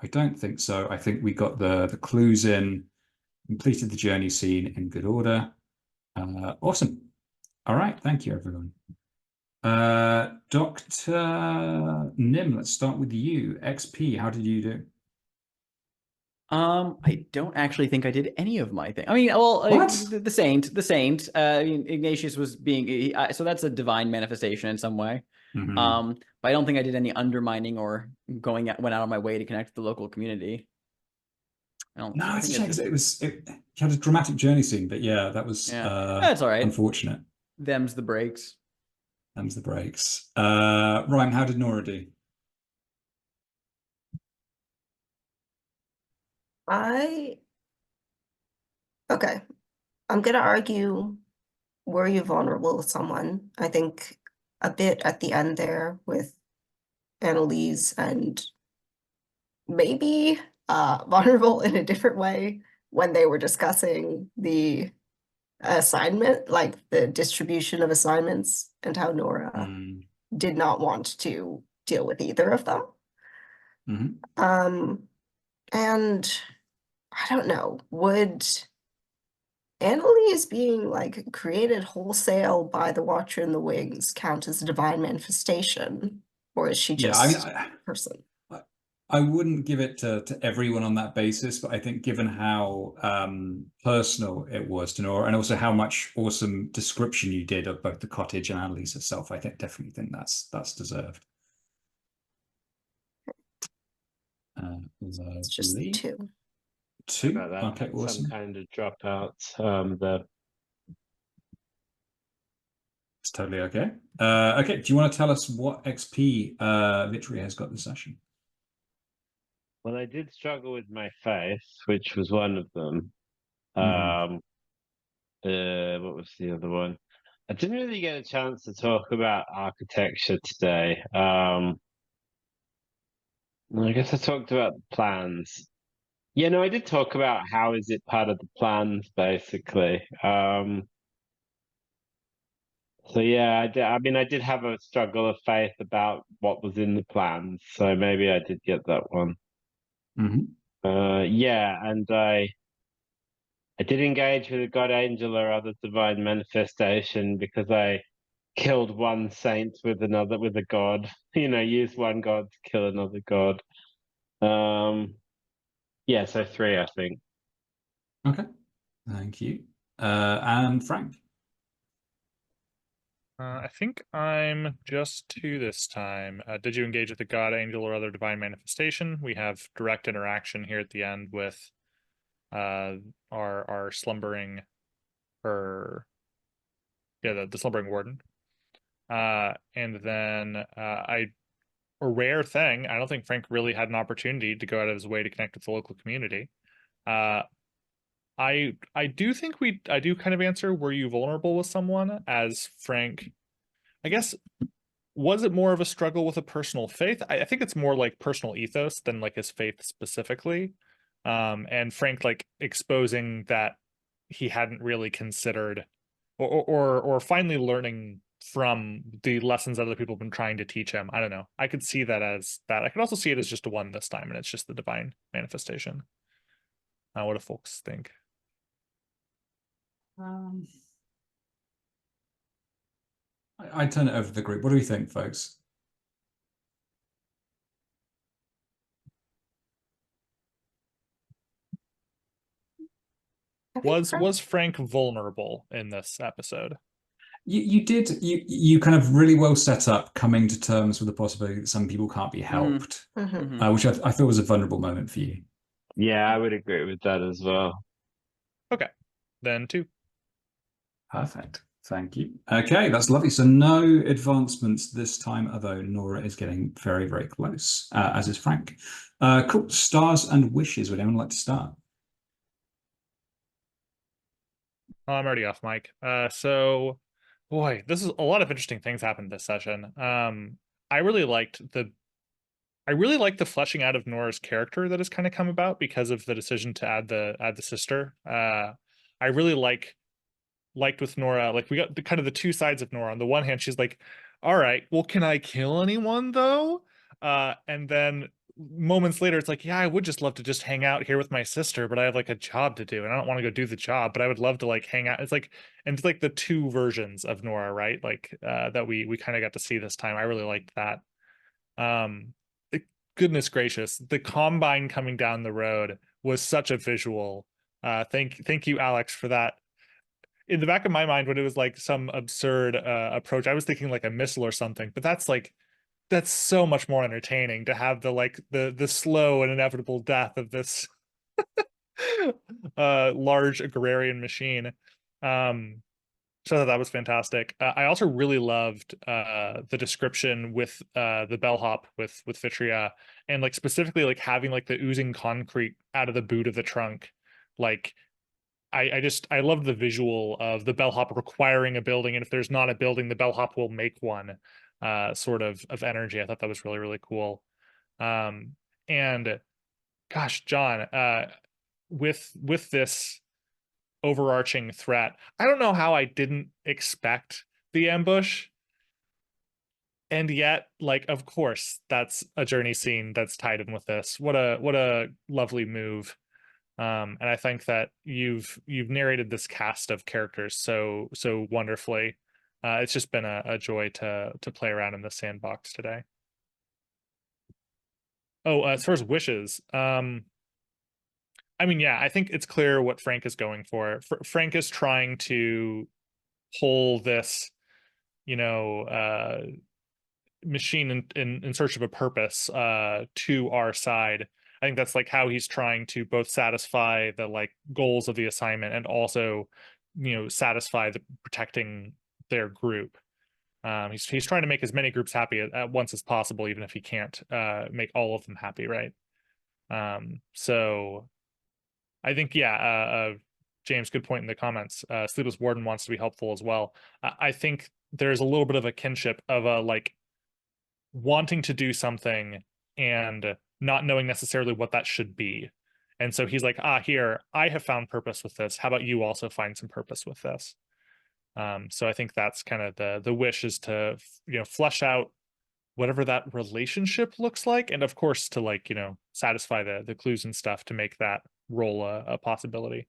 I don't think so. I think we got the clues in, completed the journey scene in good order. Awesome. All right, thank you, everyone. Dr. Nim, let's start with you. XP, how did you do? I don't actually think I did any of my thing. I mean, well, the saint. Ignatius was being so that's a divine manifestation in some way. Mm-hmm. But I don't think I did any undermining or went out of my way to connect with the local community. No, it's a shame because it had a dramatic journey scene, but yeah, that was that's all right. Unfortunate. Them's the breaks. Them's the breaks. Ryan, how did Nora do? Okay, I'm gonna argue, were you vulnerable with someone? I think a bit at the end there with Annalise, and maybe vulnerable in a different way when they were discussing the assignment, like the distribution of assignments, and how Nora did not want to deal with either of them. Mhm. And I don't know, would Annalise being like created wholesale by the Watcher in the Wings count as a divine manifestation? Or is she Yeah, I mean, just a person? I wouldn't give it to everyone on that basis, but I think given how personal it was to Nora, and also how much awesome description you did of both the cottage and Annalise herself, I definitely think that's deserved. It's just Lovely. two. Two. About that, Okay, had awesome. some kind of dropout there. It's totally okay. Okay, do you want to tell us what XP Vitri has got this session? Well, I did struggle with my faith, which was one of them. Mhm. What was the other one? I didn't really get a chance to talk about architecture today. I guess I talked about the plans. Yeah, no, I did talk about how is it part of the plans, basically. So yeah, I did. I mean, I did have a struggle of faith about what was in the plans, so maybe I did get that one. Mhm. Yeah, and I did engage with a god angel or other divine manifestation because I killed one saint with a god. Use one god to kill another god. Yeah, so 3, I think. Okay, thank you. And Frank. I think I'm just 2 this time. Did you engage with the god, angel, or other divine manifestation? We have direct interaction here at the end with our slumbering, or yeah, the slumbering warden. And then a rare thing, I don't think Frank really had an opportunity to go out of his way to connect with the local community. I do think I do kind of answer, were you vulnerable with someone, as Frank, I guess, was it more of a struggle with a personal faith? I think it's more like personal ethos than like his faith specifically. And Frank like exposing that he hadn't really considered, or finally learning from the lessons other people have been trying to teach him. I don't know. I could see that as that. I could also see it as just a 1 this time, and it's just the divine manifestation. What do folks think? I turn it over to the group. What do we think, folks? Was Frank vulnerable in this episode? You kind of really well set up coming to terms with the possibility that some people can't be helped, which I thought was a vulnerable moment for you. Yeah, I would agree with that as well. Okay, then 2. Perfect. Thank you. Okay, that's lovely. So no advancements this time, although Nora is getting very, very close, as is Frank. Cool. Stars and wishes. Would anyone like to start? Oh, I'm already off mic. So boy, this is a lot of interesting things happened this session. I really liked the fleshing out of Nora's character that has kind of come about because of the decision to add the sister. I really liked with Nora, like we got the kind of the 2 sides of Nora. On the one hand, she's like, all right, well, can I kill anyone though? And then moments later, it's like, yeah, I would just love to just hang out here with my sister, but I have like a job to do and I don't want to go do the job, but I would love to like hang out. It's like, and it's like the 2 versions of Nora, right? Like that we kind of got to see this time. I really liked that. Goodness gracious, the combine coming down the road was such a visual. Thank you, Alex, for that. In the back of my mind, when it was like some absurd approach, I was thinking like a missile or something, but that's so much more entertaining to have the slow and inevitable death of this large agrarian machine. So that was fantastic. I also really loved the description with the bellhop with Vitria, and like specifically like having like the oozing concrete out of the boot of the trunk. Like I love the visual of the bellhop requiring a building, and if there's not a building, the bellhop will make one, sort of energy. I thought that was really, really cool. And gosh, John, with this overarching threat, I don't know how I didn't expect the ambush. and yet, like, of course, that's a journey scene that's tied in with this. What a lovely move. And I think that you've narrated this cast of characters so wonderfully. It's just been a joy to play around in the sandbox today. Oh, as far as wishes, I mean, yeah, I think it's clear what Frank is going for. Frank is trying to pull this, you know, machine in search of a purpose to our side. I think that's like how he's trying to both satisfy the like goals of the assignment and also, you know, satisfy the protecting their group. He's trying to make as many groups happy at once as possible, even if he can't make all of them happy, right? So I think, yeah, James, good point in the comments. Sleepless Warden wants to be helpful as well. I think there's a little bit of a kinship of a like wanting to do something and not knowing necessarily what that should be. And so he's like, here, I have found purpose with this. How about you also find some purpose with this? So I think that's kind of the wish is to, you know, flesh out whatever that relationship looks like. And of course, to like, you know, satisfy the clues and stuff to make that role a possibility.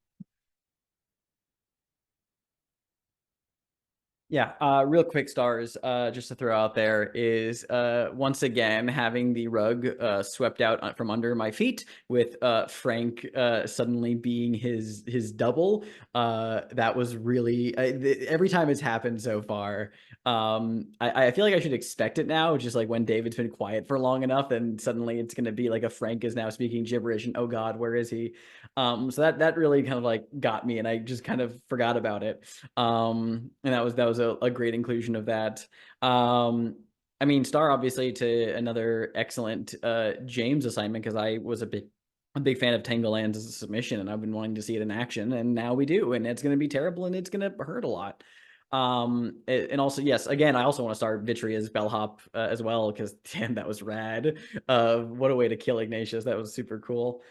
Yeah, real quick stars, just to throw out there is once again having the rug swept out from under my feet with Frank suddenly being his double. That was really every time it's happened so far. I feel like I should expect it now, just like when David's been quiet for long enough, and suddenly it's gonna be like a Frank is now speaking gibberish, and oh God, where is he? So that really kind of like got me, and I just kind of forgot about it. And that was a great inclusion of that. I mean, star obviously to another excellent James assignment, because I was a big fan of Tanglelands as a submission, and I've been wanting to see it in action, and now we do, and it's going to be terrible, and it's going to hurt a lot. And also, yes, again, I also want to start Vitri as bellhop as well, because damn, that was rad. What a way to kill Ignatius. That was super cool.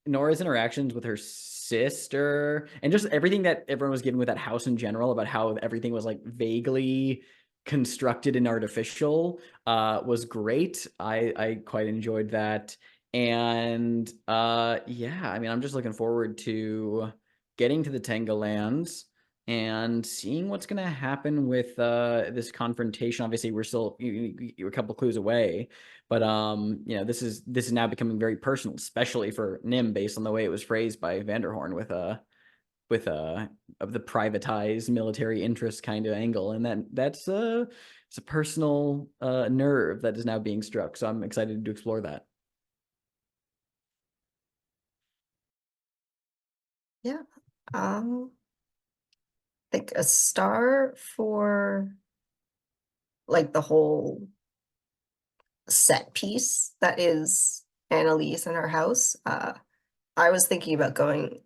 Nora's interactions with her sister and just everything that everyone was given with that house in general about how everything was like vaguely constructed and artificial was great. I quite enjoyed that. And yeah, I mean, I'm just looking forward to getting to the Tengalands and seeing what's going to happen with this confrontation. Obviously, we're still a couple clues away, but you know, this is now becoming very personal, especially for Nim, based on the way it was phrased by Vanderhorn with of the privatized military interest kind of angle, and that's it's a personal nerve that is now being struck. So I'm excited to explore that. Yeah. I think a star for like the whole set piece that is Annalise in her house. I was thinking about going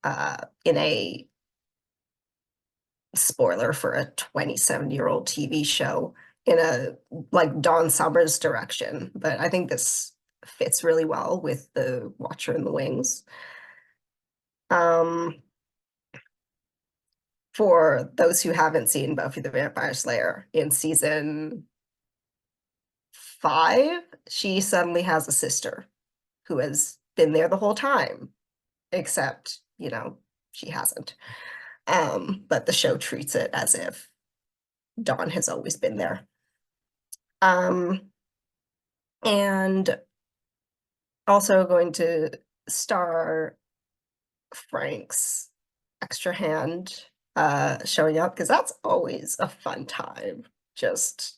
in a spoiler for a 27-year-old TV show in a like Dawn Summers direction, but I think this fits really well with the Watcher in the Wings. For those who haven't seen Buffy the Vampire Slayer, in season 5, she suddenly has a sister who has been there the whole time, except, you know, she hasn't. But the show treats it as if Dawn has always been there. And also going to star Frank's extra hand showing up, because that's always a fun time. Just,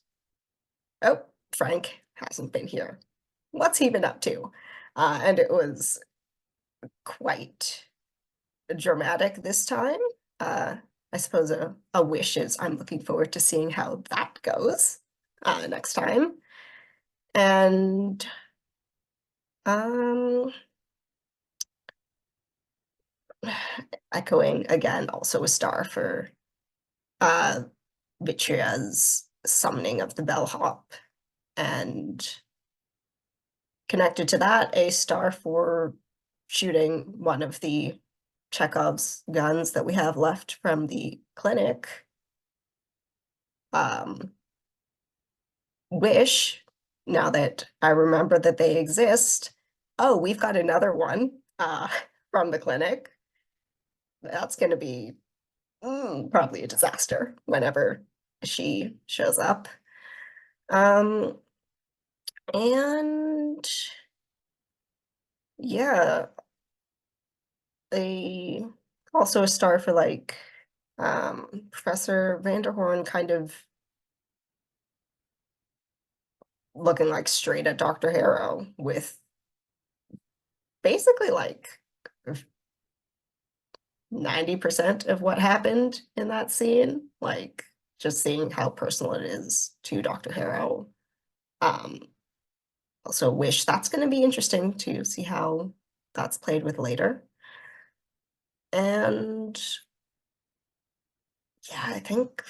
oh, Frank hasn't been here. What's he been up to? And it was quite dramatic this time. I suppose a wish is I'm looking forward to seeing how that goes next time. And echoing again, also a star for Vitria's summoning of the bellhop, and connected to that, a star for shooting one of the Chekhov's guns that we have left from the clinic. wish, now that I remember that they exist, oh, we've got another one from the clinic. That's going to be probably a disaster whenever she shows up. And yeah, also a star for like Professor Vanderhorn kind of looking like straight at Dr. Harrow with basically like 90% of what happened in that scene, like just seeing how personal it is to Dr. Harrow. Also wish that's going to be interesting to see how that's played with later. And yeah, I think,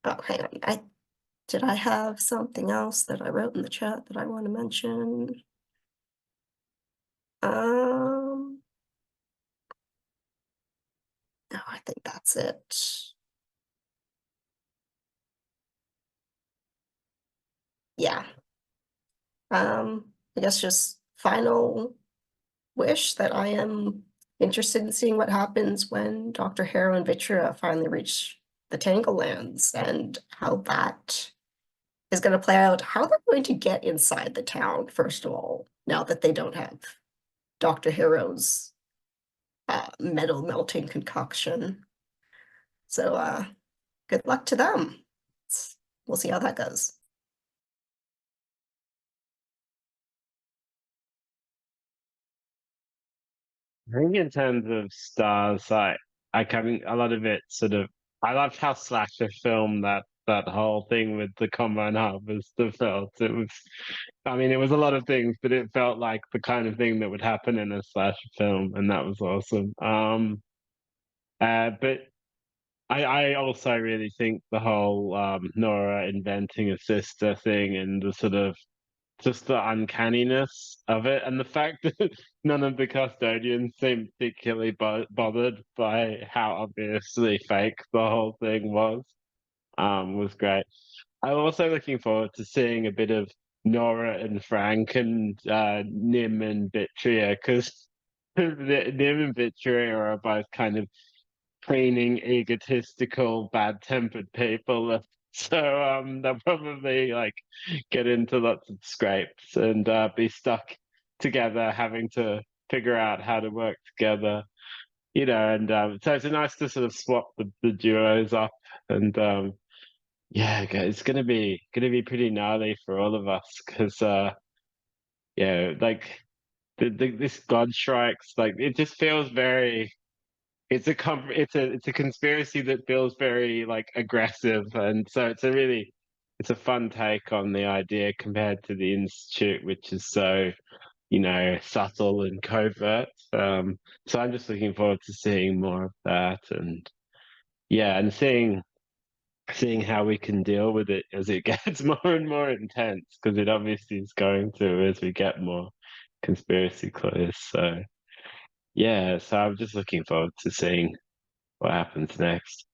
oh, hang on. Did I have something else that I wrote in the chat that I want to mention? No, I think that's it. Yeah. I guess just final wish that I am interested in seeing what happens when Dr. Harrow and Vitra finally reach the Tanglelands and how that is going to play out, how they're going to get inside the town, first of all, now that they don't have Dr. Harrow's metal melting concoction. So good luck to them. We'll see how that goes. I think in terms of stars, I kind of a lot of it sort of. I loved how slasher film that whole thing with the Combine Harvester felt. It was, I mean, it was a lot of things, but it felt like the kind of thing that would happen in a slasher film, and that was awesome. But I also really think the whole Nora inventing a sister thing and the sort of just the uncanniness of it, and the fact that none of the custodians seemed particularly bothered by how obviously fake the whole thing was great. I'm also looking forward to seeing a bit of Nora and Frank and Nim and Vitria, because Nim and Vitria are both kind of training egotistical, bad-tempered people. So they'll probably like get into lots of scrapes and be stuck together, having to figure out how to work together. And so it's nice to sort of swap the duos up, and yeah, it's gonna be pretty gnarly for all of us because yeah, like this God strikes, like it just feels very. It's a conspiracy that feels very like aggressive, and so it's a fun take on the idea compared to the Institute, which is so subtle and covert. So I'm just looking forward to seeing more of that, and yeah, and seeing how we can deal with it as it gets more and more intense, because it obviously is going to as we get more conspiracy clues. So yeah, so I'm just looking forward to seeing what happens next.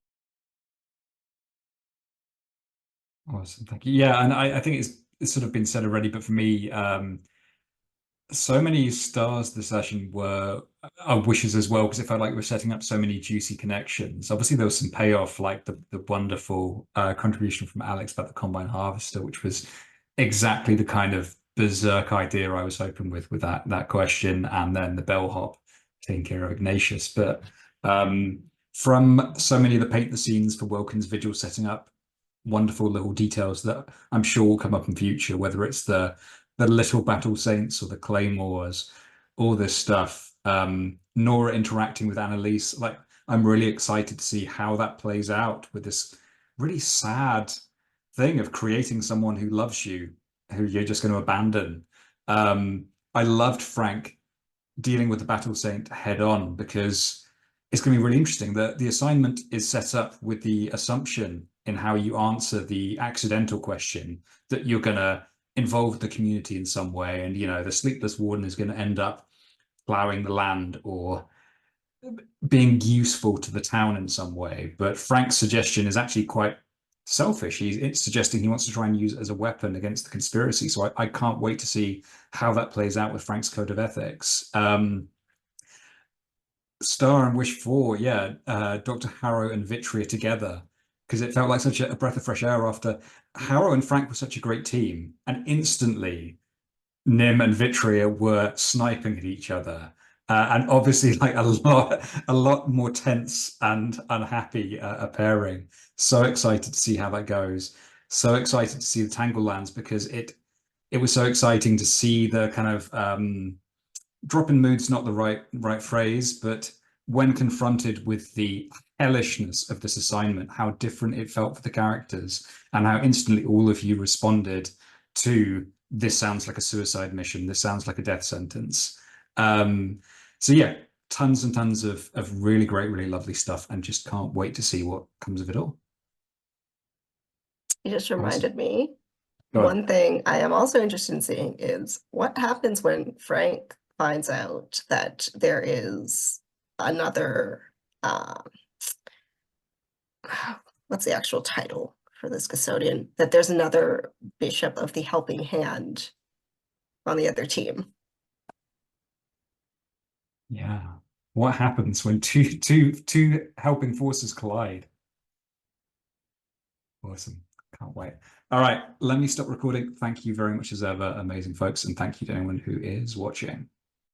Awesome, thank you. Yeah, and I think it's sort of been said already, but for me, so many stars this session were wishes as well, because it felt like we were setting up so many juicy connections. Obviously, there was some payoff, like the wonderful contribution from Alex about the Combine Harvester, which was exactly the kind of berserk idea I was hoping with that question, and then the bellhop taking care of Ignatius. But from so many of the paint the scenes for Welkin's Vigil setting up wonderful little details that I'm sure will come up in future, whether it's the little battle saints or the claymores, all this stuff. Nora interacting with Annalise, like I'm really excited to see how that plays out with this really sad thing of creating someone who loves you, who you're just going to abandon. I loved Frank dealing with the battle saint head on, because it's going to be really interesting that the assignment is set up with the assumption in how you answer the accidental question that you're going to involve the community in some way, and the sleepless warden is going to end up plowing the land or being useful to the town in some way. But Frank's suggestion is actually quite selfish. It's suggesting he wants to try and use it as a weapon against the conspiracy. So I can't wait to see how that plays out with Frank's code of ethics. Star and Wish 4, yeah, Dr. Harrow and Vitria together, because it felt like such a breath of fresh air after Harrow and Frank were such a great team, and instantly Nim and Vitria were sniping at each other. And obviously, like a lot more tense and unhappy a pairing. So excited to see how that goes. So excited to see the Tangle Lands, because it was so exciting to see the kind of drop in mood's not the right phrase, but when confronted with the hellishness of this assignment, how different it felt for the characters, and how instantly all of you responded to this sounds like a suicide mission, this sounds like a death sentence. So yeah, tons and tons of really great, really lovely stuff, and just can't wait to see what comes of it all. You just reminded me. Go on. One thing I am also interested in seeing is what happens when Frank finds out that there is another, what's the actual title for this custodian? That there's another bishop of the helping hand on the other team. Yeah. What happens when two helping forces collide? Awesome. Can't wait. All right, let me stop recording. Thank you very much as ever, amazing folks, and thank you to anyone who is watching.